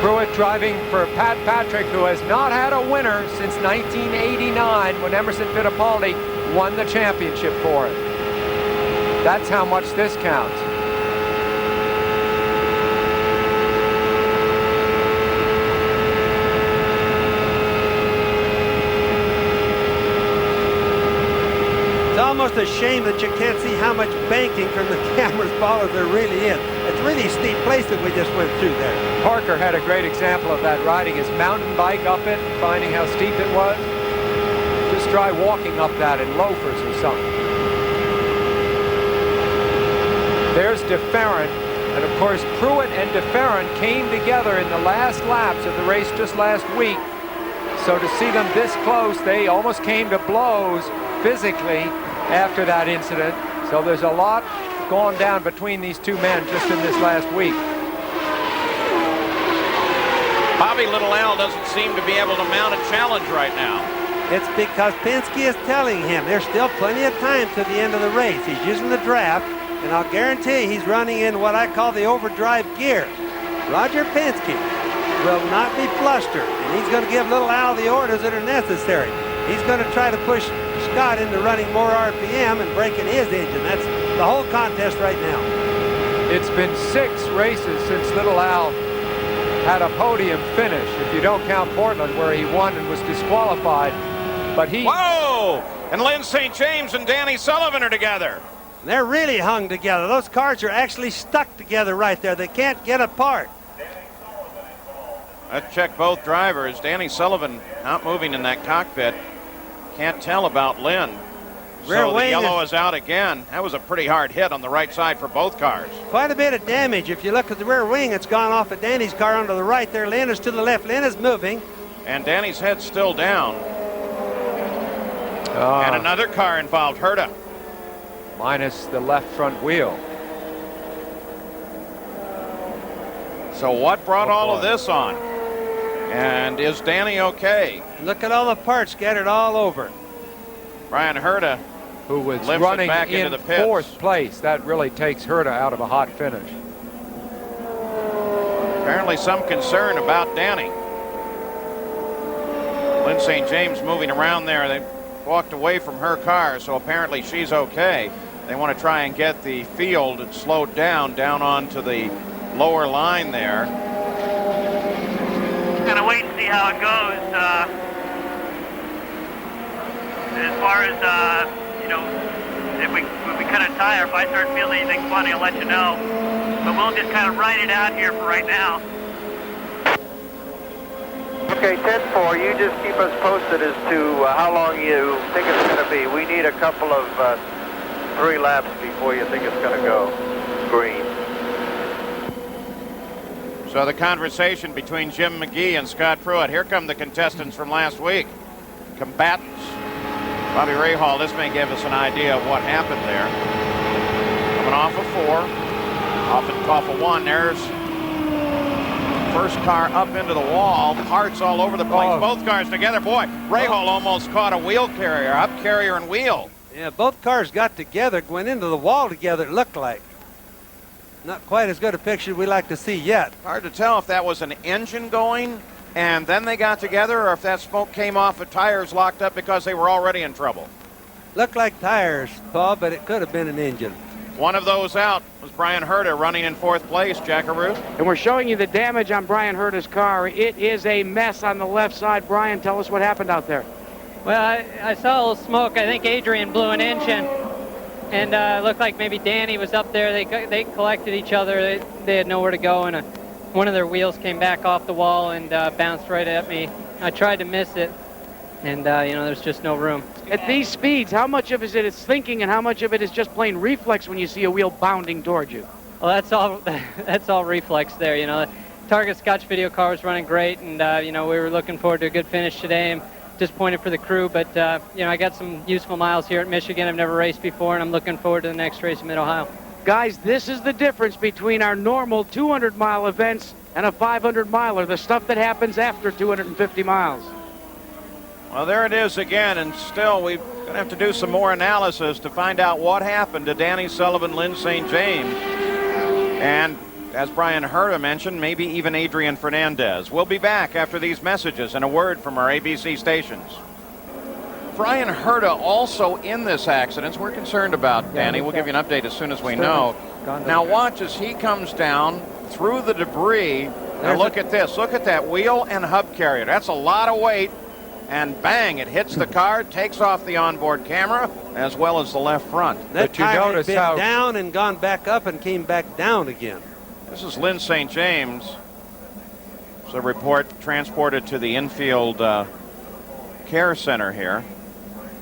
S8: Pruett driving for Pat Patrick, who has not had a winner since 1989 when Emerson Fittipaldi won the championship for him. That's how much this counts.
S11: It's almost a shame that you can't see how much banking from the camera's ball as there really is. It's really a steep place that we just went through there.
S8: Parker had a great example of that, riding his mountain bike up it, finding how steep it was. Just try walking up that in loafers or something. There's Ferran, and of course Pruett and Ferran came together in the last laps of the race just last week. So to see them this close, they almost came to blows physically after that incident. So there's a lot gone down between these two men just in this last week.
S2: Bobby Little Al doesn't seem to be able to mount a challenge right now.
S11: It's because Penske is telling him there's still plenty of time to the end of the race. He's using the draft, and I'll guarantee he's running in what I call the overdrive gear. Roger Penske will not be flustered, and he's going to give Little Al the orders that are necessary. He's going to try to push Scott into running more RPM and breaking his engine. That's the whole contest right now.
S8: It's been 6 races since Little Al had a podium finish, if you don't count Portland where he won and was disqualified. But he...
S2: Whoa! And Lynn St. James and Danny Sullivan are together.
S11: They're really hung together. Those cars are actually stuck together right there. They can't get apart.
S2: Let's check both drivers. Danny Sullivan not moving in that cockpit. Can't tell about Lynn. So the yellow is out again. That was a pretty hard hit on the right side for both cars.
S11: Quite a bit of damage. If you look at the rear wing, it's gone off of Danny's car onto the right there. Lynn is to the left. Lynn is moving.
S2: And Danny's head's still down. And another car involved, Herta.
S8: Minus the left front wheel.
S2: So what brought all of this on? And is Danny okay?
S11: Look at all the parts scattered all over.
S2: Brian Herta,
S8: who was
S2: limps
S8: running
S2: back
S8: in
S2: into the pits.
S8: 4th place. That really takes Herta out of a hot finish.
S2: Apparently some concern about Danny. Lynn St. James moving around there. They walked away from her car, so apparently she's okay. They want to try and get the field slowed down onto the lower line there.
S14: Gonna wait and see how it goes. As far as if we cut a tire, if I start feeling anything funny, I'll let you know. But we'll just kind of ride it out here for right now.
S15: Okay, 10-4, you just keep us posted as to how long you think it's going to be. We need a couple of 3 laps before you think it's going to go green.
S2: So the conversation between Jim McGee and Scott Pruett. Here come the contestants from last week. Combatants. Bobby Rahal, this may give us an idea of what happened there. Coming off of 4, off of 1, there's first car up into the wall, parts all over the place, both cars together. Boy, Rahal almost caught a wheel carrier, up carrier and wheel.
S11: Yeah, both cars got together, went into the wall together, it looked like. Not quite as good a picture we like to see yet.
S2: Hard to tell if that was an engine going and then they got together, or if that smoke came off of tires locked up because they were already in trouble.
S11: Looked like tires, Paul, but it could have been an engine.
S2: One of those out was Brian Herta running in 4th place, Jackaroo.
S4: And we're showing you the damage on Brian Herta's car. It is a mess on the left side. Brian, tell us what happened out there.
S17: Well, I saw a little smoke. I think Adrian blew an engine. And it looked like maybe Danny was up there. They collected each other. They had nowhere to go, and one of their wheels came back off the wall and bounced right at me. I tried to miss it, and there's just no room.
S4: At these speeds, how much of it is thinking and how much of it is just plain reflex when you see a wheel bounding towards you?
S17: Well, that's all reflex there. Target Scotch video car was running great, and we were looking forward to a good finish today. I'm disappointed for the crew, but I got some useful miles here at Michigan. I've never raced before, and I'm looking forward to the next race in Mid-Ohio.
S4: Guys, this is the difference between our normal 200-mile events and a 500-miler, the stuff that happens after 250 miles.
S2: Well, there it is again, and still we're going to have to do some more analysis to find out what happened to Danny Sullivan, Lynn St. James, and as Brian Herta mentioned, maybe even Adrian Fernandez. We'll be back after these messages and a word from our ABC stations. Brian Herta also in this accident. So we're concerned about Danny. We'll give you an update as soon as we know. Now watch as he comes down through the debris. Now look at this. Look at that wheel and hub carrier. That's a lot of weight. And bang, it hits the car, takes off the onboard camera, as well as the left front.
S11: That tire had been down and gone back up and came back down again.
S2: This is Lynn St. James. It's a report transported to the infield care center here.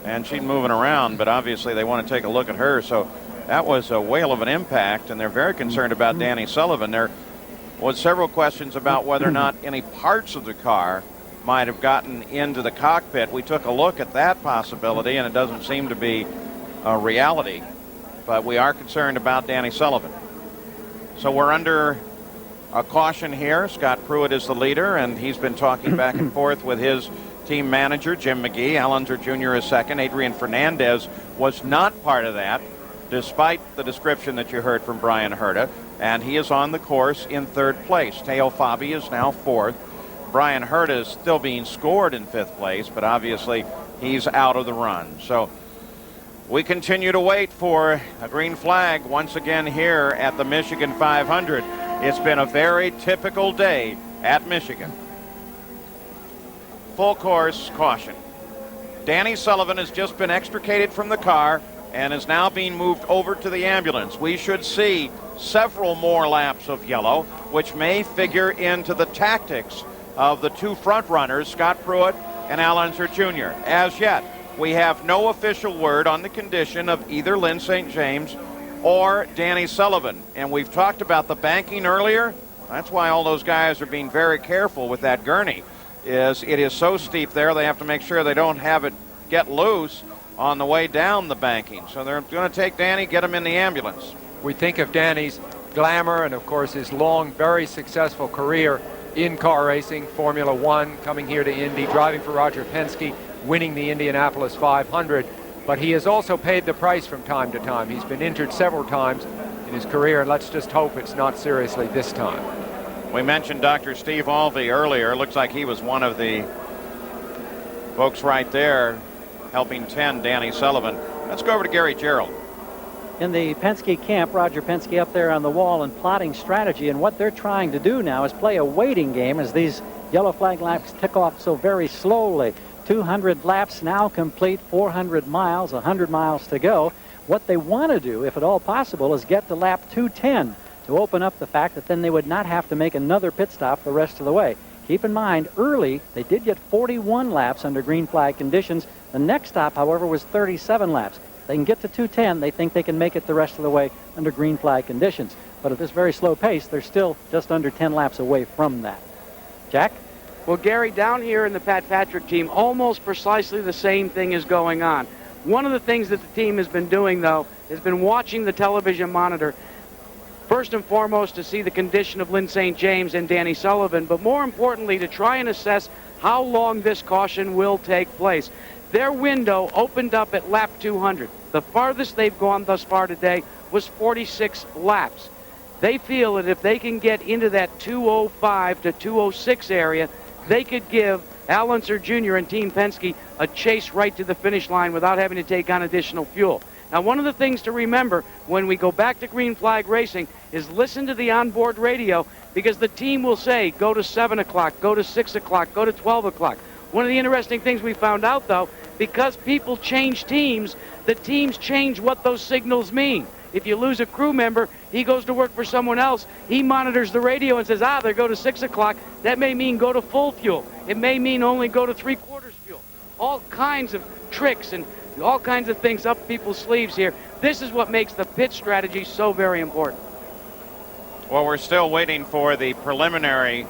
S2: And she's moving around, but obviously they want to take a look at her. So that was a whale of an impact, and they're very concerned about Danny Sullivan. There was several questions about whether or not any parts of the car might have gotten into the cockpit. We took a look at that possibility, and it doesn't seem to be a reality. But we are concerned about Danny Sullivan. So we're under a caution here. Scott Pruett is the leader, and he's been talking back and forth with his team manager, Jim McGee. Alonso Jr. is second. Adrian Fernandez was not part of that, despite the description that you heard from Brian Herta, and he is on the course in 3rd place. Teo Fabi is now 4th. Brian Herta is still being scored in 5th place, but obviously he's out of the run. So we continue to wait for a green flag once again here at the Michigan 500. It's been a very typical day at Michigan. Full course caution. Danny Sullivan has just been extricated from the car and is now being moved over to the ambulance. We should see several more laps of yellow, which may figure into the tactics of the two front runners, Scott Pruett and Al Unser Jr. As yet, we have no official word on the condition of either Lynn St. James or Danny Sullivan. And we've talked about the banking earlier. That's why all those guys are being very careful with that gurney. It is so steep there, they have to make sure they don't have it get loose on the way down the banking. So they're going to take Danny, get him in the ambulance.
S8: We think of Danny's glamour and, of course, his long, very successful career in car racing, Formula One, coming here to Indy, driving for Roger Penske, winning the Indianapolis 500. But he has also paid the price from time to time. He's been injured several times in his career, and let's just hope it's not seriously this time.
S2: We mentioned Dr. Steve Alvey earlier. Looks like he was one of the folks right there helping tend Danny Sullivan. Let's go over to Gary Gerald.
S6: in the Penske camp, Roger Penske up there on the wall and plotting strategy. And what they're trying to do now is play a waiting game as these yellow flag laps tick off so very slowly. 200 laps now complete, 400 miles, 100 miles to go. What they want to do, if at all possible, is get to lap 210 to open up the fact that then they would not have to make another pit stop the rest of the way. Keep in mind, early, they did get 41 laps under green flag conditions. The next stop, however, was 37 laps. They can get to 210. They think they can make it the rest of the way under green flag conditions. But at this very slow pace, they're still just under 10 laps away from that. Jack?
S4: Well, Gary, down here in the Pat Patrick team, almost precisely the same thing is going on. One of the things that the team has been doing, though, has been watching the television monitor, first and foremost to see the condition of Lyn St. James and Danny Sullivan, but more importantly to try and assess how long this caution will take place. Their window opened up at lap 200. The farthest they've gone thus far today was 46 laps. They feel that if they can get into that 205 to 206 area, they could give Al Unser Jr. and Team Penske a chase right to the finish line without having to take on additional fuel. Now, one of the things to remember when we go back to green flag racing is listen to the onboard radio, because the team will say, go to 7 o'clock, go to 6 o'clock, go to 12 o'clock. One of the interesting things we found out, though, because people change teams, the teams change what those signals mean. If you lose a crew member, he goes to work for someone else. He monitors the radio and says, they go to 6 o'clock. That may mean go to full fuel. It may mean only go to 3/4 fuel. All kinds of tricks and all kinds of things up people's sleeves here. This is what makes the pit strategy so very important.
S2: Well, we're still waiting for the preliminary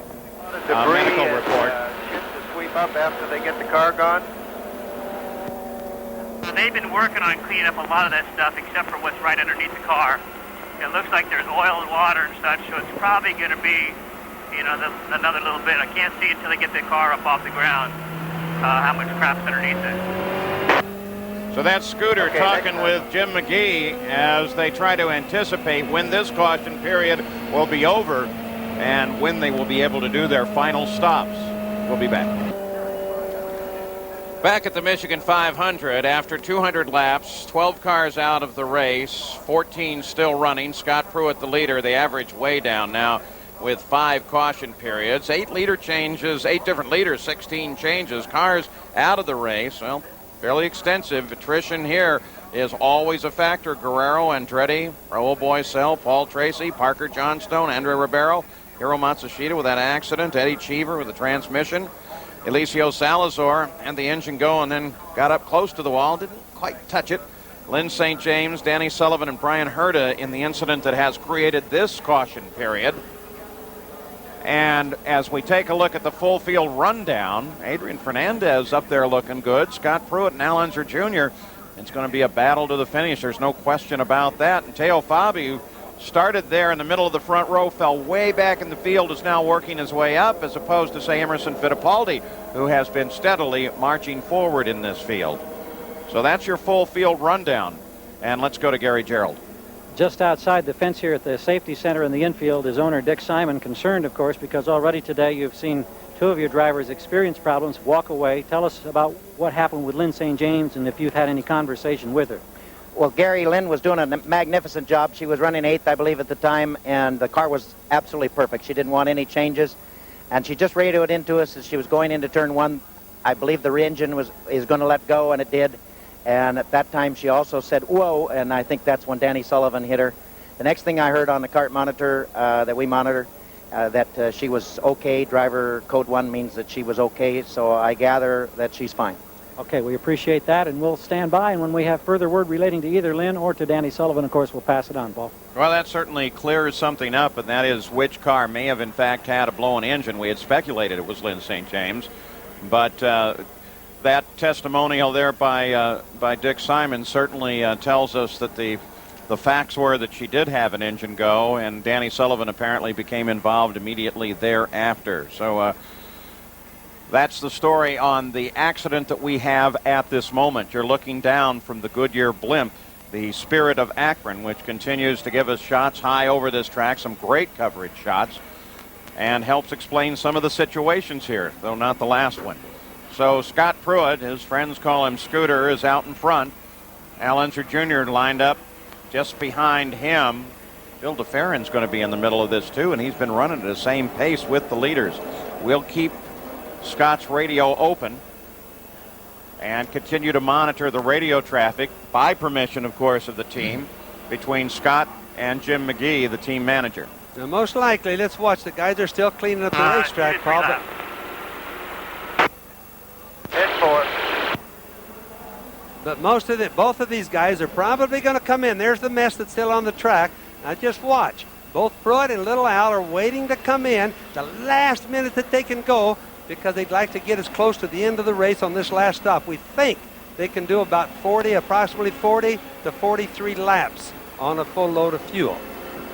S2: medical report.
S15: Shit to sweep up after they get the car gone.
S14: They've been working on cleaning up a lot of that stuff except for what's right underneath the car. It looks like there's oil and water and such, so it's probably going to be, another little bit. I can't see until they get the car up off the ground how much crap's underneath it.
S2: So that's Scooter talking with Jim McGee as they try to anticipate when this caution period will be over and when they will be able to do their final stops. We'll be back. Back at the Michigan 500 after 200 laps, 12 cars out of the race, 14 still running. Scott Pruett the leader, the average way down now with 5 caution periods, 8 leader changes, 8 different leaders, 16 changes. Cars out of the race, well, fairly extensive. Attrition here is always a factor. Guerrero, Andretti, Raul Boisel, Paul Tracy, Parker Johnstone, Andre Ribeiro, Hiro Matsushita with that accident, Eddie Cheever with the transmission, Eliseo Salazar had the engine go and then got up close to the wall, didn't quite touch it. Lyn St. James, Danny Sullivan, and Brian Herta in the incident that has created this caution period. And as we take a look at the full field rundown, Adrian Fernandez up there looking good. Scott Pruett and Al Unser Jr. It's going to be a battle to the finish. There's no question about that. And Teo Fabi, who started there in the middle of the front row, fell way back in the field, is now working his way up, as opposed to, say, Emerson Fittipaldi, who has been steadily marching forward in this field. So that's your full field rundown. And let's go to Gary Gerould.
S6: Just outside the fence here at the safety center in the infield is owner Dick Simon, concerned, of course, because already today you've seen 2 of your drivers experience problems, walk away. Tell us about what happened with Lyn St. James and if you've had any conversation with her.
S9: Well, Gary, Lyn was doing a magnificent job. She was running 8th, I believe, at the time, and the car was absolutely perfect. She didn't want any changes, and she just radioed into us as she was going into turn 1. I believe the engine is going to let go, and it did. And at that time, she also said, whoa, and I think that's when Danny Sullivan hit her. The next thing I heard on the cart monitor that we monitor, that she was okay. Driver code 1 means that she was okay, so I gather that she's fine.
S6: Okay, we appreciate that, and we'll stand by, and when we have further word relating to either Lyn or to Danny Sullivan, of course, we'll pass it on, Paul.
S2: Well, that certainly clears something up, and that is which car may have, in fact, had a blown engine. We had speculated it was Lyn St. James, but that testimonial there by Dick Simon certainly tells us that the facts were that she did have an engine go, and Danny Sullivan apparently became involved immediately thereafter. So that's the story on the accident that we have at this moment. You're looking down from the Goodyear blimp, the Spirit of Akron, which continues to give us shots high over this track, some great coverage shots, and helps explain some of the situations here, though not the last one. So Scott Pruett, his friends call him Scooter, is out in front. Al Unser Jr. lined up Just behind him, Bill DeFerrin's going to be in the middle of this too, and he's been running at the same pace with the leaders. We'll keep Scott's radio open and continue to monitor the radio traffic by permission, of course, of the team between Scott and Jim McGee, the team manager.
S11: Now, most likely, let's watch. The guys are still cleaning up the racetrack, Paul. But both of these guys are probably going to come in. There's the mess that's still on the track. Now just watch. Both Pruett and Little Al are waiting to come in the last minute that they can go because they'd like to get as close to the end of the race on this last stop. We think they can do about approximately 40 to 43 laps on a full load of fuel.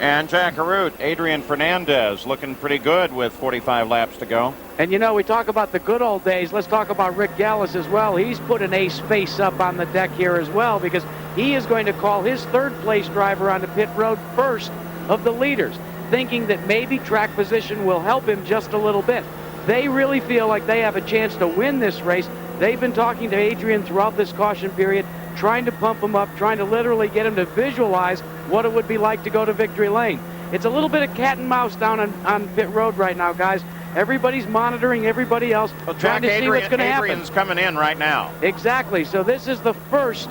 S2: And Jack Arute, Adrian Fernandez looking pretty good with 45 laps to go.
S4: And you know, we talk about the good old days. Let's talk about Rick Gallis as well. He's put an ace face up on the deck here as well because he is going to call his third place driver onto pit road first of the leaders, thinking that maybe track position will help him just a little bit. They really feel like they have a chance to win this race. They've been talking to Adrian throughout this caution period, trying to pump him up, trying to literally get him to visualize what it would be like to go to victory lane. It's a little bit of cat and mouse down on pit road right now, guys. Everybody's monitoring everybody else, trying to see what's going to happen.
S2: Adrian's coming in right now.
S4: Exactly. So this is the first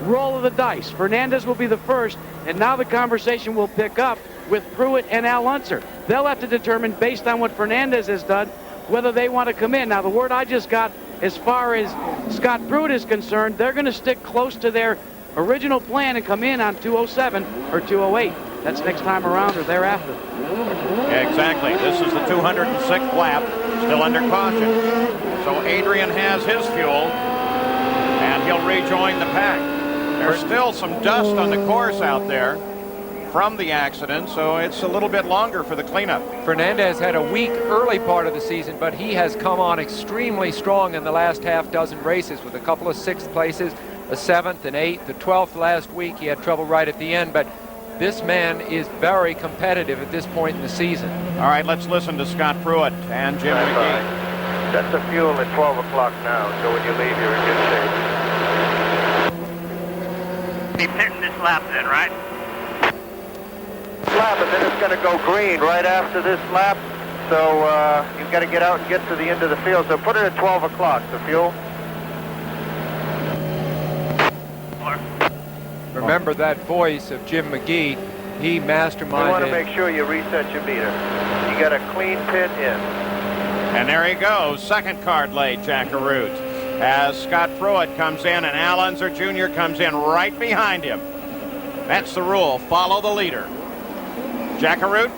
S4: roll of the dice. Fernandez will be the first, and now the conversation will pick up with Pruett and Al Unser. They'll have to determine, based on what Fernandez has done, whether they want to come in. Now, the word I just got, as far as Scott Pruett is concerned, they're going to stick close to their original plan and come in on 207 or 208. That's next time around or thereafter.
S2: Yeah, exactly. This is the 206th lap, still under caution. So Adrian has his fuel, and he'll rejoin the pack. There's still some dust on the course out there from the accident, so it's a little bit longer for the cleanup.
S8: Fernandez had a weak early part of the season, but he has come on extremely strong in the last half dozen races with a couple of sixth places, a 7th and 8th, the 12th last week. He had trouble right at the end, but this man is very competitive at this point in the season.
S2: All right, let's listen to Scott Pruett and Jim McGee.
S15: That's the fuel at 12 o'clock now, so when you leave, you're in good shape.
S14: Be pitting this lap then, right?
S15: Lap, and then it's going to go green right after this lap, so you've got to get out and get to the end of the field. So put it at 12 o'clock, the fuel.
S8: Remember that voice of Jim McGee. He masterminded.
S15: You want to make sure you reset your meter. You got a clean pit in.
S2: And there he goes, second card laid, Jack Arute, as Scott Pruett comes in and Al Unser Jr. comes in right behind him. That's the rule. Follow the leader. Jack Arute?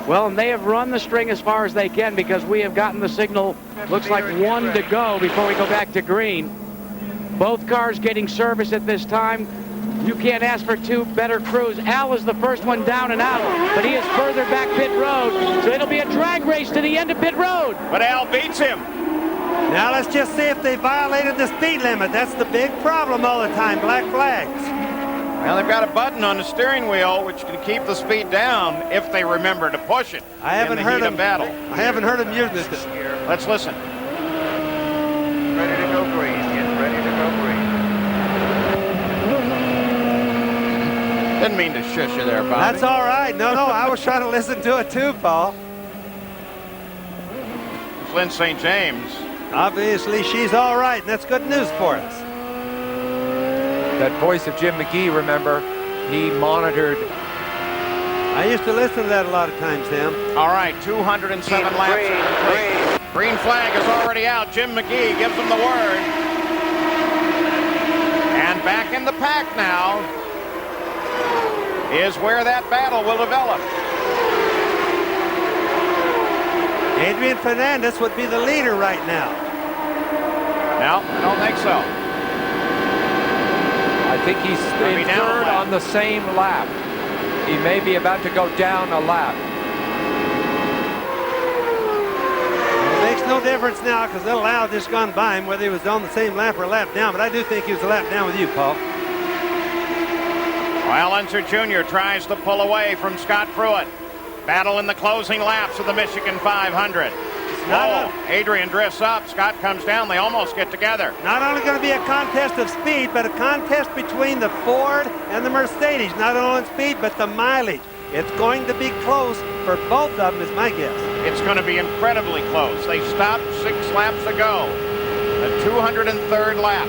S4: Well, and they have run the string as far as they can because we have gotten the signal. Looks like 1 to go before we go back to green. Both cars getting service at this time. You can't ask for two better crews. Al is the first one down and out, but he is further back pit road, so it'll be a drag race to the end of pit road.
S2: But Al beats him.
S11: Now let's just see if they violated the speed limit. That's the big problem all the time, black flags.
S2: Well, they've got a button on the steering wheel which can keep the speed down if they remember to push it.
S11: I haven't heard them
S2: battle.
S11: I haven't heard them use this.
S2: Let's listen.
S15: Ready to go green. Get ready to go green.
S2: Didn't mean to shush you there, Bobby.
S11: That's all right. No, I was trying to listen to it too, Paul.
S2: Flynn St. James.
S11: Obviously, she's all right, and that's good news for us.
S8: That voice of Jim McGee, remember, he monitored.
S11: I used to listen to that a lot of times, Sam.
S2: All right, 207 laps. Green flag is already out. Jim McGee gives them the word. And back in the pack now is where that battle will develop.
S11: Adrian Fernandez would be the leader right now.
S2: No, I don't think so.
S8: I think he's in third on the same lap. He may be about to go down a lap.
S11: It makes no difference now because Little Al just gone by him whether he was on the same lap or a lap down, but I do think he was a lap down with you, Paul.
S2: Al Unser Jr. tries to pull away from Scott Pruett. Battle in the closing laps of the Michigan 500. Adrian drifts up. Scott comes down. They almost get together.
S11: Not only going to be a contest of speed, but a contest between the Ford and the Mercedes. Not only in speed, but the mileage. It's going to be close for both of them, is my guess.
S2: It's going to be incredibly close. They stopped 6 laps ago. The 203rd lap.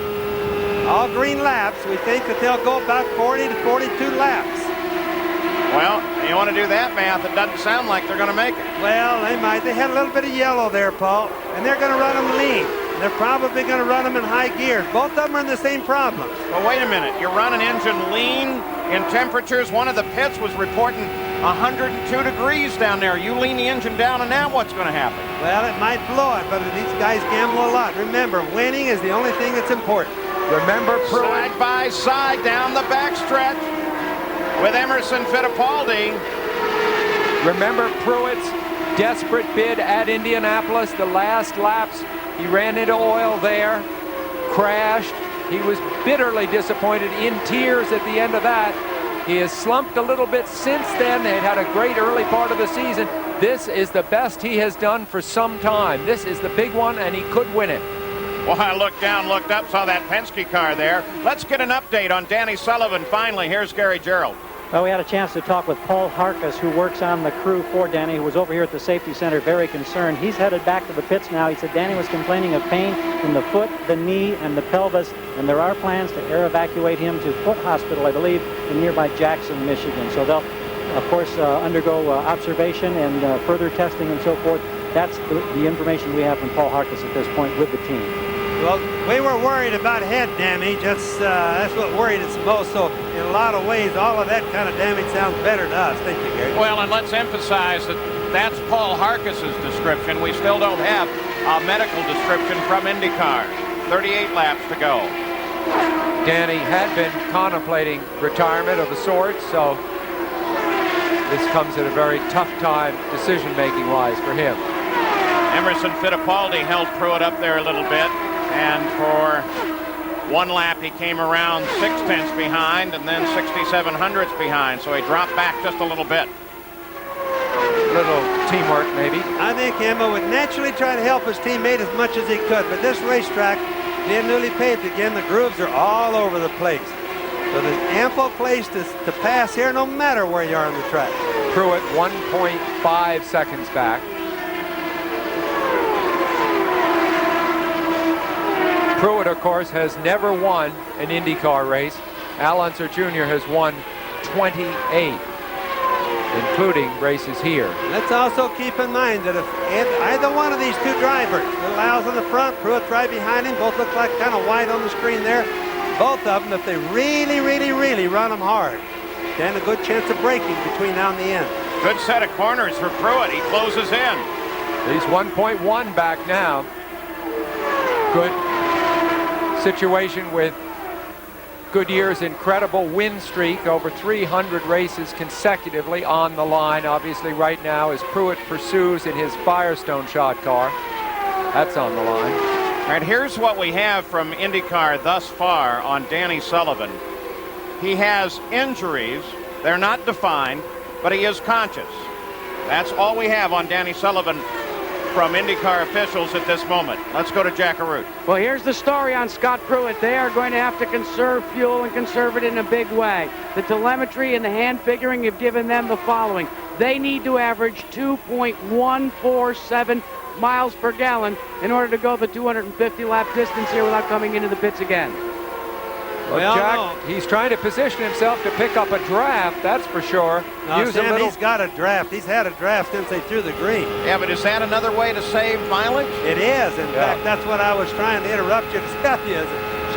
S11: All green laps. We think that they'll go about 40 to 42 laps.
S2: Well, you want to do that math, it doesn't sound like they're going to make it.
S11: Well, they might. They had a little bit of yellow there, Paul, and they're going to run them lean. They're probably going to run them in high gears. Both of them are in the same problem.
S2: Well, wait a minute. You run an engine lean in temperatures. One of the pits was reporting 102 degrees down there. You lean the engine down, and now what's going to happen?
S11: Well, it might blow it, but these guys gamble a lot. Remember, winning is the only thing that's important.
S2: Remember, side by side down the backstretch with Emerson Fittipaldi.
S8: Remember Pruett's desperate bid at Indianapolis, the last laps. He ran into oil there, crashed. He was bitterly disappointed, in tears at the end of that. He has slumped a little bit since then. They had a great early part of the season. This is the best he has done for some time. This is the big one, and he could win it.
S2: Well, I looked down, looked up, saw that Penske car there. Let's get an update on Danny Sullivan. Finally, here's Gary Gerald.
S6: Well, we had a chance to talk with Paul Harkus, who works on the crew for Danny, who was over here at the safety center very concerned. He's headed back to the pits now. He said Danny was complaining of pain in the foot, the knee, and the pelvis, and there are plans to air evacuate him to Foot Hospital, I believe, in nearby Jackson, Michigan. So they'll, of course, undergo observation and further testing and so forth. That's the information we have from Paul Harkus at this point with the team.
S11: Well, we were worried about head damage. That's what worried us most. So in a lot of ways, all of that kind of damage sounds better to us. Thank you, Gary.
S2: Well, and let's emphasize that that's Paul Harkus's description. We still don't have a medical description from Indycar. 38 laps to go.
S8: Danny had been contemplating retirement of a sort, so this comes at a very tough time decision-making wise for him.
S2: Emerson Fittipaldi held Pruett up there a little bit. And for one lap, he came around 0.6 behind and then 67 hundredths behind. So he dropped back just a little bit.
S8: Little teamwork, maybe.
S11: I think Emma would naturally try to help his teammate as much as he could. But this racetrack, being newly paved again, the grooves are all over the place. So there's ample place to pass here no matter where you are on the track.
S8: Pruett 1.5 seconds back. Pruett, of course, has never won an IndyCar race. Al Unser Jr. has won 28, including races here.
S11: Let's also keep in mind that if either one of these two drivers, Little Al's in the front, Pruett right behind him, both look like kind of white on the screen there. Both of them, if they really, really, really run them hard, stand a good chance of breaking between now and the end.
S2: Good set of corners for Pruett. He closes in.
S8: He's 1.1 back now. Good situation with Goodyear's incredible win streak, over 300 races consecutively on the line. Obviously right now as Pruett pursues in his Firestone shot car. That's on the line.
S2: All right, here's what we have from IndyCar thus far on Danny Sullivan. He has injuries. They're not defined, but he is conscious. That's all we have on Danny Sullivan from IndyCar officials at this moment. Let's go to Jack Arute.
S4: Well, here's the story on Scott Pruett. They are going to have to conserve fuel and conserve it in a big way. The telemetry and the hand figuring have given them the following. They need to average 2.147 miles per gallon in order to go the 250 lap distance here without coming into the pits again.
S8: Well, Jack, he's trying to position himself to pick up a draft, that's for sure.
S11: No, Sam, he's got a draft. He's had a draft since they threw the green.
S2: Yeah, but is that another way to save mileage?
S11: It is. In fact, that's what I was trying to interrupt you to tell you.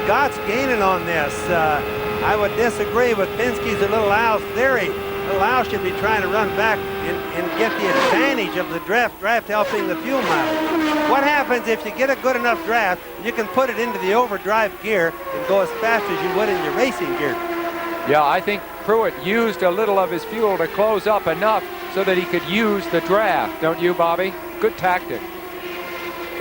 S11: Scott's gaining on this. I would disagree with Penske's or Little Al's theory. Little Al should be trying to run back and get the advantage of the draft helping the fuel mileage. What happens if you get a good enough draft, you can put it into the overdrive gear and go as fast as you would in your racing gear?
S8: Yeah, I think Pruett used a little of his fuel to close up enough so that he could use the draft. Don't you, Bobby? Good tactic.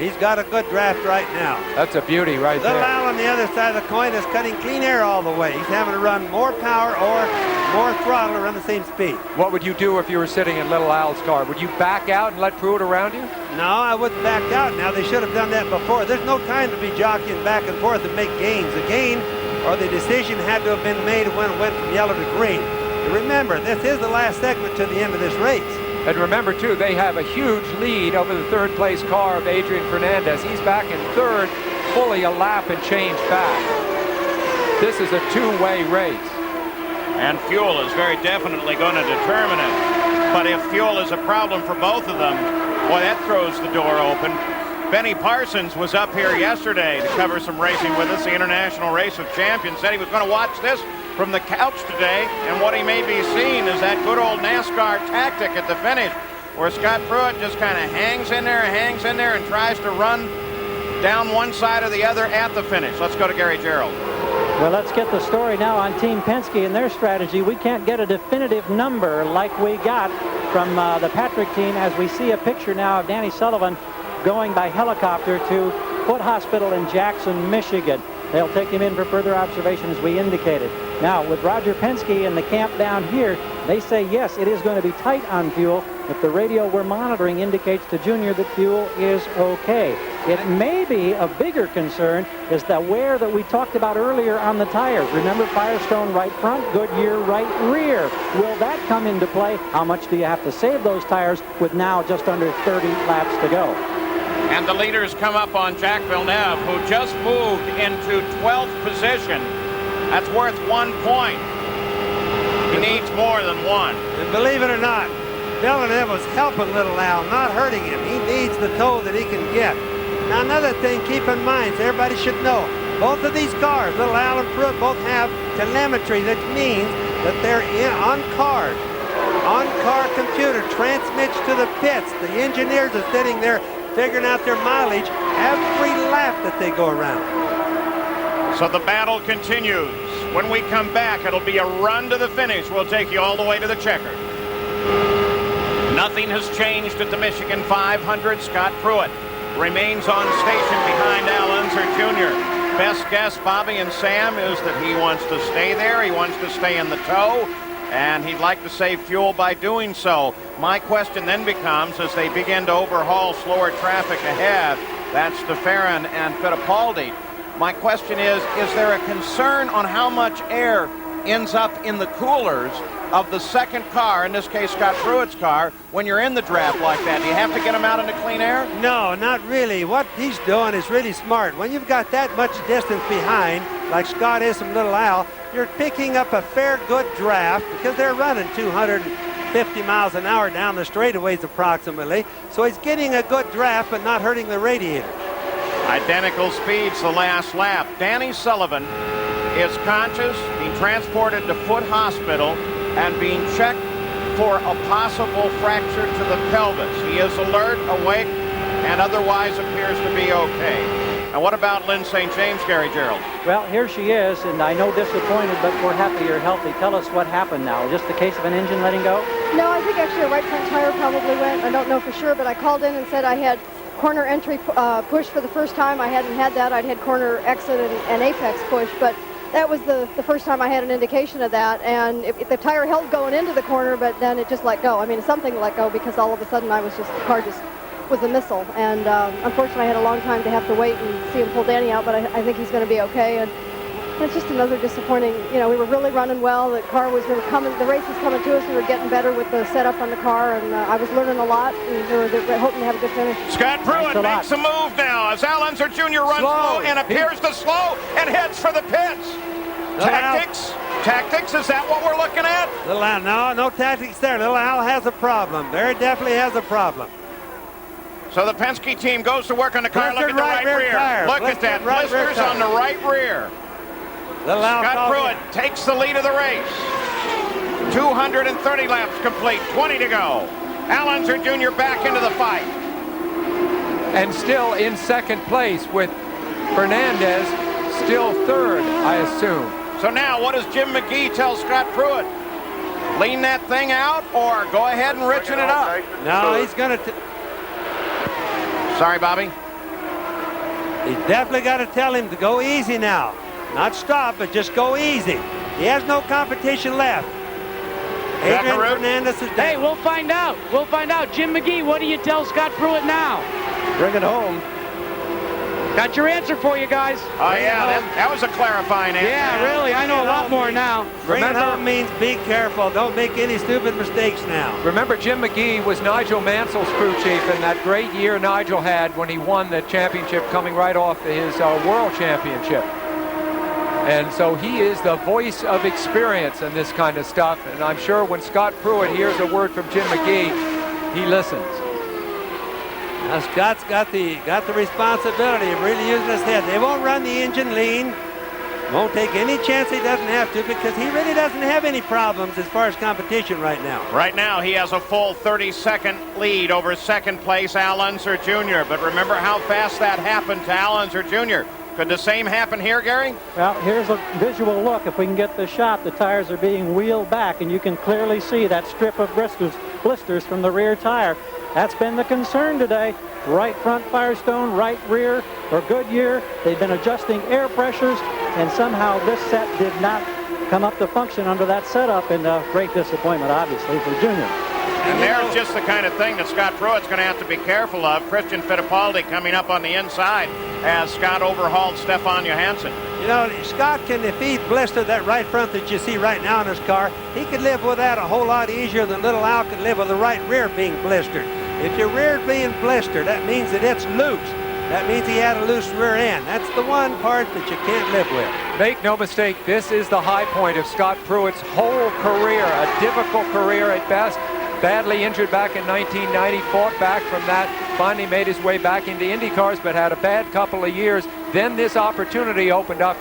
S11: He's got a good draft right now.
S10: That's a beauty right
S11: Little
S10: there.
S11: Al on the other side of the coin is cutting clean air all the way. He's having to run more power or more throttle to run the same speed.
S10: What would you do if you were sitting in Little Al's car? Would you back out and let Pruett around you?
S11: No, I wouldn't back out now. They should have done that before. There's no time to be jockeying back and forth and make gains. The gain or the decision had to have been made when it went from yellow to green. And remember, this is the last segment to the end of this race.
S10: And remember, too, they have a huge lead over the third-place car of Adrian Fernandez. He's back in third, fully a lap and change back. This is a two-way race.
S2: And fuel is very definitely going to determine it. But if fuel is a problem for both of them, boy, that throws the door open. Benny Parsons was up here yesterday to cover some racing with us, the International Race of Champions. Said he was going to watch this from the couch today, and what he may be seeing is that good old NASCAR tactic at the finish, where Scott Pruett just kind of hangs in there, and tries to run down one side or the other at the finish. Let's go to Gary Gerald.
S6: Well, let's get the story now on Team Penske and their strategy. We can't get a definitive number like we got from the Patrick team, as we see a picture now of Danny Sullivan going by helicopter to Foote Hospital in Jackson, Michigan. They'll take him in for further observation, as we indicated. Now, with Roger Penske in the camp down here, they say, yes, it is going to be tight on fuel, but the radio we're monitoring indicates to Junior that fuel is okay. It may be a bigger concern is the wear that we talked about earlier on the tires. Remember, Firestone right front, Goodyear right rear. Will that come into play? How much do you have to save those tires with now just under 30 laps to go?
S2: And the leaders come up on Jacques Villeneuve, who just moved into 12th position. That's worth 1 point. He needs more than one.
S11: And believe it or not, Villeneuve was helping Little Al, not hurting him. He needs the tow that he can get. Now, another thing, keep in mind, so everybody should know, both of these cars, Little Al and Pruett, both have telemetry, that means that they're on-car computer transmits to the pits. The engineers are sitting there figuring out their mileage every lap that they go around.
S2: So the battle continues. When we come back, it'll be a run to the finish. We'll take you all the way to the checker. Nothing has changed at the Michigan 500. Scott Pruett remains on station behind Al Unser Jr. Best guess, Bobby and Sam, is that he wants to stay there. He wants to stay in the tow, and he'd like to save fuel by doing so. My question then becomes, as they begin to overhaul slower traffic ahead, that's the Ferran and Fittipaldi. My question is there a concern on how much air ends up in the coolers of the second car, in this case Scott Pruett's car, when you're in the draft like that? Do you have to get them out into clean air?
S11: No, not really. What he's doing is really smart. When you've got that much distance behind, like Scott is from Little Al, you're picking up a fair good draft because they're running 250 miles an hour down the straightaways approximately. So he's getting a good draft but not hurting the radiator.
S2: Identical speeds the last lap. Danny Sullivan is conscious, being transported to Foote Hospital and being checked for a possible fracture to the pelvis. He is alert, awake, and otherwise appears to be okay. And what about Lynn St. James, Gary Gerald?
S6: Well, here she is, and I know disappointed, but we're happy you're healthy. Tell us what happened now. Just a case of an engine letting go?
S18: No, I think actually a right front tire probably went. I don't know for sure, but I called in and said I had corner entry push for the first time. I hadn't had that. I'd had corner exit and apex push, but that was the first time I had an indication of that. And if the tire held going into the corner, but then it just let go. I mean, something let go because all of a sudden the car just was a missile. And unfortunately, I had a long time to have to wait and see him pull Danny out, but I think he's going to be okay. And it's just another disappointing, we were really running well. The race was coming to us. We were getting better with the setup on the car, and I was learning a lot, and we were hoping to have a good finish.
S2: Scott Pruett makes a move now as Al Unser Jr. runs slow and appears to slow and heads for the pits. Tactics, is that what we're looking at?
S11: Little Al, no tactics there. Little Al has a problem. Very definitely has a problem.
S2: So the Penske team goes to work on the car. Look at the right rear.
S11: Tire.
S2: Look at that. Blisters on the right rear. Scott Pruett takes the lead of the race. 230 laps complete. 20 to go. Al Unser Jr. back into the fight.
S10: And still in second place with Fernandez still third, I assume.
S2: So now what does Jim McGee tell Scott Pruett? Lean that thing out or go ahead and richen it up?
S11: No, he's going to...
S2: Sorry, Bobby.
S11: You definitely got to tell him to go easy now. Not stop, but just go easy. He has no competition left. Adrian Fernandez is down.
S4: Hey, we'll find out. We'll find out. Jim McGee, what do you tell Scott Pruett now?
S1: Bring it home.
S4: Got your answer for you guys.
S2: Oh, yeah, that was a clarifying answer.
S4: Yeah, really. I know a lot more now.
S11: Bring it home means be careful. Don't make any stupid mistakes now.
S8: Remember, Jim McGee was Nigel Mansell's crew chief in that great year Nigel had when he won the championship coming right off his world championship. And so he is the voice of experience in this kind of stuff. And I'm sure when Scott Pruett hears a word from Jim McGee, he listens.
S11: Now Scott's got the responsibility of really using his head. They won't run the engine lean. Won't take any chance he doesn't have to, because he really doesn't have any problems as far as competition right now.
S2: Right now, he has a full 30-second lead over second place Al Unser Jr. But remember how fast that happened to Al Unser Jr. Could the same happen here, Gary?
S6: Well, here's a visual look. If we can get the shot, the tires are being wheeled back, and you can clearly see that strip of blisters from the rear tire. That's been the concern today. Right front Firestone, right rear, or Goodyear. They've been adjusting air pressures, and somehow this set did not come up to function under that setup, and great disappointment, obviously, for Junior.
S2: And there's just the kind of thing that Scott Pruett's going to have to be careful of. Christian Fittipaldi coming up on the inside as Scott overhauled Stefan Johansson.
S11: You know, Scott can, if he blistered that right front that you see right now in his car, he could live with that a whole lot easier than little Al could live with the right rear being blistered. If your rear's being blistered, that means that it's loose. That means he had a loose rear end. That's the one part that you can't live with.
S8: Make no mistake, this is the high point of Scott Pruett's whole career, a difficult career at best. Badly injured back in 1990, fought back from that, finally made his way back into IndyCars, but had a bad couple of years. Then this opportunity opened up.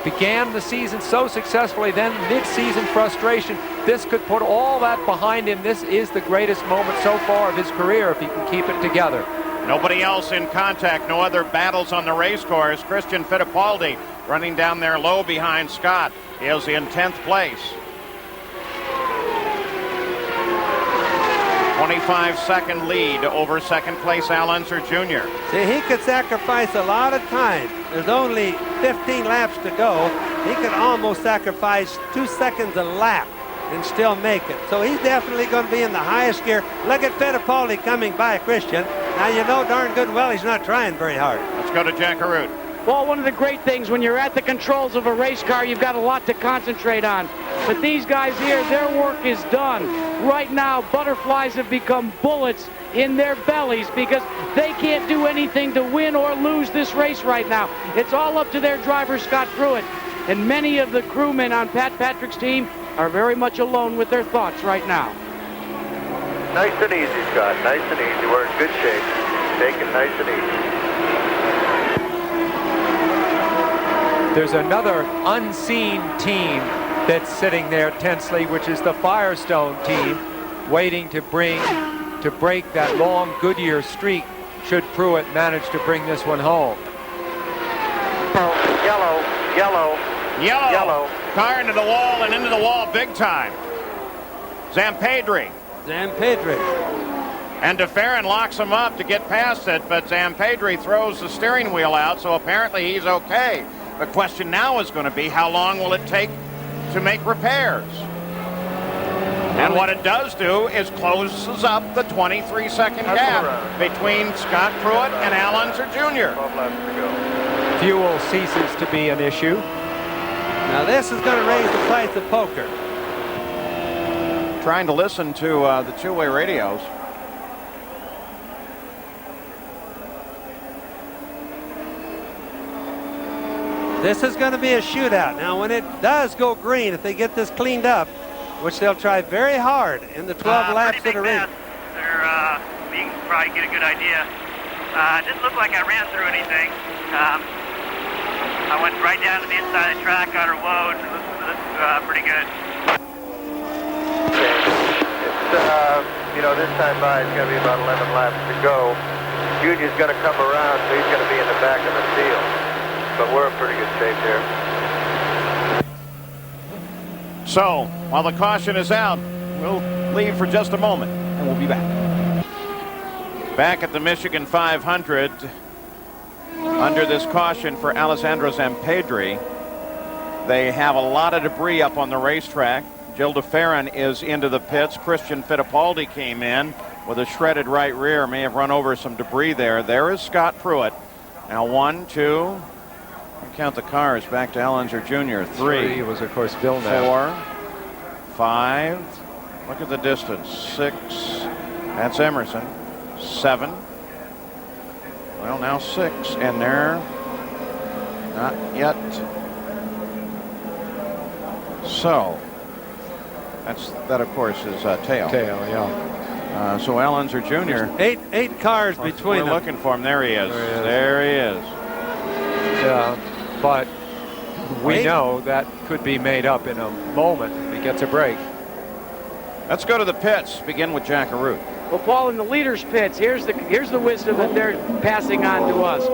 S8: Began the season so successfully, then mid-season frustration. This could put all that behind him. This is the greatest moment so far of his career if he can keep it together.
S2: Nobody else in contact, no other battles on the race course. Christian Fittipaldi running down there low behind Scott. He is in 10th place. 25-second lead over second place Al Unser Jr.
S11: See, he could sacrifice a lot of time. There's only 15 laps to go. He could almost sacrifice 2 seconds a lap and still make it. So he's definitely going to be in the highest gear. Look at Fittipaldi coming by Christian. Now you know darn good well he's not trying very hard.
S2: Let's go to Jack Arute.
S4: Well, one of the great things when you're at the controls of a race car, you've got a lot to concentrate on. But these guys here, their work is done. Right now, butterflies have become bullets in their bellies because they can't do anything to win or lose this race right now. It's all up to their driver, Scott Pruett. And many of the crewmen on Pat Patrick's team are very much alone with their thoughts right now.
S15: Nice and easy, Scott. Nice and easy. We're in good shape. Take it nice and easy.
S8: There's another unseen team that's sitting there tensely, which is the Firestone team, waiting to break that long Goodyear streak should Pruett manage to bring this one home.
S2: Yellow. Car into the wall and into the wall big time. Zampedri. And Ferran locks him up to get past it, but Zampedri throws the steering wheel out, so apparently he's okay. The question now is going to be, how long will it take to make repairs? And what it does do is closes up the 23-second gap between Scott Pruett and Al Unser Jr.
S8: Fuel ceases to be an issue.
S11: Now this is going to raise the price of poker.
S2: Trying to listen to the two-way radios.
S11: This is going to be a shootout. Now, when it does go green, if they get this cleaned up, which they'll try very hard in the 12 laps that are in.
S14: You can probably get a good idea. It didn't look like I ran through anything. I went right down to the inside of the track, got her load. It looks pretty good.
S15: It's, this time by, it's going to be about 11 laps to go. Junior's going to come around, so he's going to be in the back of the field. But we're in pretty good shape here.
S2: So, while the caution is out, we'll leave for just a moment, and we'll be back. Back at the Michigan 500, under this caution for Alessandro Zampedri. They have a lot of debris up on the racetrack. Gilda Ferran is into the pits. Christian Fittipaldi came in with a shredded right rear. May have run over some debris there. There is Scott Pruett. Now 1, 2, count the cars back to Ellenser Jr. 3
S8: was, of course, Villeneuve.
S2: 4, 5. Look at the distance. 6. That's Emerson. 7. Well, now 6 in there. Not yet. So that of course is Teo.
S8: Teo, yeah.
S2: So Ellenser Jr.
S11: Eight cars between them.
S2: We're looking for him. There he is. There he is.
S8: Yeah, but we know that could be made up in a moment if he gets a break.
S2: Let's go to the pits. Begin with Jack Arute.
S4: Well, Paul, in the leaders' pits, here's the wisdom that they're passing on to us.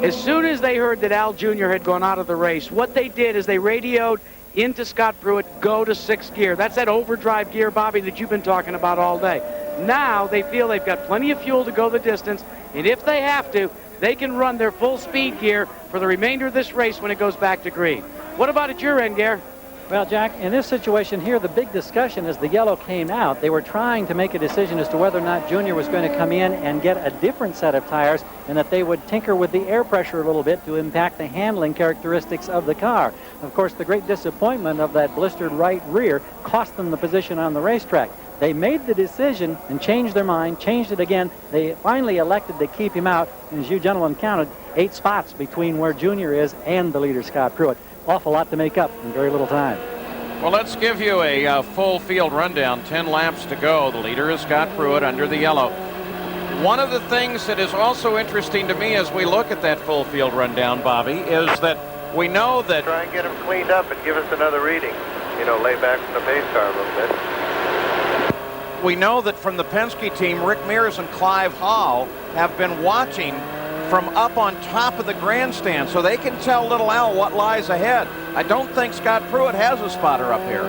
S4: As soon as they heard that Al Jr. had gone out of the race, what they did is they radioed into Scott Pruett, go to 6th gear. That's that overdrive gear, Bobby, that you've been talking about all day. Now they feel they've got plenty of fuel to go the distance, and if they have to, they can run their full speed gear for the remainder of this race when it goes back to green. What about at your end, Gare?
S6: Well, Jack, in this situation here, the big discussion as the yellow came out, they were trying to make a decision as to whether or not Junior was going to come in and get a different set of tires and that they would tinker with the air pressure a little bit to impact the handling characteristics of the car. Of course, the great disappointment of that blistered right rear cost them the position on the racetrack. They made the decision and changed their mind, changed it again. They finally elected to keep him out, and as you gentlemen counted, 8 spots between where Junior is and the leader, Scott Pruett. Awful lot to make up in very little time.
S2: Well, let's give you a full field rundown. 10 laps to go. The leader is Scott Pruett under the yellow. One of the things that is also interesting to me as we look at that full field rundown, Bobby, is that we know that...
S15: Try and get him cleaned up and give us another reading. You know, lay back from the pace car a little bit.
S2: We know that from the Penske team, Rick Mears and Clive Hall have been watching from up on top of the grandstand, so they can tell Little Al what lies ahead. I don't think Scott Pruett has a spotter up here.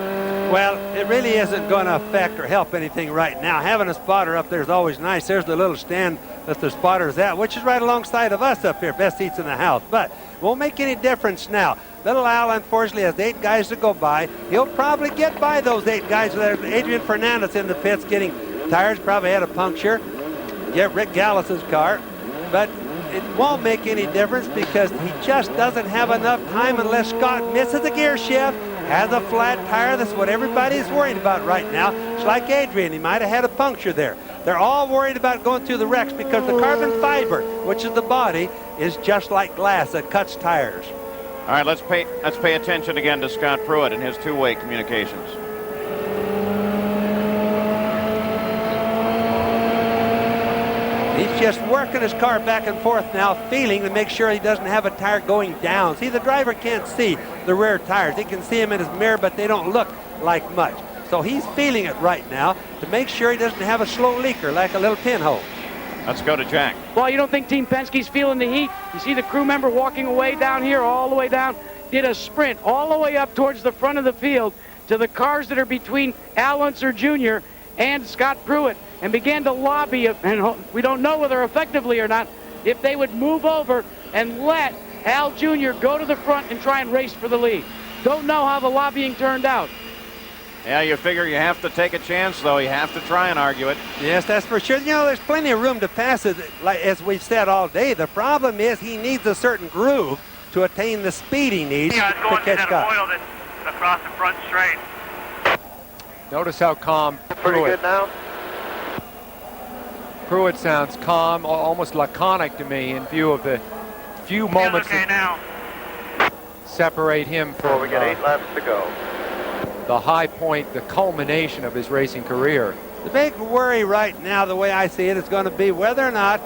S11: Well, it really isn't going to affect or help anything right now. Having a spotter up there is always nice. There's the little stand that the spotter is at, which is right alongside of us up here, best seats in the house. But won't make any difference now. Little Al, unfortunately, has 8 guys to go by. He'll probably get by those 8 guys. There's Adrian Fernandez in the pits getting tires, probably had a puncture. Get Rick Gallus's car. But it won't make any difference because he just doesn't have enough time unless Scott misses a gear shift, has a flat tire. That's what everybody's worried about right now. It's like Adrian. He might have had a puncture there. They're all worried about going through the wrecks because the carbon fiber, which is the body, is just like glass that cuts tires.
S2: All right, let's pay attention again to Scott Pruett and his two-way communications.
S11: He's just working his car back and forth now, feeling to make sure he doesn't have a tire going down. See, the driver can't see the rear tires. He can see them in his mirror, but they don't look like much. So he's feeling it right now to make sure he doesn't have a slow leaker like a little pinhole.
S2: Let's go to Jack.
S4: Well, you don't think Team Penske's feeling the heat? You see the crew member walking away down here, all the way down, did a sprint all the way up towards the front of the field to the cars that are between Al Unser Jr. and Scott Pruett, and began to lobby, and we don't know whether effectively or not, if they would move over and let Al Jr. go to the front and try and race for the lead. Don't know how the lobbying turned out.
S2: Yeah, you figure you have to take a chance, though. You have to try and argue it.
S11: Yes, that's for sure. You know, there's plenty of room to pass it, like as we've said all day. The problem is he needs a certain groove to attain the speed he needs to catch Scott.
S14: Oil that's across the front straight.
S8: Notice how calm
S15: Pretty good now.
S8: Pruett sounds calm, almost laconic to me in view of the few moments that
S14: now
S8: separate him from
S15: we got 8 laps to go.
S8: The high point, the culmination of his racing career.
S11: The big worry right now, the way I see it, is going to be whether or not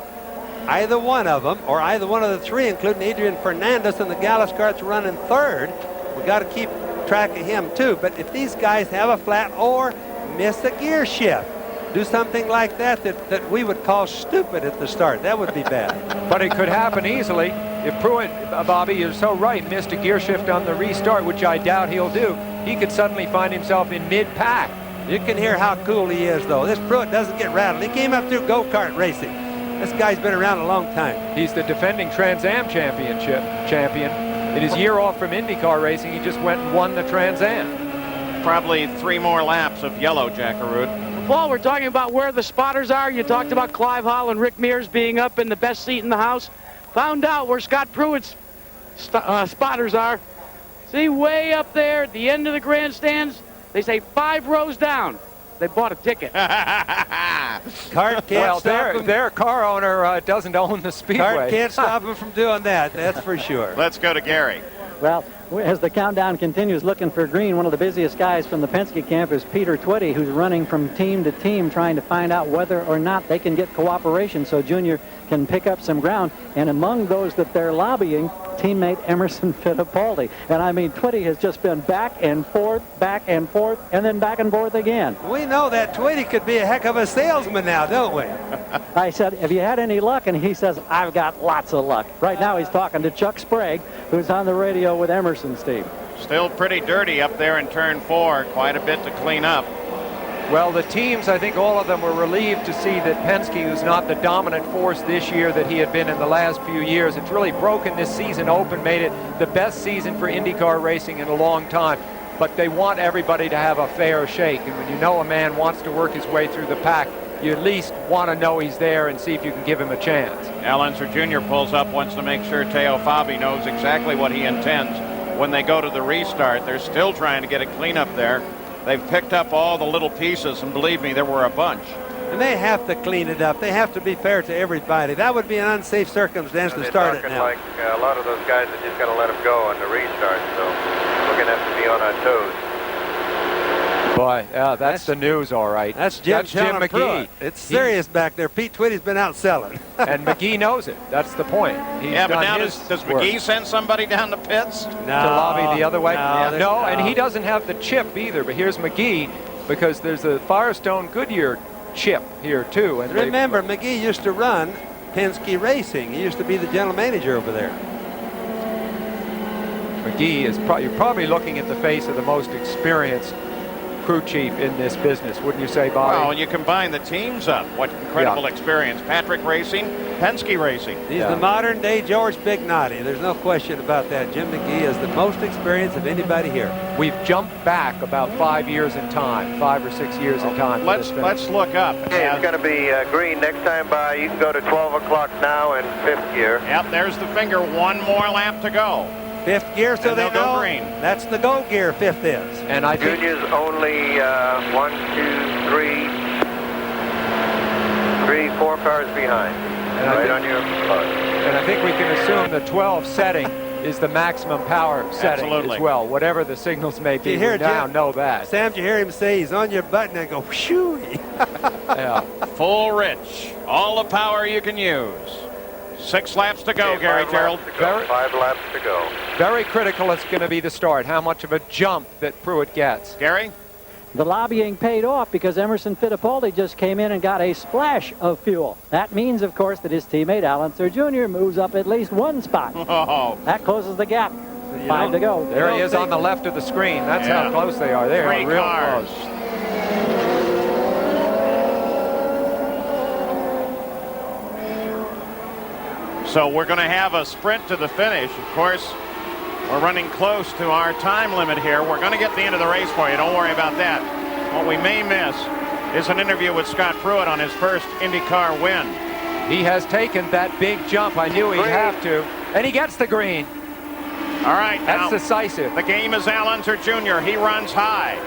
S11: either one of them, or either one of the 3, including Adrian Fernandez and the Gallus car that's running 3rd, we got to keep track of him too. But if these guys have a flat or miss a gear shift, do something like that we would call stupid at the start, that would be bad.
S8: But it could happen easily. If Pruett, Bobby, you're so right, missed a gear shift on the restart, which I doubt he'll do, he could suddenly find himself in mid-pack.
S11: You can hear how cool he is, though. This Pruett doesn't get rattled. He came up through go-kart racing. This guy's been around a long time.
S10: He's the defending Trans Am champion. In his year off from IndyCar racing, he just went and won the Trans Am.
S2: Probably 3 more laps of yellow, Jackaroo.
S4: Paul, we're talking about where the spotters are. You talked about Clive Hall and Rick Mears being up in the best seat in the house. Found out where Scott Pruett's spotters are. See, way up there at the end of the grandstands, they say 5 rows down. They bought a ticket.
S11: Cart can't
S10: Well,
S11: stop them.
S10: their car owner doesn't own the speedway.
S11: Cart can't stop them from doing that, that's for sure.
S2: Let's go to Gary.
S6: Well, as the countdown continues, looking for green, one of the busiest guys from the Penske camp is Peter Twitty, who's running from team to team trying to find out whether or not they can get cooperation so Junior can pick up some ground. And among those that they're lobbying, teammate Emerson Fittipaldi. And I mean, Twitty has just been back and forth, and then back and forth again.
S11: We know that Twitty could be a heck of a salesman now, don't we?
S6: I said, have you had any luck? And he says, I've got lots of luck. Right now he's talking to Chuck Sprague, who's on the radio with Emerson's team.
S2: Still pretty dirty up there in turn 4. Quite a bit to clean up.
S10: Well, the teams, I think all of them were relieved to see that Penske, who's not the dominant force this year that he had been in the last few years, it's really broken this season open, made it the best season for IndyCar racing in a long time. But they want everybody to have a fair shake. And when you know a man wants to work his way through the pack, you at least want to know he's there and see if you can give him a chance.
S2: Al Unser Jr. pulls up, wants to make sure Teo Fabi knows exactly what he intends when they go to the restart. They're still trying to get a cleanup there. They've picked up all the little pieces, and believe me, there were a bunch.
S11: And they have to clean it up. They have to be fair to everybody. That would be an unsafe circumstance to start it now.
S15: Like a lot of those guys that just got to let them go on the restart, so we're going to have to be on our toes.
S10: Boy, that's the news, all right.
S11: That's Jim
S10: McGee.
S11: Pruett. It's serious back there. Pete Twitty's been out selling.
S10: And McGee knows it. That's the point. He's
S2: yeah, but now
S10: does
S2: McGee send somebody down the pits?
S10: To lobby the other way?
S11: No,
S10: and he doesn't have the chip either. But here's McGee, because there's a Firestone Goodyear chip here, too. And
S11: remember, McGee used to run Penske Racing. He used to be the general manager over there.
S10: McGee is you're probably looking at the face of the most experienced crew chief in this business, wouldn't you say, Bobby?
S2: Well, you combine the teams up. What incredible experience. Patrick Racing, Penske Racing.
S11: He's the modern day George Bignotti. There's no question about that. Jim McGee is the most experienced of anybody here.
S10: We've jumped back about 5 years in time, 5 or 6 years in time.
S2: Let's look up.
S15: Okay, it's going to be green next time by. You can go to 12 o'clock now in 5th gear.
S2: Yep, there's the finger. 1 more lap to go.
S11: 5th gear, so they
S2: go
S11: know
S2: green.
S11: That's the go gear. 5th is.
S10: And I think
S15: Junior's only 1, 2, 3, 4 cars behind. Right on your plug.
S10: And I think we can assume the 12 setting is the maximum power setting as well. Whatever the signals may be, we now know that.
S11: Sam, did you hear him say he's on your button and go, shoo?
S10: Yeah.
S2: Full rich. All the power you can use. 6 laps to go, Gary Gerald.
S15: 5 laps to go.
S10: Very critical it's going to be the start. How much of a jump that Pruett gets.
S2: Gary?
S6: The lobbying paid off because Emerson Fittipaldi just came in and got a splash of fuel. That means, of course, that his teammate Al Unser Jr. moves up at least 1 spot.
S2: Oh.
S6: That closes the gap. 5 to go.
S10: There he is on the left of the screen. That's how close they are. They are
S2: 3
S10: real
S2: cars.
S10: close.
S2: So we're going to have a sprint to the finish. Of course, we're running close to our time limit here. We're going to get the end of the race for you. Don't worry about that. What we may miss is an interview with Scott Pruett on his first IndyCar win.
S10: He has taken that big jump. I knew he'd have to. And he gets the green.
S2: All right.
S10: That's decisive.
S2: The game is Al Unser Jr. He runs high.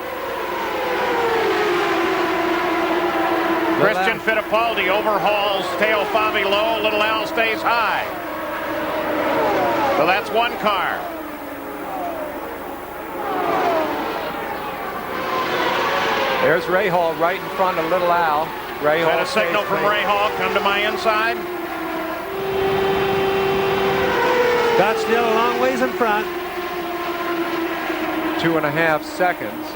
S2: Christian Fittipaldi overhauls Teo Fabi low. Little Al stays high. So that's 1 car.
S10: There's Ray Hall right in front of Little Al. Ray Hall.
S2: A signal from Ray Hall. Come to my inside.
S11: Scott's still a long ways in front.
S10: 2.5 seconds.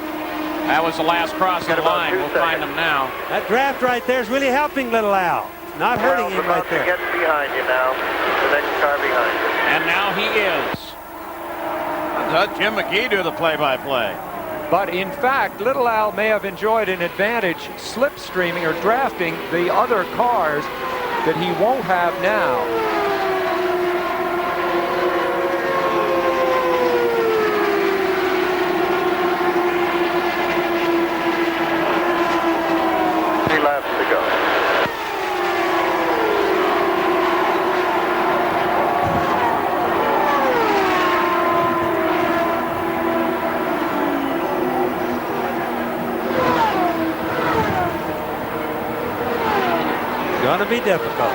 S2: That was the last cross of the line. We'll find them now.
S11: That draft right there is really helping Little Al. Not hurting him right there.
S15: Get behind you now. The next car behind you.
S2: And now he is. Let Jim McGee do the play-by-play.
S10: But in fact, Little Al may have enjoyed an advantage slipstreaming or drafting the other cars that he won't have now.
S15: Laps to go.
S11: Going to be difficult.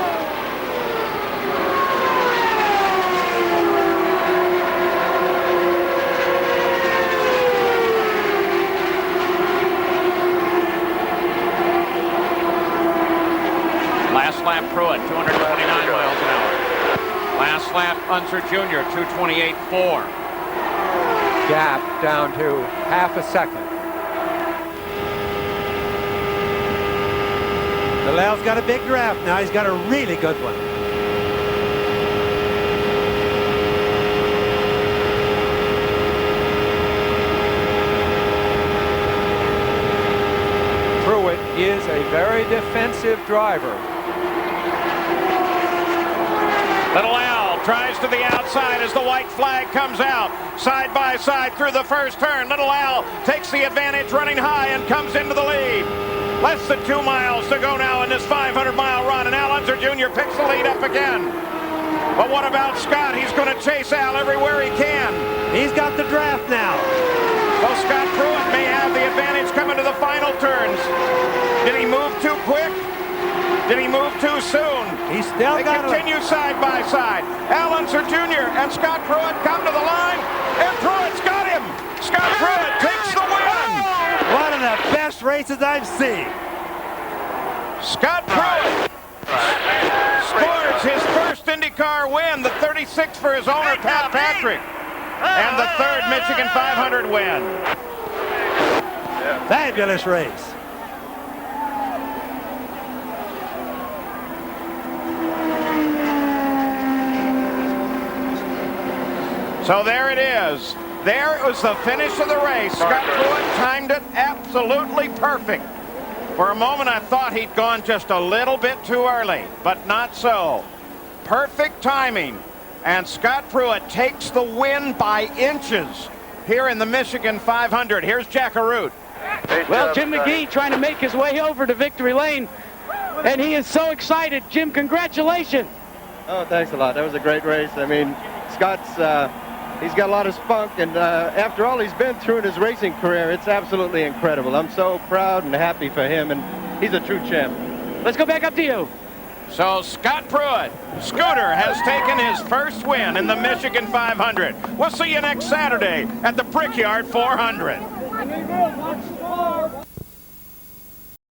S2: Last lap, Pruett, 229 miles an hour. Last lap, Unser Jr., 228.4.
S10: Gap down to half a second.
S11: Delisle's got a big draft now. He's got a really good one.
S10: Pruett is a very defensive driver.
S2: Little Al tries to the outside as the white flag comes out. Side by side through the first turn. Little Al takes the advantage running high and comes into the lead. Less than 2 miles to go now in this 500-mile run, and Al Unser Jr. picks the lead up again. But what about Scott? He's going to chase Al everywhere he can.
S11: He's got the draft now.
S2: Well, Scott Pruett may have the advantage coming to the final turns. Did he move too quick? Did he move too soon?
S11: He's still
S2: They
S11: got
S2: continue side by side. Al Unser Jr. and Scott Pruett come to the line, and Pruett's got him. Scott Pruett takes the win.
S11: One of the best races I've seen.
S2: Scott Pruett scores his first IndyCar win, the 36th for his owner, Pat Patrick, and the 3rd Michigan 500 win.
S11: Fabulous race.
S2: So there it is. There was the finish of the race. Scott Pruett timed it absolutely perfect. For a moment, I thought he'd gone just a little bit too early, but not so. Perfect timing. And Scott Pruett takes the win by inches here in the Michigan 500. Here's Jack Arute.
S4: Well, Jim McGee trying to make his way over to victory lane, and he is so excited. Jim, congratulations.
S19: Oh, thanks a lot. That was a great race. I mean, Scott's he's got a lot of spunk, and after all he's been through in his racing career, it's absolutely incredible. I'm so proud and happy for him, and he's a true champ.
S4: Let's go back up to you.
S2: So Scott Pruett, Scooter, has taken his first win in the Michigan 500. We'll see you next Saturday at the Brickyard 400.